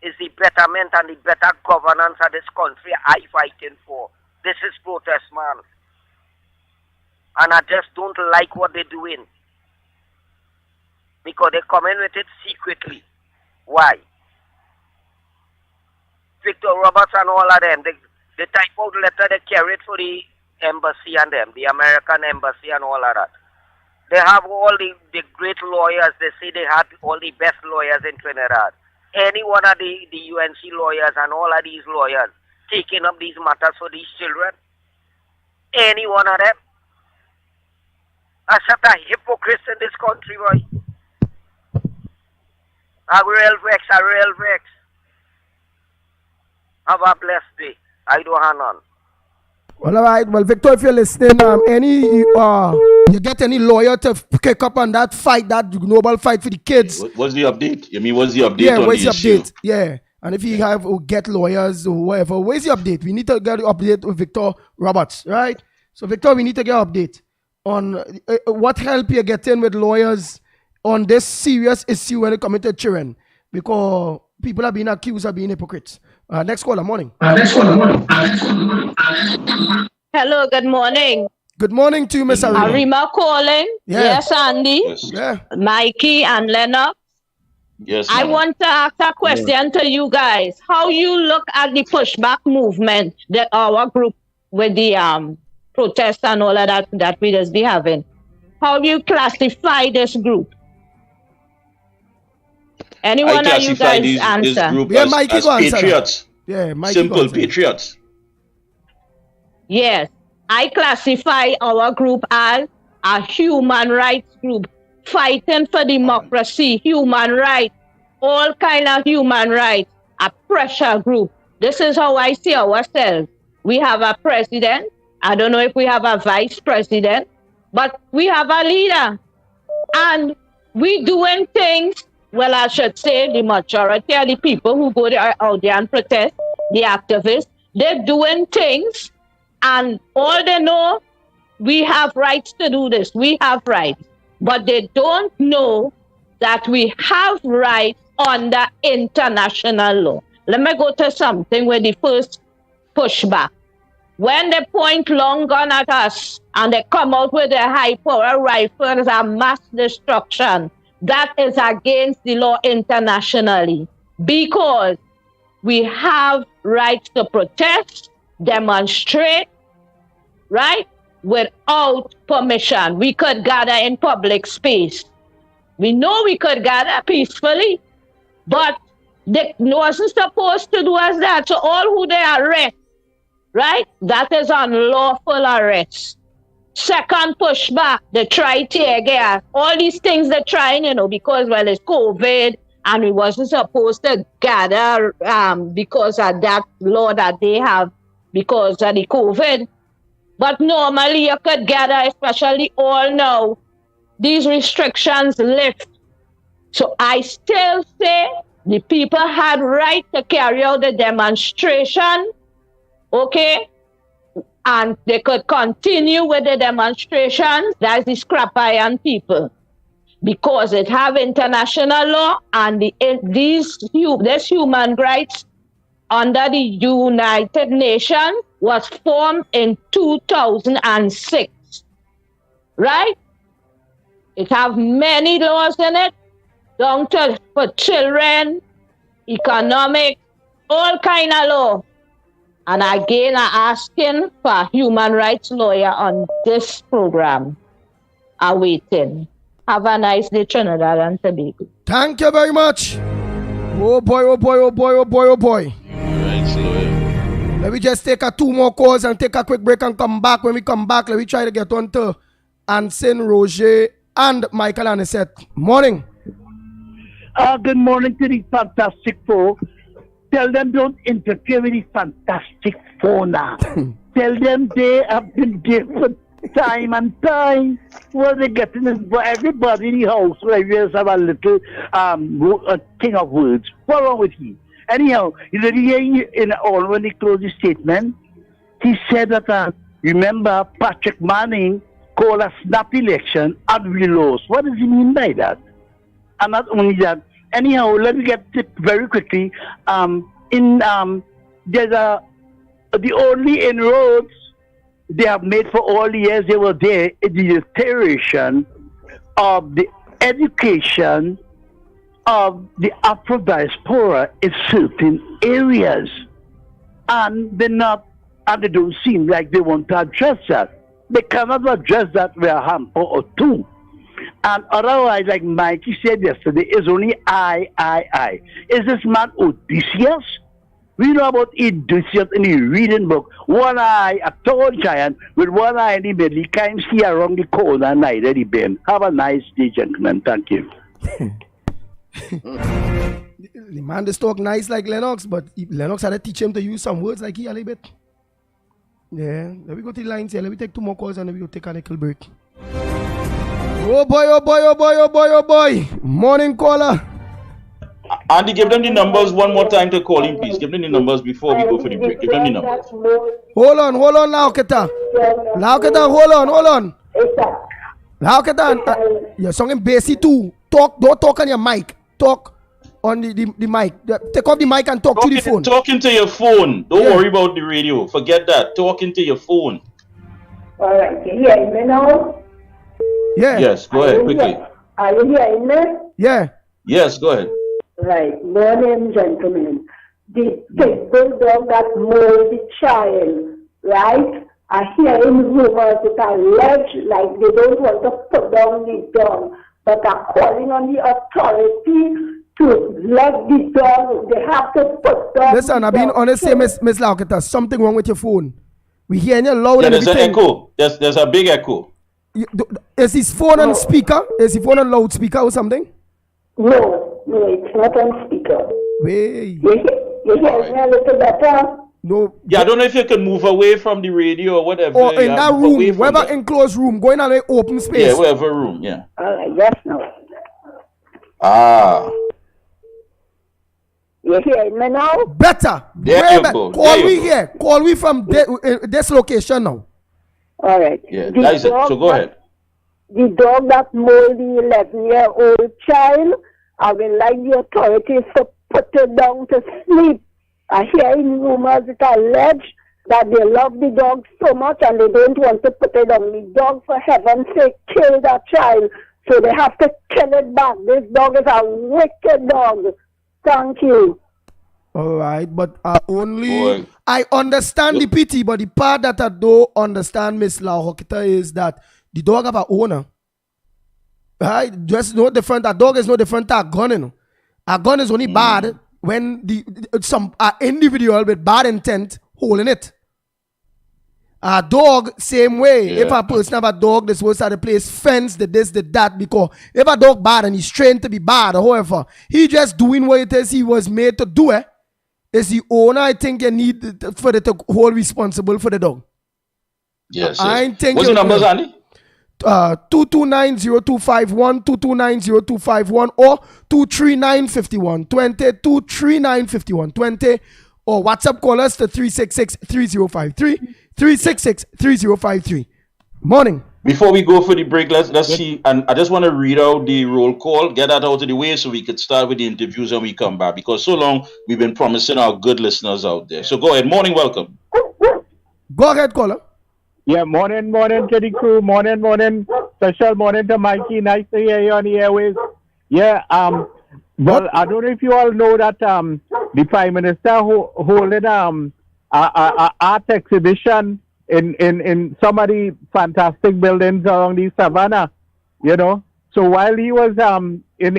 It's the betterment and the better governance of this country I'm fighting for. This is protest, man. And I just don't like what they're doing. Because they come in with it secretly. Why? Victor Roberts and all of them, they type out letter, they carry it for the embassy and them, the American embassy and all of that. They have all the great lawyers. They say they had all the best lawyers in Trinidad. Any one of the UNC lawyers and all of these lawyers taking up these matters for these children. Any one of them. I said a hypocrite in this country, boy. I'm real vex, Have a blessed day. I don't have none. Well, all right. Well, Victor, if you're listening, you get any lawyer to kick up on that fight, that global fight for the kids? What's the update? I mean, what's the update Yeah, on where's the the issue? update? Yeah. And if you have get lawyers or whatever, where's the update? We need to get the update with Victor Roberts, right? So, Victor, we need to get an update on what help you're getting with lawyers on this serious issue when it comes to children, because people are being accused of being hypocrites. Next caller, morning. Hello, good morning. Good morning to you, Miss Arima. Arima calling. Yeah. Yes, Andy. Yes. Yeah. Mikey and Lennox. Yes. I ma'am. want to ask a question to you guys. How you look at the pushback movement that our group with the protests and all of that we just be having? How you classify this group? Anyone of you guys this answer? group Yeah, as, Mikey, as go answer. patriots. Yeah, Mikey, go Simple answer. patriots. Yes, I classify our group as a human rights group fighting for democracy, human rights, all kind of human rights, a pressure group. This is how I see ourselves. We have a president. I don't know if we have a vice president, but we have a leader. And we doing things, well, I should say the majority of the people who go there out there and protest, the activists, they're doing things and all they know, we have rights to do this. We have rights. But they don't know that we have rights under international law. Let me go to something with the first pushback. When they point long gun at us and they come out with their high-power rifles and mass destruction, that is against the law internationally, because we have rights to protest, demonstrate, right? Without permission. We could gather in public space. We know we could gather peacefully, but they wasn't supposed to do us that. So all who they arrest, right? That is unlawful arrest. Second pushback, they try tear gas. All these things they're trying, because, well, it's COVID and we wasn't supposed to gather because of that law that they have because of the COVID. But normally you could gather, especially all now. These restrictions lift. So I still say the people had right to carry out the demonstration, okay? and they could continue with the demonstrations. That's the scrap iron people. Because it have international law and this human rights under the United Nations was formed in 2006. Right? It have many laws in it, down to for children, economic, all kind of law. And again, I'm asking for a human rights lawyer on this program. I'm waiting. Have a nice day, Trinidad and Tobago. Thank you very much. Oh boy, oh boy, oh boy, oh boy, oh boy. Rights lawyer. Let me just take a 2 more calls and take a quick break and come back. When we come back, let me try to get on to Anson, Roger, and Michael Anisette. Morning. Good morning to the Fantastic Four. Tell them don't interfere with the Fantastic Four now. Tell them they have been there for time and time. What they getting is for everybody in the house. Always have a little king of words. What's wrong with you? Anyhow, you know, in all when he closed his statement, he said that remember Patrick Manning called a snap election and we lost. What does he mean by that? And not only that. Anyhow, let me get it very quickly. There's the only inroads they have made for all the years they were there is the deterioration of the education of the Afro diaspora in certain areas. And they don't seem like they want to address that. They cannot address that with a hamper or two. And otherwise, like Mikey said yesterday, it's only I. Is this man Odysseus? We know about Odysseus in the reading book. One eye, a tall giant, with one eye in the middle. He can't see around the corner and neither the bend. Have a nice day, gentlemen. Thank you. The man just talk nice like Lennox, but Lennox had to teach him to use some words like he a little bit. Yeah, let me go to the lines here. Let me take 2 more calls and then we go take a little break. Oh boy, oh boy, oh boy, oh boy, oh boy. Morning caller. Andy, give them the numbers one more time to call in, please. Give them the numbers before we go for the break. Give them the numbers. Hold on, Lauketa. Hold on. Lauketa, you're singing bassy too. Don't talk on your mic. Talk on the mic. Take off the mic and talk to the phone. Talking to your phone. Don't worry about the radio. Forget that. Talking to your phone. All right. You hearing me now? Yeah. Yes, go ahead, quickly. Are you hearing me? Yeah. Yes, go ahead. Right. Morning, gentlemen. The pit bull dog that mauled the child, right? I hear in rumors that allege like they don't want to put down the dog, but are calling on the authority to let the dog, they have to put down. Listen, I've been honest here, Miss Lauketa. Something wrong with your phone. We hearing you loud and there's an echo. There's a big echo. Is his phone on speaker? Is his phone on loudspeaker or something? No, it's not on speaker. Wait. You hear me a little better? No. Yeah, I don't know if you can move away from the radio or whatever. Or in that room, wherever enclosed room, going on an open space. Yeah, whatever room, yeah. All right, yes, no. Ah. You hear me now? Better. There you go. Call me here. Call me from this location now. All right. Yeah, that's it. So go ahead. The dog that mauled the 11-year-old child, I will like the authorities to put it down to sleep. I hear in rumors that allege that they love the dog so much and they don't want to put it down. The dog, for heaven's sake, killed that child. So they have to kill it back. This dog is a wicked dog. Thank you. All right, but I understand the pity, but the part that I don't understand, Miss Lauketa, is that the dog have an owner. Right? Just no different. A dog is no different to a gun. You know? A gun is only bad when some individual with bad intent holding it. A dog, same way. Yeah. If a person have a dog, they're supposed to place fence, the this, the that, because if a dog bad and he's trained to be bad, or however, he just doing what it is he was made to do. It's the owner, I think, you need for it to hold responsible for the dog. Yes. I think what's the numbers, Andy? 229-0251, 229-0251, or 239-5120, 239-5120, or WhatsApp call us to 366-3053, 366-3053. Morning. Before we go for the break, let's see. And I just want to read out the roll call, get that out of the way so we could start with the interviews when we come back. Because so long we've been promising our good listeners out there. So go ahead. Morning, welcome. Go ahead, caller. Yeah, morning to the crew. Morning. Special morning to Mikey. Nice to hear you on the airways. Yeah, well, I don't know if you all know that the Prime Minister holding a art exhibition in some of the fantastic buildings along the savannah, you know. So while he was in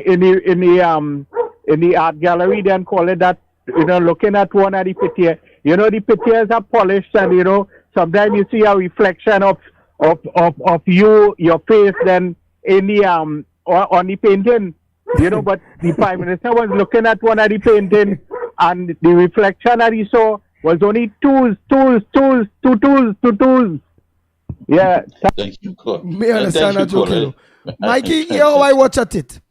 the art gallery, then call it that, you know, looking at one of the pictures, you know, the pictures are polished, and you know, sometimes you see a reflection of you, your face, then in the on the painting, you know. But the Prime Minister was looking at one of the painting, and the reflection that he saw was only two tools. Yeah. Thank you, God. Me understand that, okay. Mikey, you know, I watch at it.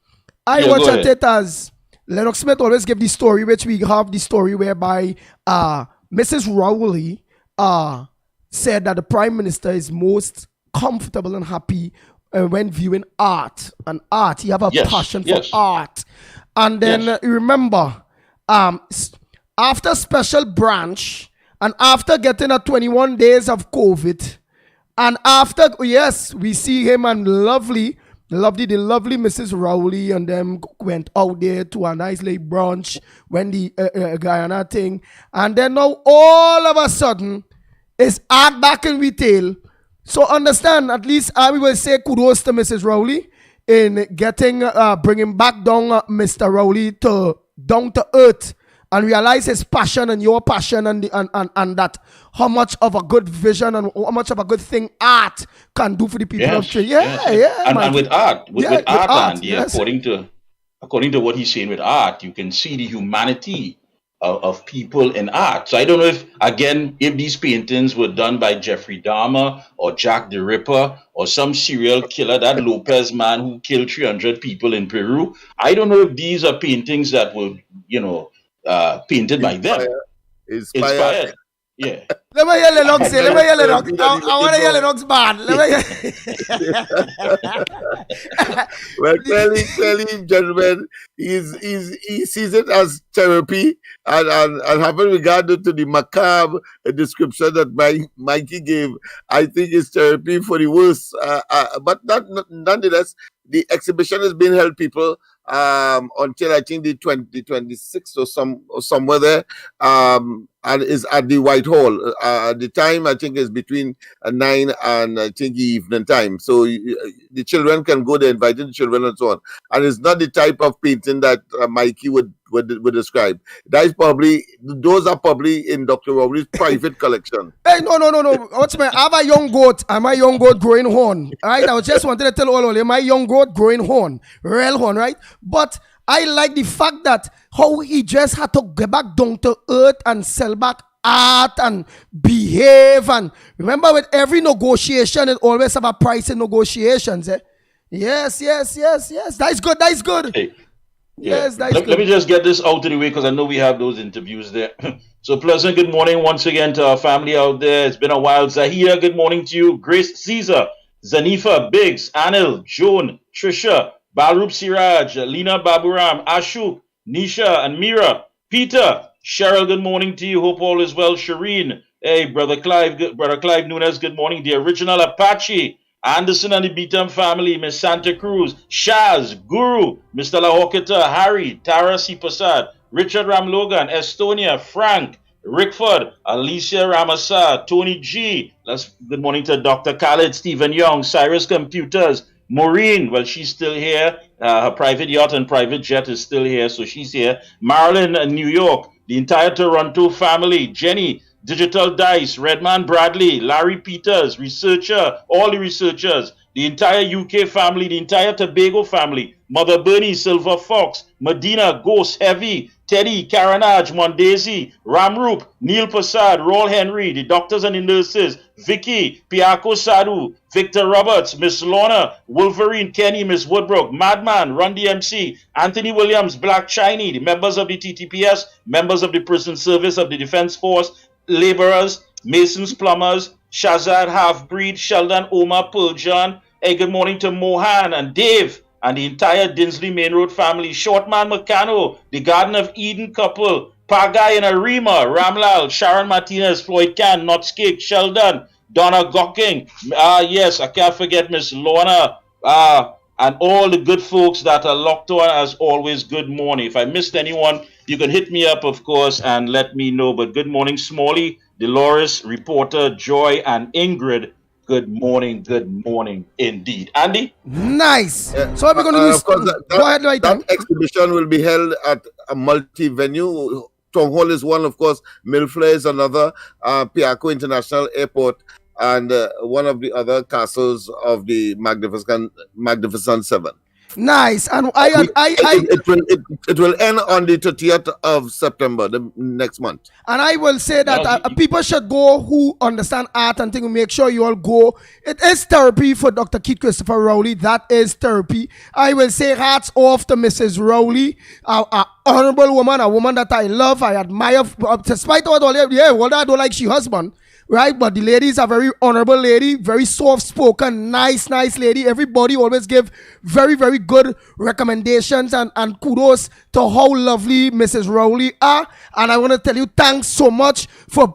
I watch at it as Lennox Smith always give the story, which we have the story whereby Mrs. Rowley said that the Prime Minister is most comfortable and happy when viewing art. And art, he have a passion for art. And then remember, after special branch, and after getting a 21 days of COVID, and after, we see him and the lovely Mrs. Rowley and them went out there to a nice late brunch when the Guyana thing. And then now all of a sudden, it's art back in retail. So understand, at least I will say kudos to Mrs. Rowley in getting, bringing back down Mr. Rowley down to earth, and realize his passion and your passion and that how much of a good vision and how much of a good thing art can do for the people of Trinidad. And with art, Andy, according to what he's saying with art, you can see the humanity of people in art. So I don't know if these paintings were done by Jeffrey Dahmer or Jack the Ripper or some serial killer, that Lopez man who killed 300 people in Peru. I don't know if these are paintings that were, painted by them. Inspired. Yeah. Let me hear Lennox say. Let me hear Lennox. I want to hear Lennox bad. Well, clearly, gentlemen, he sees it as therapy, and having regard to the macabre description that Mikey gave, I think it's therapy for the worst. But nonetheless, the exhibition is being held, people, until I think the 26th or somewhere there, and is at the Whitehall. The time I think is between 9 and I think the evening time. So the children can go there, inviting the children and so on. And it's not the type of painting that Mikey would describe. Those are probably in Dr. Rowley's private collection. Hey, no. What's my? I have a young goat. I'm a young goat growing horn. Right? I just wanted to tell all of you, my young goat growing horn, real horn, right? But I like the fact that how he just had to get back down to earth and sell back art and behave. And remember, with every negotiation, it always have a price in negotiations. Eh? Yes. That's good. Hey. Yes, that's good. Let me just get this out of the way because I know we have those interviews there. So pleasant good morning once again to our family out there. It's been a while. Zahia, good morning to you. Grace Caesar, Zanifa, Biggs, Anil, Joan, Trisha, Balrup Siraj, Lena Baburam, Ashu, Nisha, and Mira. Peter, Cheryl, good morning to you. Hope all is well. Shireen, hey, Brother Clive Nunez, good morning. The original Apache, Anderson and the Beatum family, Miss Santa Cruz, Shaz, Guru, Mr. Lahokita, Harry, Tara Sipasad, Richard Ramlogan, Estonia, Frank, Rickford, Alicia Ramasa, Tony G. Good morning to Dr. Khaled, Stephen Young, Cyrus Computers, Maureen, well, she's still here. Her private yacht and private jet is still here, so she's here. Marilyn, New York, the entire Toronto family, Jenny, Digital Dice, Redman Bradley, Larry Peters, researcher, all the researchers, the entire UK family, the entire Tobago family, Mother Bernie, Silver Fox, Medina, Ghost, Heavy, Teddy, Karanaj, Mondesi, Ramrup, Neil Prasad, Roll Henry, the doctors and the nurses, Vicky, Piako Sadhu, Victor Roberts, Miss Lorna, Wolverine, Kenny, Miss Woodbrook, Madman, Run DMC, Anthony Williams, Black Chinese, the members of the TTPS, members of the Prison Service of the Defense Force, laborers, masons, plumbers, Shazad Halfbreed, Sheldon Omar Puljan. Hey, good morning to Mohan and Dave and the entire Dinsley Main Road family. Shortman Meccano, the Garden of Eden couple, Pagai and Arima, Ramlal, Sharon Martinez, Floyd Can, Notskik, Sheldon, Donna Gocking. Yes, I can't forget Miss Lorna, and all the good folks that are locked on. As always, good morning. If I missed anyone, you can hit me up, of course, and let me know. But good morning, Smalley, Dolores, Reporter, Joy, and Ingrid. Good morning indeed. Andy? Nice. So what we're going to do? Of course, Go ahead, right that exhibition will be held at a multi-venue. Town Hall is one, of course. Milfleur is another. Piarco International Airport, and one of the other castles of the Magnificent Seven. Nice. And it will end on the 30th of September, the next month. And I will say that people should go who understand art and things. Make sure you all go. It is therapy for Dr. Keith Christopher Rowley. That is therapy. I will say hats off to Mrs. Rowley, a honorable woman, a woman that I love, I admire. Despite all that, I don't like she husband. Right, but the lady is a very honorable lady, very soft-spoken, nice lady. Everybody always give very, very good recommendations and kudos to how lovely Mrs. Rowley are. And I want to tell you, thanks so much for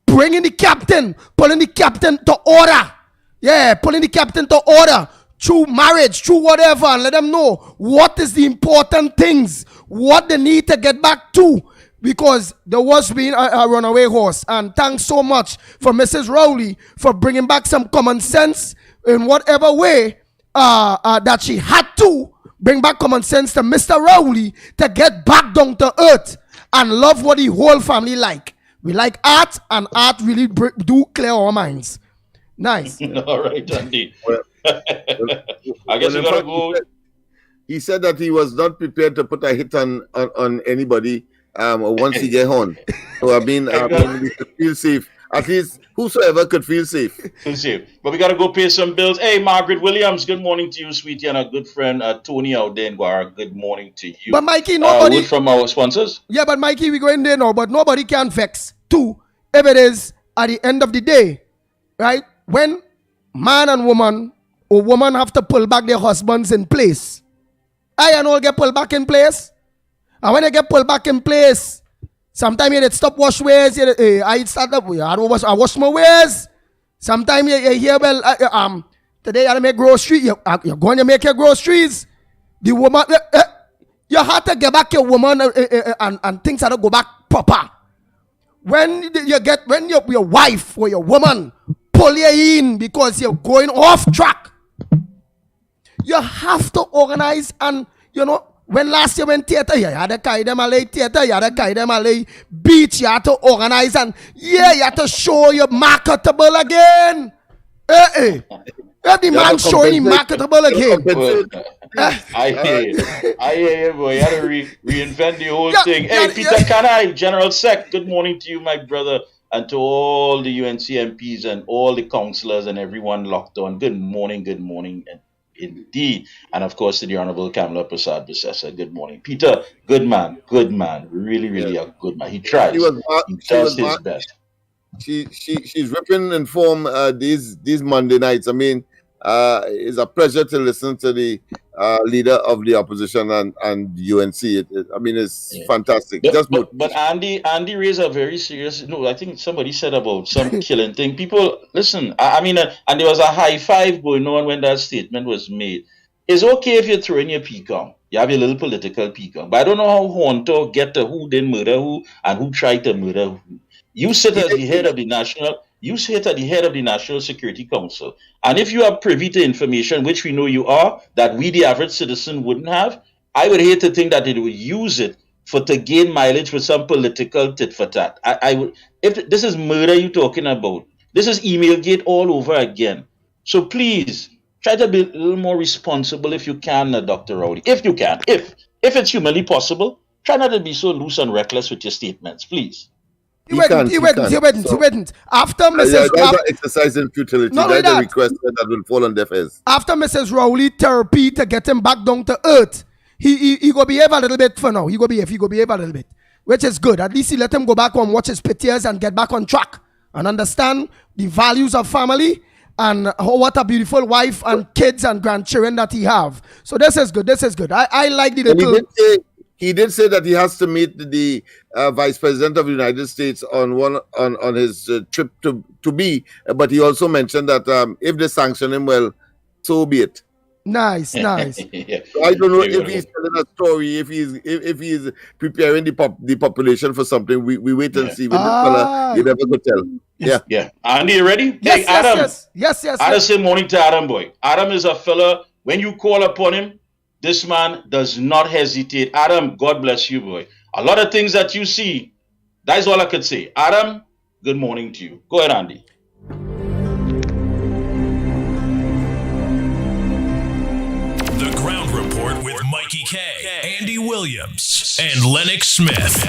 bringing the captain, pulling the captain to order. Yeah, pulling the captain to order through marriage, through whatever, and let them know what is the important things, what they need to get back to. Because there was being a runaway horse. And thanks so much for Mrs. Rowley for bringing back some common sense in whatever way that she had to bring back common sense to Mr. Rowley to get back down to earth and love what the whole family like. We like art, and art really do clear our minds. Nice. All right, Andy. I guess we gotta go. He said that he was not prepared to put a hit on anybody. Once he get home. So I mean, we could feel safe. At least whosoever could feel safe. But we gotta go pay some bills. Hey, Margaret Williams, good morning to you, sweetie, and a good friend Tony out there in Guara. Good morning to you. But Mikey, nobody word from our sponsors. Yeah, but Mikey, we go in there now, but nobody can vex too. If it is at the end of the day, right? When man and woman or woman have to pull back their husbands in place, I and all get pulled back in place. And when they get pulled back in place, sometimes you stop wash ways. I start up. I wash my ways. Sometimes you hear, well, today I make groceries. You're going to make your groceries. The woman, you have to get back your woman and things have to go back proper. When your wife or your woman pull you in because you're going off track, you have to organize and, when last year went theater, you had to carry them a theater, you had to carry them a beach, you had to organize and you had to show you're marketable again. If the man showing him marketable again. I hear you, boy. You had to reinvent the whole thing. Hey, Peter Kanai, General Sec, good morning to you, my brother, and to all the UNC MPs and all the councillors and everyone locked on. Good morning, indeed. And of course to the Honorable Kamala Prasad Bissessa. Good morning. Peter, good man. Really a good man. He tries. He does his best. She's ripping in form these Monday nights. I mean, it's a pleasure to listen to the leader of the opposition and UNC. It's fantastic. But Andy raised a very serious. No, I think somebody said about some killing thing. People listen. And there was a high five going on when that statement was made. It's okay if you're throwing your pecan. You have your little political pecan. But I don't know how Honto get to who didn't murder who and who tried to murder who. You sit as the head of the National Security Council. And if you are privy to information, which we know you are, that we, the average citizen, wouldn't have, I would hate to think that they would use it to gain mileage for some political tit for tat. If this is murder you're talking about, this is Emailgate all over again. So please, try to be a little more responsible if you can, Dr. Rowley. If you can. If it's humanly possible, try not to be so loose and reckless with your statements, please. He wouldn't. After Mrs. exercise in futility. That's a request that will fall on deaf ears. After Mrs. Rowley therapy to get him back down to earth, he go behave a little bit for now. He go behave a little bit, which is good. At least he let him go back and watch his pictures and get back on track. and understand the values of family and what a beautiful wife and kids and grandchildren that he have. So this is good. I like the little... He did say that he has to meet the Vice President of the United States on his trip to be, but he also mentioned that if they sanction him, well, so be it. Nice. So I don't know if he's telling a story, if he's preparing the population for something. We wait and see with this fella. You never could tell. Yeah. Andy, you ready? Yes, hey, Adam. Yes. I just say morning to Adam, boy. Adam is a fella. When you call upon him, this man does not hesitate. Adam, God bless you, boy. A lot of things that you see, that's all I could say. Adam, good morning to you. Go ahead, Andy. The Ground Report with Mikey K, Andy Williams, and Lennox Smith.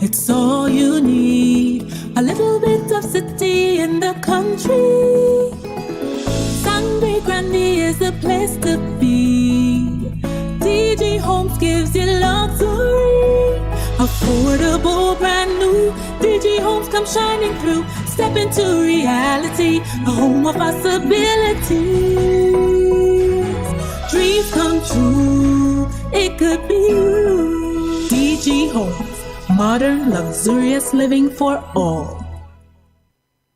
It's all you need. A little bit of city in the country. Sangre Grande is the place to be. DG Homes gives you luxury. Affordable, brand new. DG Homes come shining through. Step into reality. A home of possibilities. Dreams come true. It could be you. DG Homes. Modern, luxurious living for all.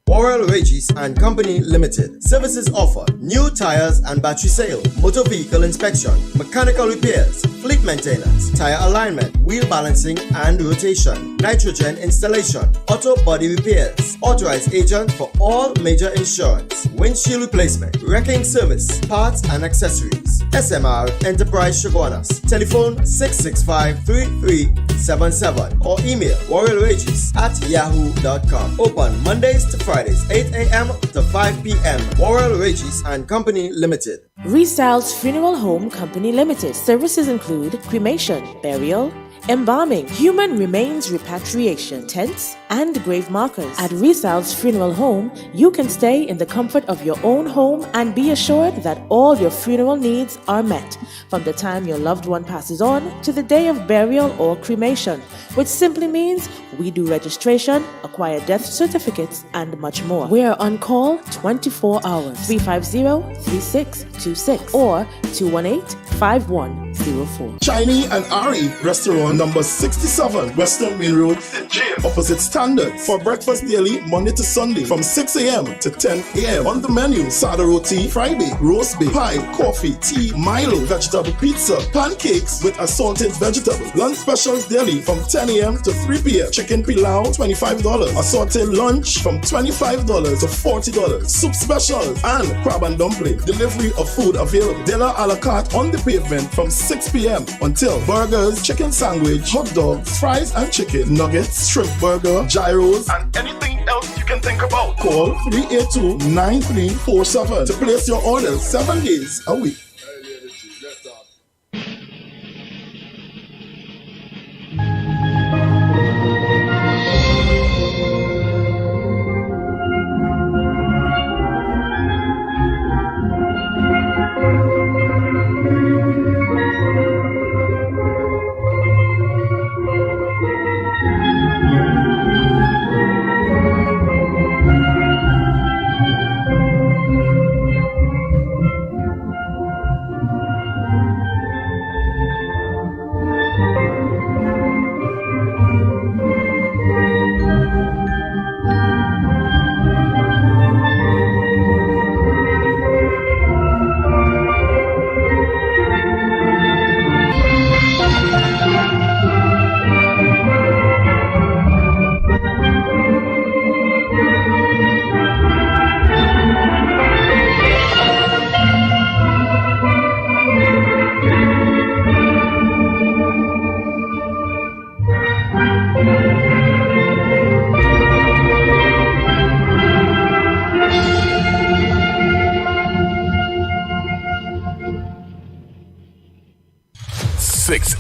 Warrell Regis and Company Limited. Services offer new tires and battery sale, motor vehicle inspection, mechanical repairs, fleet maintenance, tire alignment, wheel balancing and rotation, nitrogen installation, auto body repairs. Authorized agent for all major insurance, windshield replacement, wrecking service, parts and accessories. SMR Enterprise Chaguanas. Telephone 665-3377 or email warrellregis@yahoo.com. Open Mondays to Fridays, 8 a.m. to 5 p.m. Warrell Regis and Company Limited. Restyles Funeral Home Company Limited. Services include cremation, burial, embalming, human remains repatriation, tents, and grave markers. At Restyles Funeral Home, you can stay in the comfort of your own home and be assured that all your funeral needs are met, from the time your loved one passes on to the day of burial or cremation, which simply means we do registration, acquire death certificates, and much more. We are on call 24 hours, 350-3626 or 218-5104. Chinese and Ari Restaurant number 67, Western Main Road, Gym, opposite Standard. For breakfast daily, Monday to Sunday, from 6 a.m. to 10 a.m. On the menu, sada roti, Friday, roast beef, pie, coffee, tea, Milo, vegetable pizza, pancakes with assorted vegetables. Lunch specials daily from 10 a.m. to 3 p.m. Chicken pilau, $25. Assorted lunch from $25 to $40. Soup specials and crab and dumpling. Delivery of food available. Dinner a la carte on the pavement from 6 p.m. until burgers, chicken sandwich, hot dogs, fries and chicken, nuggets, shrimp burger, gyros, and anything else you can think about. Call 382-9347 to place your orders 7 days a week.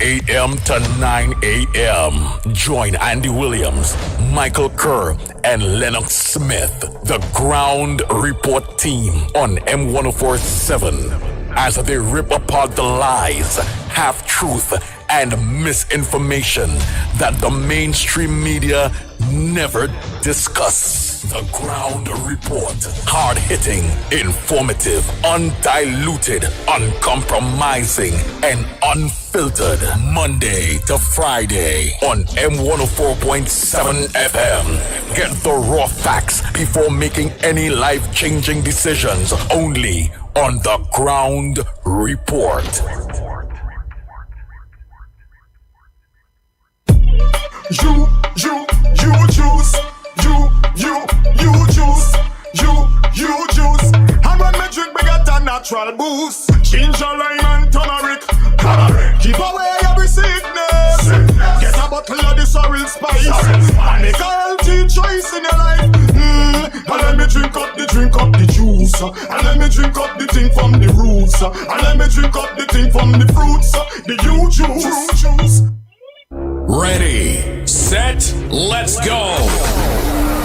a.m. to 9 a.m. Join Andy Williams, Michael Kerr, and Lennox Smith, the Ground Report team on M1047. as they rip apart the lies, half-truth, and misinformation that the mainstream media never discuss. The Ground Report. Hard-hitting, informative, undiluted, uncompromising, and unfiltered. Monday to Friday on M104.7 FM. Get the raw facts before making any life-changing decisions. Only on The Ground Report. You choose. You choose. And when me drink, me get a natural boost. Ginger, lime, and turmeric. Keep away every sickness. Get a bottle of the sorrel spice. And make a healthy choice in your life. And let me drink up the juice. And let me drink up the thing from the roots. And let me drink up the thing from the fruits. The you choose. Ready, set, let's go.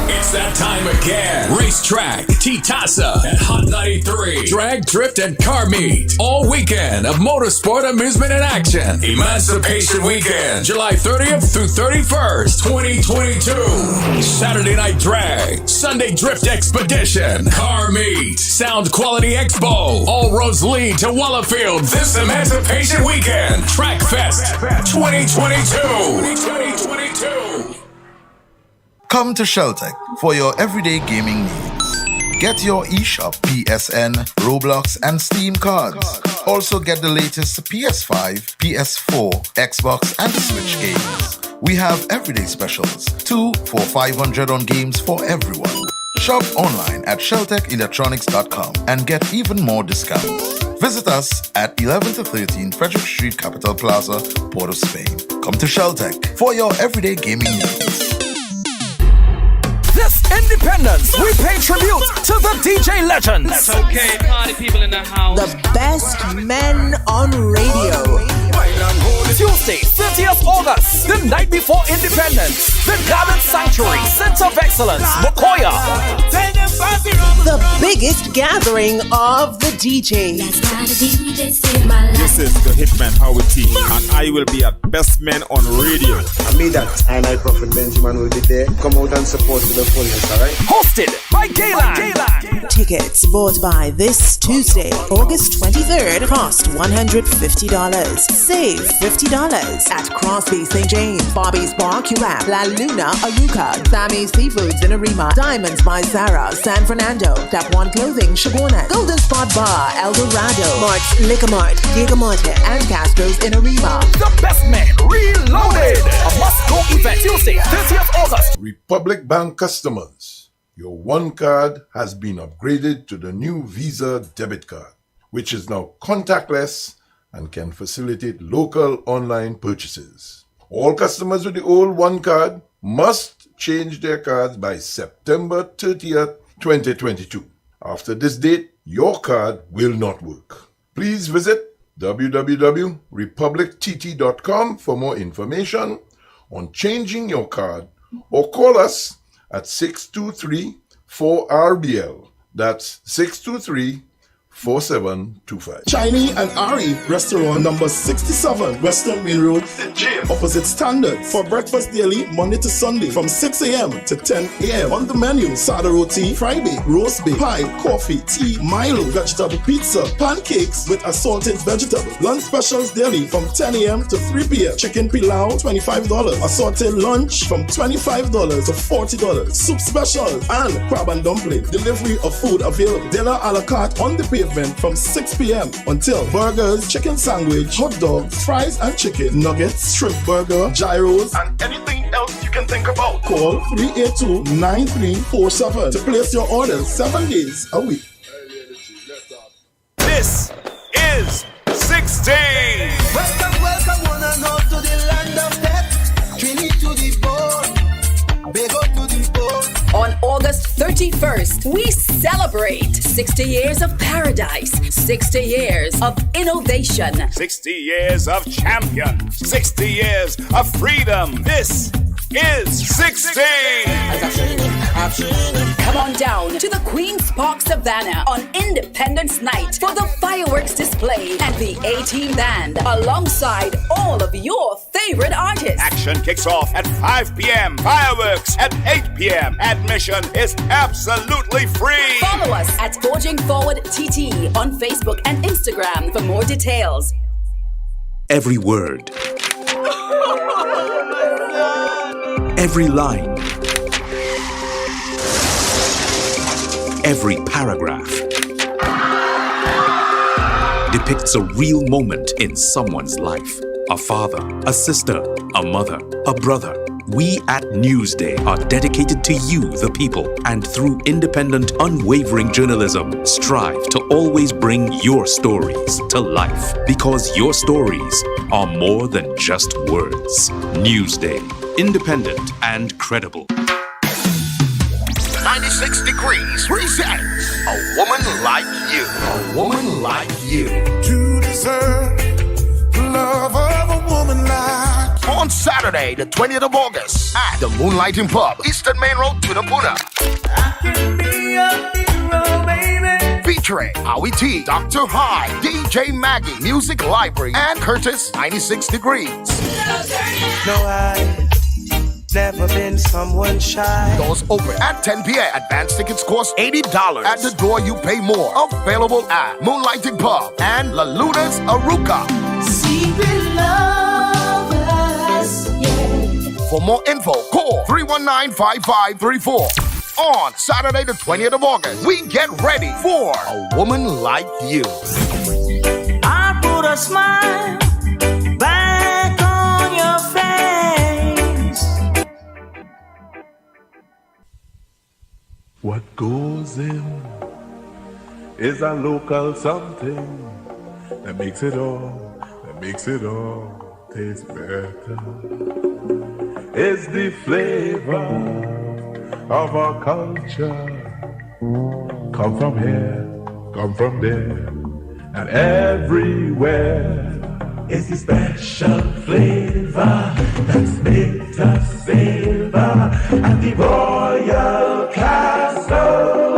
It's that time again. Racetrack, T-Tassa at Hot 93. Drag, drift, and car meet. All weekend of motorsport, amusement, and action. Emancipation Weekend, July 30th through 31st, 2022. Saturday Night Drag, Sunday Drift Expedition, Car Meet, Sound Quality Expo. All roads lead to Wallafield this Emancipation Weekend. Track Fest 2022. Come to Sheltec for your everyday gaming needs. Get your eShop, PSN, Roblox, and Steam cards. Also get the latest PS5, PS4, Xbox, and Switch games. We have everyday specials, 2 for $500 on games for everyone. Shop online at sheltechelectronics.com and get even more discounts. Visit us at 11 to 13 Frederick Street, Capital Plaza, Port of Spain. Come to Sheltec for your everyday gaming needs. This Independence, we pay tribute to the DJ legends. That's okay, party people in the house. The best men on radio. Tuesday, 30th August, the night before Independence, the Garden Sanctuary, Center of Excellence, Mokoya. The biggest gathering of the DJs. This is the Hitman Howard T, and I will be at Best Men on Radio. I made that, and I Prophet Benjamin will be there. Come out and support with the fullness, alright? Hosted by Gaylan. Tickets bought by this Tuesday, August 23rd, cost $150. Save $50 at Crosby St. James, Bobby's Bar, QAP, La Luna, Aruca, Sammy's Seafoods in Arima, Diamonds by Sarah, San Fernando, Tap One Clothing, Shagona, Golden Spot Bar, El Dorado, Mark's Liquor Mart, Gigamonte, and Castro's in Arima. The Best Men Reloaded, a must-go event Tuesday, 30th August. Republic Bank customers, your One Card has been upgraded to the new Visa debit card, which is now contactless and can facilitate local online purchases. All customers with the old One Card must change their cards by September 30th, 2022. After this date, your card will not work. Please visit www.republictt.com for more information on changing your card or call us at 623-4RBL. That's 623-4725. Chinese and Ari Restaurant number 67 Western Main Road, the gym opposite Standard, for breakfast daily Monday to Sunday from 6 a.m. to 10 a.m. On the menu, sada roti, fry bake, roast bake, pie, coffee, tea, Milo, vegetable pizza, pancakes with assorted vegetables. Lunch specials daily from 10 a.m. to 3 p.m. Chicken pilau, $25. Assorted lunch from $25 to $40. Soup specials and crab and dumpling. Delivery of food available. Dinner a la carte on the pavement from 6 p.m. until burgers, chicken sandwich, hot dogs, fries and chicken, nuggets, shrimp burger, gyros, and anything else you can think about. Call 382-9347 to place your orders 7 days a week. This is 60. Welcome one and all to the land of death. Trinity to the bone, Bego to the bone. On August 31st, we celebrate 60 years of paradise, 60 years of innovation, 60 years of champion, 60 years of freedom. This is 16. Come on down to the Queen's Park Savannah on Independence Night for the fireworks display and the A-Team Band alongside all of your favorite artists. Action kicks off at 5 p.m. Fireworks at 8 p.m. Admission is absolutely free. Follow us at Forging Forward TT on Facebook and Instagram for more details. Every word, every line, every paragraph depicts a real moment in someone's life. A father, a sister, a mother, a brother. We at Newsday are dedicated to you, the people, and through independent, unwavering journalism, strive to always bring your stories to life. Because your stories are more than just words. Newsday, independent and credible. 96 Degrees presents A Woman Like You. A Woman Like You. To deserve the love of a woman like you. On Saturday, the 20th of August, at the Moonlighting Pub, Eastern Main Road, Tunapuna. I can be a hero, baby. Featuring Howie T, Dr. High, DJ Maggie, Music Library, and Curtis 96 Degrees. No, I never been someone shy. Doors open at 10 p.m. Advance tickets cost $80. At the door, you pay more. Available at Moonlighting Pub and La Luna's Aruka. Secret lovers, yeah. For more info, call 319-5534. On Saturday, the 20th of August, we get ready for A Woman Like You. I put a smile back on your face. What goes in is a local something that makes it all taste better. It's the flavor of our culture. Come from here, come from there, and everywhere. It's the special flavor that's made us savor at the Royal Castle.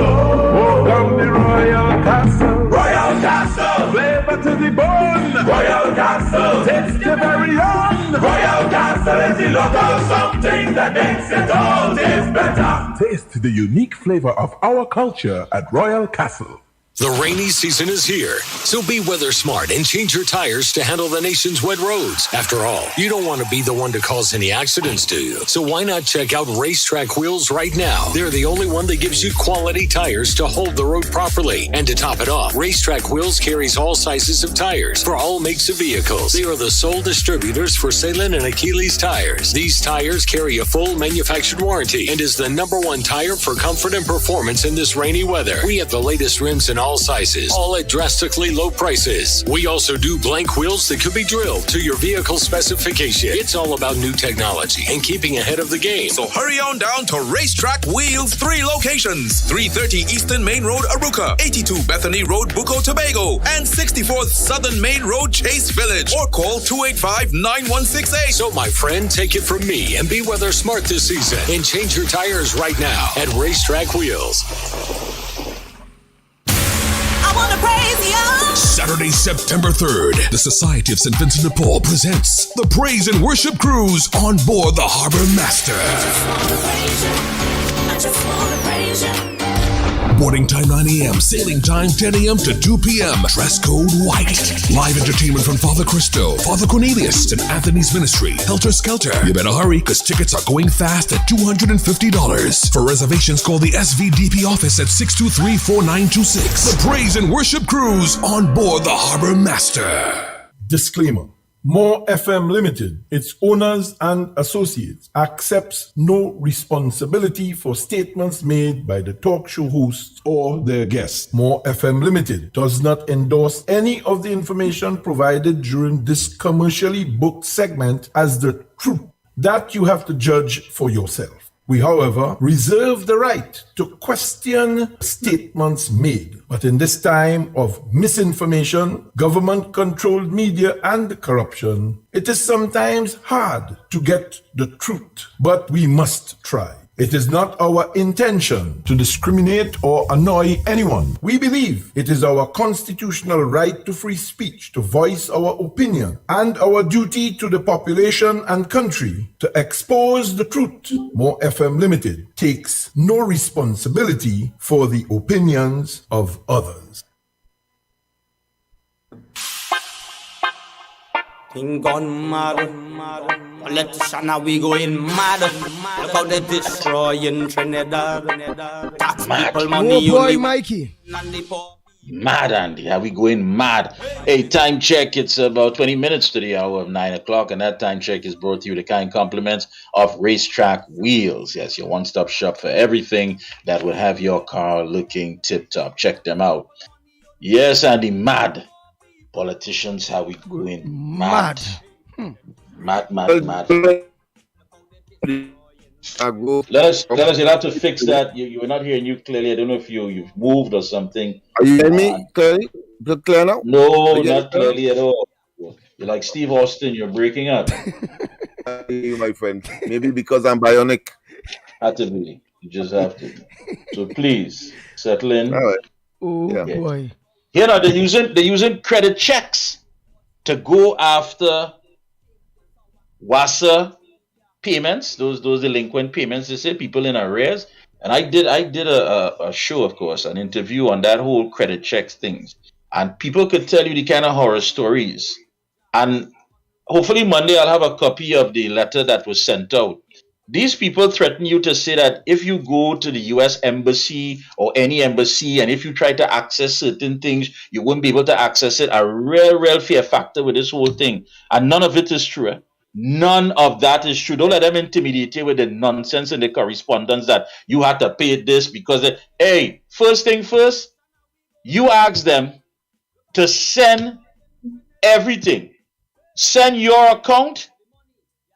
Welcome the Royal Castle. Royal Castle. Flavor to the bone. Royal Castle. Taste the very own. Royal Castle is the local something that makes it all taste better. Taste the unique flavor of our culture at Royal Castle. The rainy season is here, so be weather smart and change your tires to handle the nation's wet roads. After all, you don't want to be the one to cause any accidents, do you? So why not check out Racetrack Wheels right now? They're the only one that gives you quality tires to hold the road properly. And to top it off, Racetrack Wheels carries all sizes of tires for all makes of vehicles. They are the sole distributors for Salem and Achilles tires. These tires carry a full manufactured warranty and is the #1 tire for comfort and performance in this rainy weather. We have the latest rims in all sizes, all at drastically low prices. We also do blank wheels that could be drilled to your vehicle specification. It's all about new technology and keeping ahead of the game. So hurry on down to Racetrack Wheels, 3 locations: 330 Eastern Main Road, Aruka, 82 Bethany Road, Bucco, Tobago, and 64th Southern Main Road, Chase Village, or call 285-9168. So my friend, take it from me and be weather smart this season and change your tires right now at Racetrack Wheels. Saturday, September 3rd, the Society of St. Vincent de Paul presents the Praise and Worship Cruise on board the Harbor Master. Boarding time 9 a.m., sailing time 10 a.m. to 2 p.m. Dress code white. Live entertainment from Father Christo, Father Cornelius, and Anthony's Ministry, Helter Skelter. You better hurry, because tickets are going fast at $250. For reservations, call the SVDP office at 623-4926. The Praise and Worship Cruise on board the Harbor Master. Disclaimer. More FM Limited, its owners and associates, accepts no responsibility for statements made by the talk show hosts or their guests. More FM Limited does not endorse any of the information provided during this commercially booked segment as the truth. That you have to judge for yourself. We, however, reserve the right to question statements made. But in this time of misinformation, government-controlled media, and corruption, it is sometimes hard to get the truth. But we must try. It is not our intention to discriminate or annoy anyone. We believe it is our constitutional right to free speech, to voice our opinion, and our duty to the population and country to expose the truth. More FM Limited takes no responsibility for the opinions of others. Thing gone mad. Politician, are we going mad? Look how they destroying Trinidad. Tax people money. Oh boy, Mikey. Mad, Andy. Are we going mad? Hey, time check. It's about 20 minutes to the hour of 9 o'clock, and that time check is brought to you the kind compliments of Racetrack Wheels. Yes, your one-stop shop for everything that will have your car looking tip-top. Check them out. Yes, Andy, mad. Politicians, how we going mad. Mad. Let us, you'll have to fix that. You were not hearing you clearly. I don't know if you've moved or something. Are you hearing me clearly? Is it clear now? No, not clearly at all. You're like Steve Austin, you're breaking up. You, my friend. Maybe because I'm bionic. Have to be. You just have to. So please, settle in. All right. Oh boy. You know, they're using credit checks to go after WASA payments, those delinquent payments. They say people in arrears. And I did a show, of course, an interview on that whole credit checks things. And people could tell you the kind of horror stories. And hopefully Monday I'll have a copy of the letter that was sent out. These people threaten you to say that if you go to the U.S. embassy or any embassy and if you try to access certain things, you won't be able to access it. A real fear factor with this whole thing. And none of it is true. None of that is true. Don't let them intimidate you with the nonsense and the correspondence that you had to pay this because, hey, first thing first, you ask them to send everything. Send your account,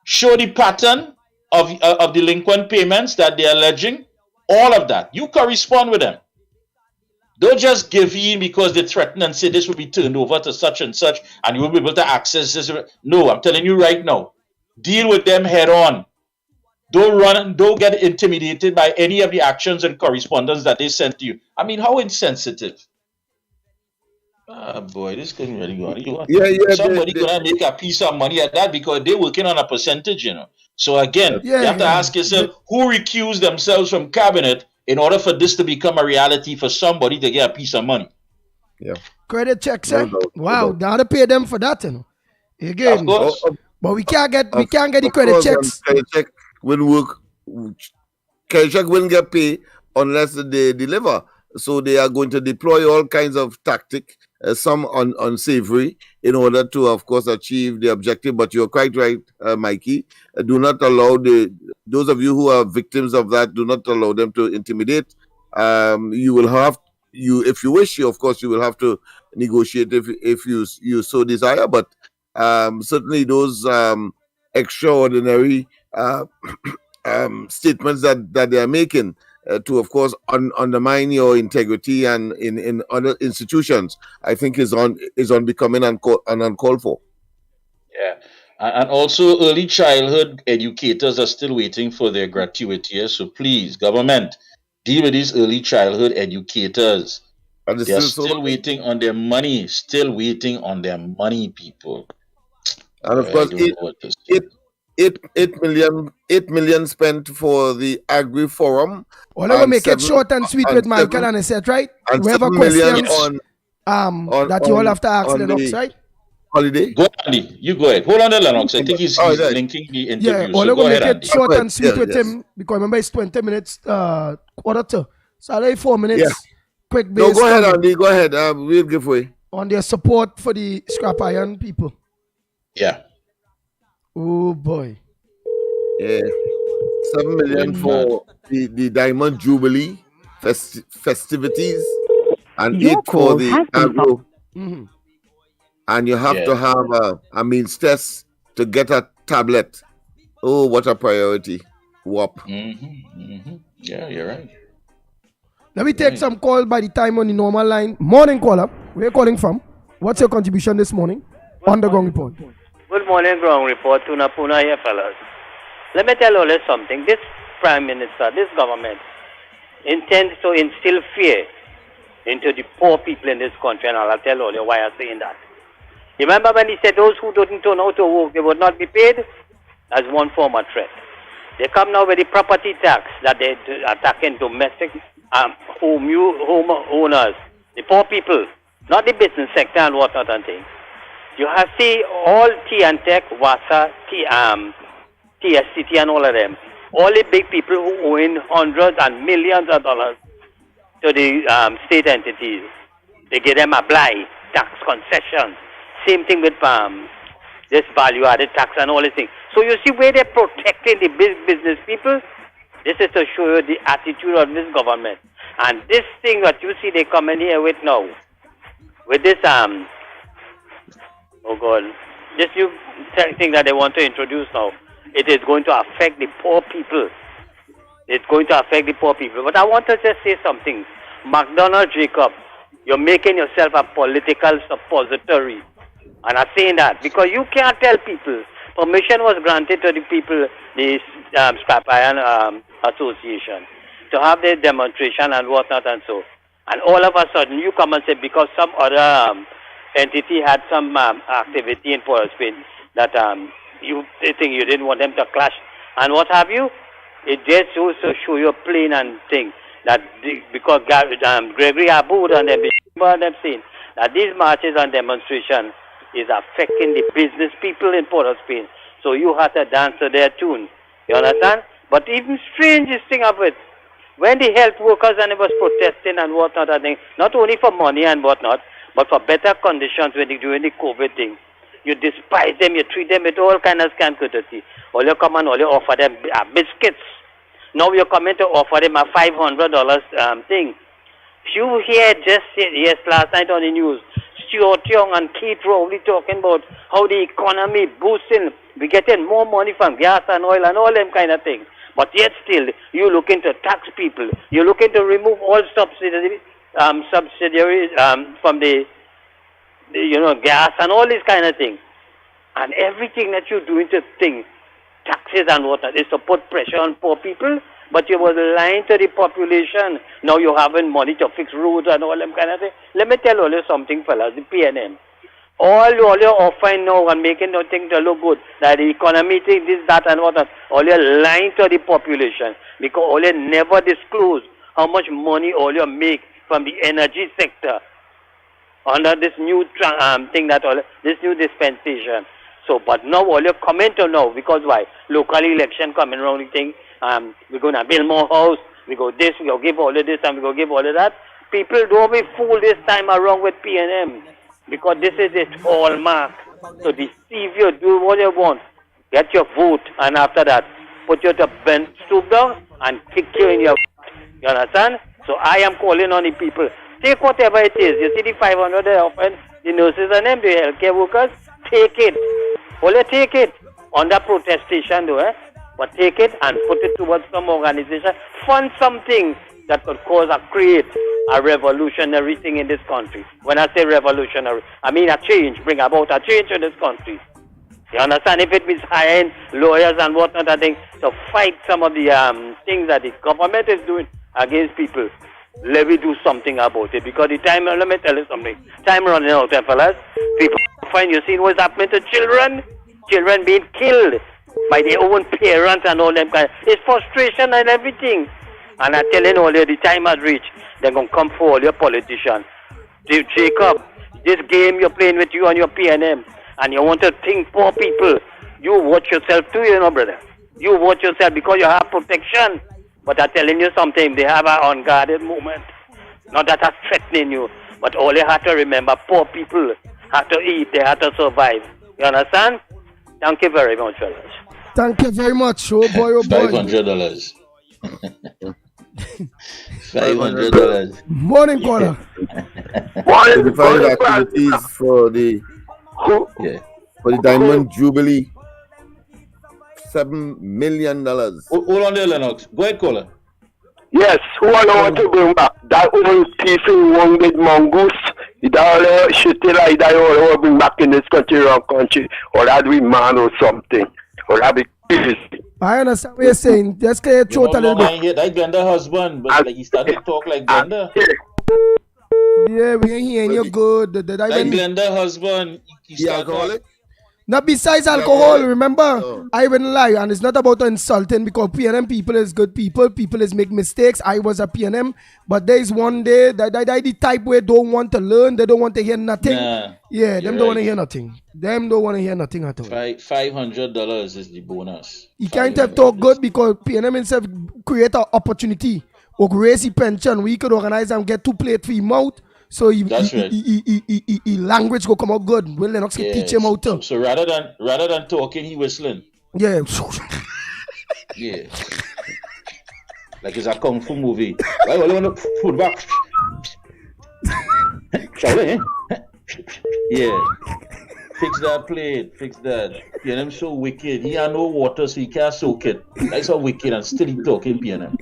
show the pattern of delinquent payments that they're alleging, all of that. You correspond with them. Don't just give in because they threaten and say this will be turned over to such and such and you will be able to access this. No, I'm telling you right now, deal with them head on. Don't run and don't get intimidated by any of the actions and correspondence that they sent to you. I mean, how insensitive. Boy, this couldn't really go on. Somebody gonna make a piece of money at that because they're working on a percentage, you know. So again, you have to ask yourself, who recused themselves from cabinet in order for this to become a reality for somebody to get a piece of money? Yeah. Credit checks, eh? Wow, now to pay them for that, you know. Again, but we can't get the credit checks. Credit check will work. Credit check wouldn't get paid unless they deliver. So they are going to deploy all kinds of tactics, some unsavory, in order to, of course, achieve the objective. But you're quite right, Mikey. Do not allow those of you who are victims of that, do not allow them to intimidate. You will have, if you wish, of course, you will have to negotiate if you so desire. But certainly those extraordinary statements that they are making to, of course, undermine your integrity and in other institutions, I think is on becoming uncalled for. Yeah. And also, early childhood educators are still waiting for their gratuity. So please, government, deal with these early childhood educators. They are still waiting on their money. Still waiting on their money, people. And of course, 8 million spent for the Agri Forum. Well, let me make it short and sweet with Michael and I said, right? And we have a question that you all have to ask Lennox, right? Holiday. Go, Andy. You go ahead. Hold on, Lennox. I think he's linking the interview. Yeah, well, let me make it short and sweet with him because remember it's 20 minutes, quarter to. So I'll 4 minutes. Yeah. Quick base. No, go ahead, Andy. Go ahead. We'll give way. On their support for the scrap iron people. Yeah. Oh boy. Yeah. 7 million for the Diamond Jubilee festivities and 8 for the agro. Mm-hmm. And you have to have a means test to get a tablet. Oh, what a priority. WAP. Yeah, you're right. Let me take some calls by the time on the normal line. Morning caller. Where are you calling from? What's your contribution this morning on the Ground Report? Good morning, Ground Report. Tuna Puna here, fellas. Let me tell you something. This Prime Minister, this government, intends to instill fear into the poor people in this country, and I'll tell you why I'm saying that. Remember when he said those who didn't turn out to work, they would not be paid? As one form of threat. They come now with the property tax that they're attacking domestic home owners, the poor people, not the business sector and whatnot and things. You have see all T and Tech, WASA, TSCT and all of them, all the big people who own hundreds and millions of dollars to the state entities. They give them a blight, tax concessions. Same thing with this value-added tax and all these things. So you see where they're protecting the big business people? This is to show you the attitude of this government. And this thing that you see they come in here with now, with this, this new thing that they want to introduce now, it is going to affect the poor people. It's going to affect the poor people. But I want to just say something. McDonald Jacob, you're making yourself a political suppository. And I'm saying that because you can't tell people. Permission was granted to the people, the Scrap Iron Association, to have their demonstration and whatnot and so. And all of a sudden, you come and say because some other entity had some activity in Port of Spain that you think you didn't want them to clash and what have you. It just goes to show you plain and thing that because Gregory Aboud and them saying that these marches and demonstrations is affecting the business people in Port of Spain. So you have to dance to their tune. You understand? But even strangest thing of it, when the health workers and it was protesting and whatnot, I think, not only for money and whatnot, but for better conditions when they doing the COVID thing. You despise them, you treat them with all kind of scant courtesy. All you come and all you offer them biscuits. Now you're coming to offer them a $500 thing. You hear just yes last night on the news, Stuart Young and Keith Rowley talking about how the economy boosting, we getting more money from gas and oil and all them kind of things. But yet still, you looking to tax people. You're looking to remove all subsidiaries from the gas and all these kind of things. And everything that you're doing to things, taxes and whatnot, is to put pressure on poor people. But you was lying to the population. Now you're having money to fix roads and all them kind of things. Let me tell you something, fellas, the PNM. All you're offering now and making nothing to look good, that the economy thing, this, that, and whatnot, all you're lying to the population because all you never disclose how much money all you make from the energy sector under this new thing this new dispensation. So, but now all you're coming to know because why? Local election coming around, you think we're going to build more house, we go this, we go give all of this, and we go give all of that. People don't be fooled this time around with PNM because this is its hallmark. So deceive you, do what you want, get your vote, and after that, put you to bend, stoop down, and kick you in your. You understand? So I am calling on the people. Take whatever it is. You see the 500 they offered the nurses and them, the healthcare workers. Take it. Only take it under protestation, though. But take it and put it towards some organization. Fund something that could create a revolutionary thing in this country. When I say revolutionary, I mean a change. Bring about a change in this country. You understand? If it means hiring lawyers and whatnot, I think to fight some of the things that the government is doing against people. Let me do something about it because the time, let me tell you something, time running out, fellas. People find you see what's happening to children being killed by their own parents and all them kind. It's frustration and everything. And I'm telling all you, the time has reached. They're going to come for all your politicians. Jacob, this game you're playing with you and your PNM, and you want to think poor people, you watch yourself too, brother. You watch yourself because you have protection. But I'm telling you something, they have an unguarded movement. Not that I'm threatening you, but all you have to remember, poor people have to eat, they have to survive. You understand? Thank you very much, fellas. Thank you very much. Oh boy, oh boy. $500. $500. Morning, caller. Certified activities for the Diamond Jubilee $7 million. Hold on there, Lennox. Go ahead, caller. Yes, who want to bring back that old thieving wounded mongoose? That shit like that all bring back in this country, wrong country, or that be man or something, or that be crazy. I understand what you're saying. Just clear your throat a little bit. That Glenda husband, but like he started to talk like Glenda. Yeah, we ain't hearing you good. That Glenda husband, he started talking. Now, besides alcohol, remember, I wouldn't lie, and it's not about insulting because PNM people is good people. People is make mistakes. I was a PNM, but there is one day that the type where don't want to learn, they don't want to hear nothing. Nah, yeah, them don't want to hear nothing. Them don't want to hear nothing at all. $500 is the bonus. You can't have talk good because PNM itself create an opportunity or raise the pension. We could organize and get 2 plates for him out. So language go come out good. Will Lennox can teach him how to. So rather than talking, he whistling. Yeah. Yeah. Like it's a kung fu movie. I want to put back. Yeah. Fix that plate. Fix that. PNM so wicked. He had no water, so he can't soak it. That's how wicked and still he talking PNM.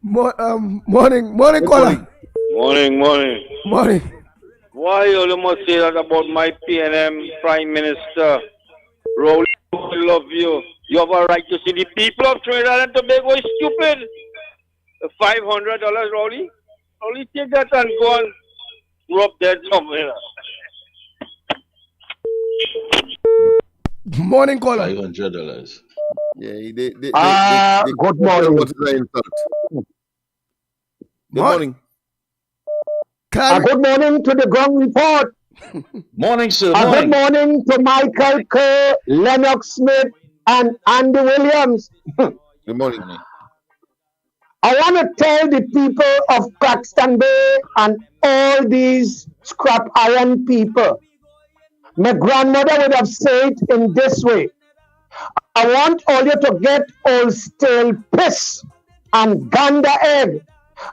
Morning, caller. Morning. Why you must say that about my PNM Prime Minister? Rowley, I love you. You have a right to see the people of Trinidad and Tobago is stupid. The $500, Rowley? Rowley, take that and go and rub that somewhere. Morning, caller. $500. Yeah, good morning. Good morning. Good morning to the ground report. Morning, sir. Good morning to Michael Kerr, Lennox Smith, and Andy Williams. Good morning. I want to tell the people of Claxton Bay and all these scrap iron people. My grandmother would have said it in this way. I want all you to get old stale piss and gander egg.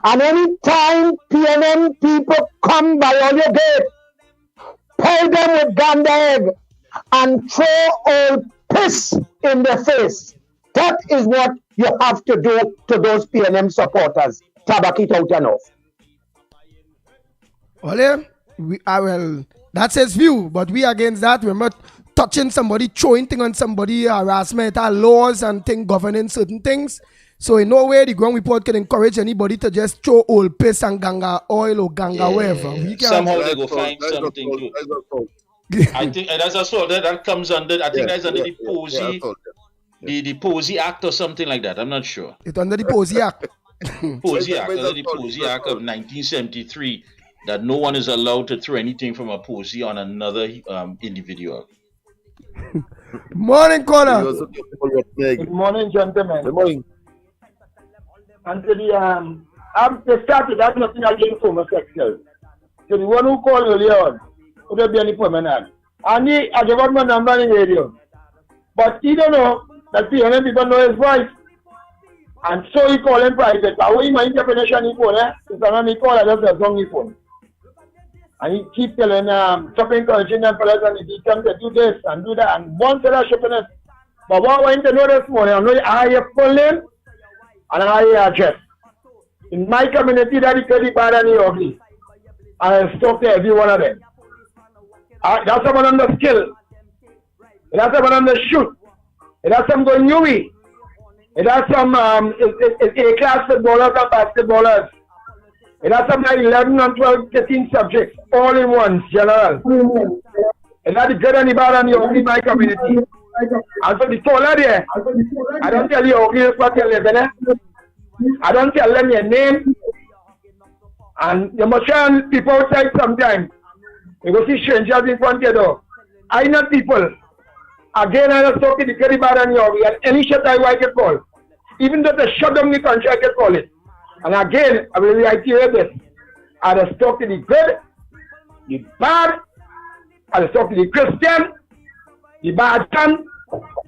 And anytime PNM people come by all your gate, pay them with gander egg and throw old piss in their face. That is what you have to do to those PNM supporters. Tabak it out enough. Well, that's his view, but we against that. We're not touching somebody, throwing things on somebody, harassment, laws and things governing certain things. So in no way the ground report can encourage anybody to just throw old piss and ganga oil or ganga wherever. Somehow they go find something to. I think that's also that comes under. I think that's under the Posey, the Posey Act or something like that. I'm not sure. It's under the Posey Act. Posey Act, under the Posey Act of 1973, that no one is allowed to throw anything from a Posey on another individual. Morning, caller. Good morning, gentlemen. Good morning. And to the I'm to start with that nothing against homosexuals. So the one who called earlier on, would there be any permanent? And I got my number in radio. But he don't know that PNM people know his voice. And so he called him private. But what my interpretation he phone, it's another he call, I just have wrong phone. And he keep telling stop encouraging them fellas and he come to do this and do that and one set of shipping it. But what I want to know this morning, I know I have full name and I address. In my community, that is pretty bad and ugly. I stop to every one of them. That's someone on the skill. That's someone on the shoot. That's some going UV. That's some A-class footballers and basketballers. That's some like 11 and 12, 13 subjects, all in one, general. And that's the good and the bad and the ugly in my community. And so the taller there, I don't tell you ugly is what you live in. I don't tell them your name. And you must try and people outside sometimes. You go see strangers in front of your door. I know people. Again, I just talk to the very bad and the ugly. And any shit I can call. Even though they shut down the country, I can call it. And again, I will reiterate this. I just talk to the good, the bad. I just talk to the Christian, the bad son.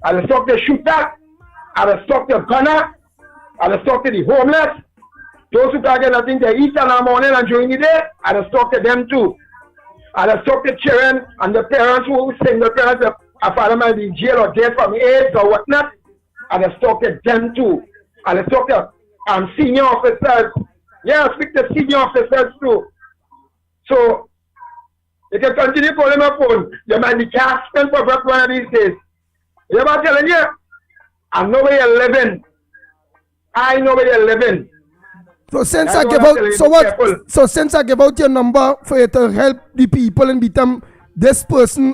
I just talk to the shooter. I just talk to the gunner. I just talk to the homeless. Those who can't get nothing to eat in the morning and during the day, I just talk to them too. I just talk to children and the parents who single parents a father might be in jail or dead from AIDS or whatnot, and I talk to them too. And I talk to senior officers. Yeah, I speak to senior officers too. So, you can continue calling my phone. You might be casting for work one of these days. You know what I'm telling you? I know where you're living. I know where you're living. So since I give out, so what? Careful. So since I give out your number for you to help the people and beat them, this person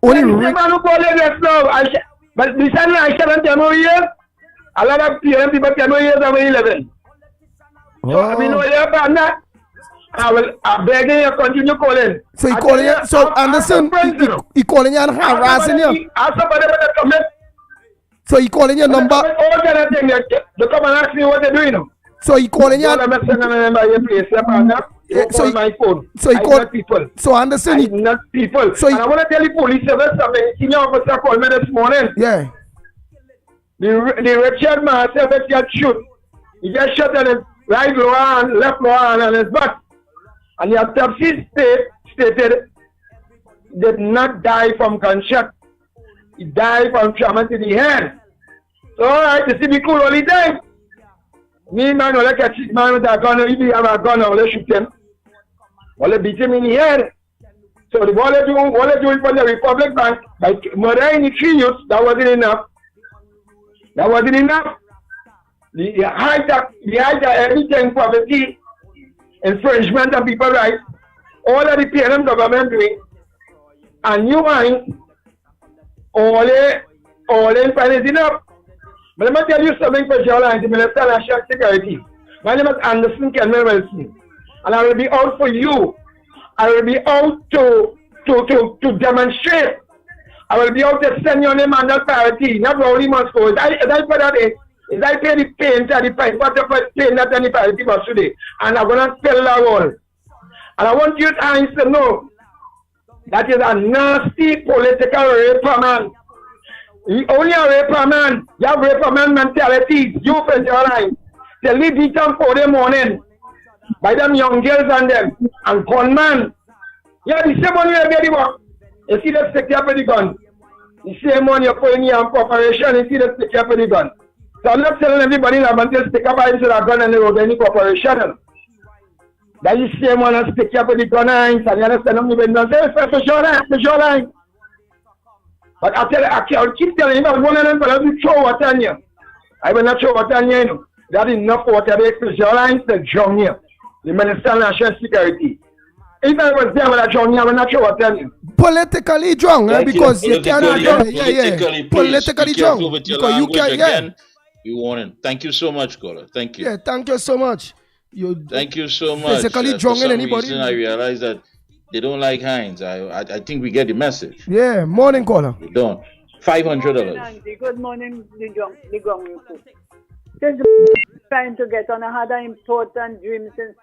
only. Man who call you just now. But listen, I shouldn't tell you here. A lot of people tell me years over 11. So I mean, you're partner. I beg you continue calling. So he calling you. So Anderson, he calling you and harassing you. Ask somebody about the comment. So he calling your number. All kind of thing. They come and ask me what they're doing. So he calling you. So he my phone. So he call people. So Anderson, not people. So and I want to tell the police service something. Senior officer called me this morning. Yeah. The Richard Marcel got shoot. He got shot at his right lower hand, left lower hand, and his back. And the autopsy stated did not die from gunshot. He died from trauma to the head. So alright, you see me cool all the time. Me man will catch this man with a gun, if he have a gun, I will shoot him. I will beat him in the head. So the what they do from the Republic Bank, by murdering the 3 youths, that wasn't enough. That wasn't enough. The height of everything, poverty, infringement of people's rights, all of the PNM government doing, and you mind, all in finance enough. But let me tell you something for Jola, the Minister of National Security. My name is Anderson Kenmel Wilson, and I will be out for you. I will be out to demonstrate. I will be out to send your name under parity, not Rowley Moscow. Is I put that in? Is I pay the paint and the price, what the paint that any parity was today? And I'm going to spell that all. And I want you guys to know that is a nasty political raper man. Only a raper man. You have raper man mentalities. You for your life. They leave beat them for the morning by them young girls and them. And gunman. Yeah, the same money you get the work. You see them stick up with the gun. The same money you're putting in your corporation, you see them stick up with the gun. So I'm not telling everybody that I'm just stick up into the gun and they will any corporation. That is the same one that stick up with the gun and you understand them even don't say for sure line. But I'll keep telling you about one of them, but I will throw water on you. I will not throw water on you, you know. That is enough water for sure lines to drown you. The Minister of National Security. If I was there when I drown you, I will not throw water on you. Politically drown, because you cannot drown. Politically drown. Because you can, we want it. Thank you so much, caller. Thank you. Yeah, thank you so much. Thank you so much. Physically drunk in anybody. Reason, I realize that they don't like Heinz. I think we get the message. Yeah, morning caller. They don't. $500. Good morning, the gong. Since trying to get on, I had an important dream since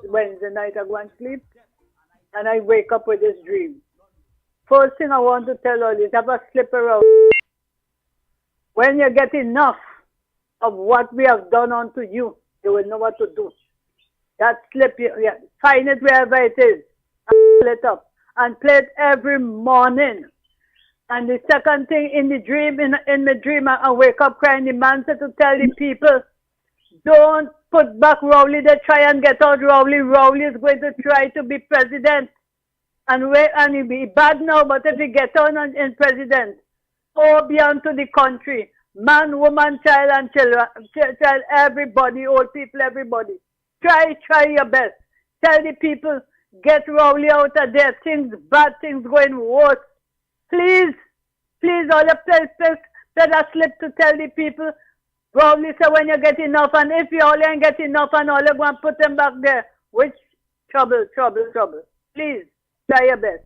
Wednesday night. I go and sleep, and I wake up with this dream. First thing I want to tell all is have a slip around. When you get enough of what we have done unto you, you will know what to do. That slip, find it wherever it is, and pull it up, and play it every morning. And the second thing in the dream, in the dream, I wake up crying. The man said to tell the people, don't put back Rowley. They try and get out Rowley. Rowley is going to try to be president. And he'll be bad now, but if he get on in president, all be unto the country. Man, woman, child, and children, everybody, old people, everybody. Try your best. Tell the people, get Rowley out of there. Bad things going worse. Please, all your place, a slip to tell the people. Rowley say when you get enough, and if you all ain't get enough, and all you go and put them back there, which trouble. Please, try your best.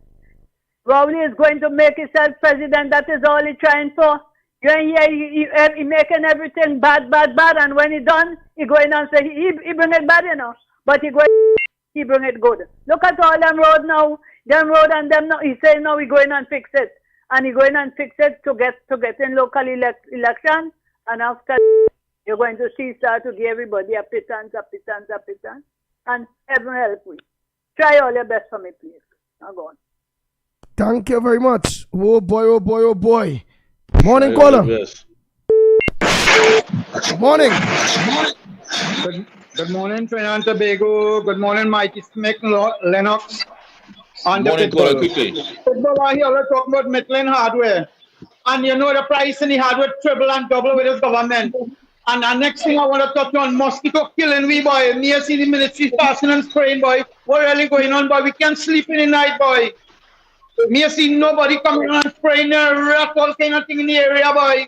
Rowley is going to make himself president. That is all he's trying for. You ain't he making everything bad, and when he done, he going and say he bring it bad, you know. But he bring it good. Look at all them road now, and them now. He say now he going and fix it, and he going and fix it to get in local election, and after you're going to see start to give everybody a pittance, and heaven help we. Try all your best for me, please. Now go on. Thank you very much. Oh boy, oh boy, oh boy. Morning, caller. Morning. Good morning, Trinidad and Tobago. Good morning, Mikey Smith, Lennox. Morning, caller, quickly. I hear you talking about Michelin hardware. And you know the price in the hardware triple and double with this government. And the next thing I want to touch on, mosquito killing we, boy. Me see the military passing and spraying, boy. What really going on, boy? We can't sleep in the night, boy. Me see nobody coming and spraying the rat, all kind of thing in the area, boy.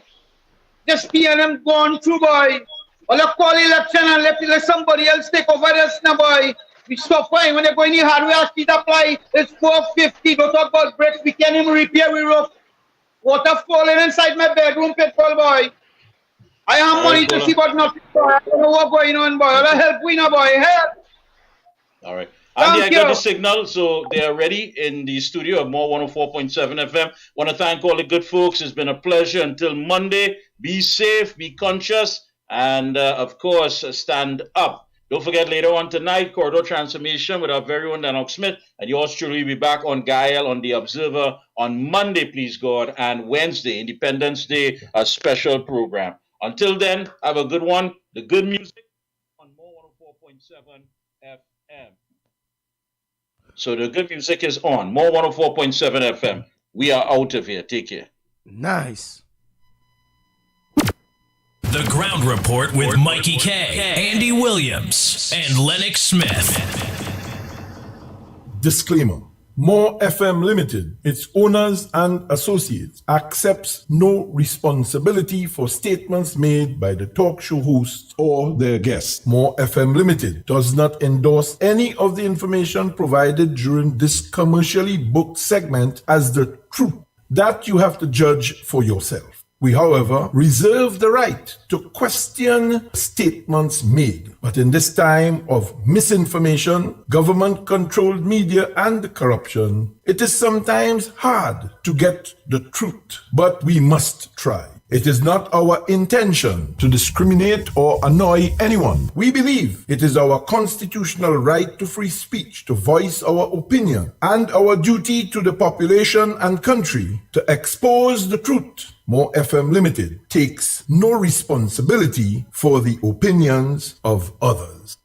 Just PNM gone through, boy. Or let's call election and let somebody else take over this now, boy. We stop fine when they go in the hardware, speed apply. It's 450. Don't talk about bricks. We can't even repair we roof. Water falling inside my bedroom, petrol, boy. I have money to see, but nothing, boy. I don't know what's going on, boy. I'll help we now, boy. Help. All right. Andy, I got the signal, so they are ready in the studio of More 104.7 FM. Want to thank all the good folks. It's been a pleasure. Until Monday, be safe, be conscious, and of course, stand up. Don't forget, later on tonight, Corridor Transformation with our very own Lennox Smith, and yours truly will be back on Gael on The Observer on Monday, please God, and Wednesday, Independence Day, a special program. Until then, have a good one. The good music on More 104.7 FM. So the good music is on. More 104.7 FM. We are out of here. Take care. Nice. The Ground Report with Mikey K, Andy Williams, and Lennox Smith. Disclaimer. More FM Limited, its owners and associates, accepts no responsibility for statements made by the talk show hosts or their guests. More FM Limited does not endorse any of the information provided during this commercially booked segment as the truth. That you have to judge for yourself. We, however, reserve the right to question statements made. But in this time of misinformation, government-controlled media, and corruption, it is sometimes hard to get the truth. But we must try. It is not our intention to discriminate or annoy anyone. We believe it is our constitutional right to free speech, to voice our opinion, and our duty to the population and country to expose the truth. More FM Limited takes no responsibility for the opinions of others.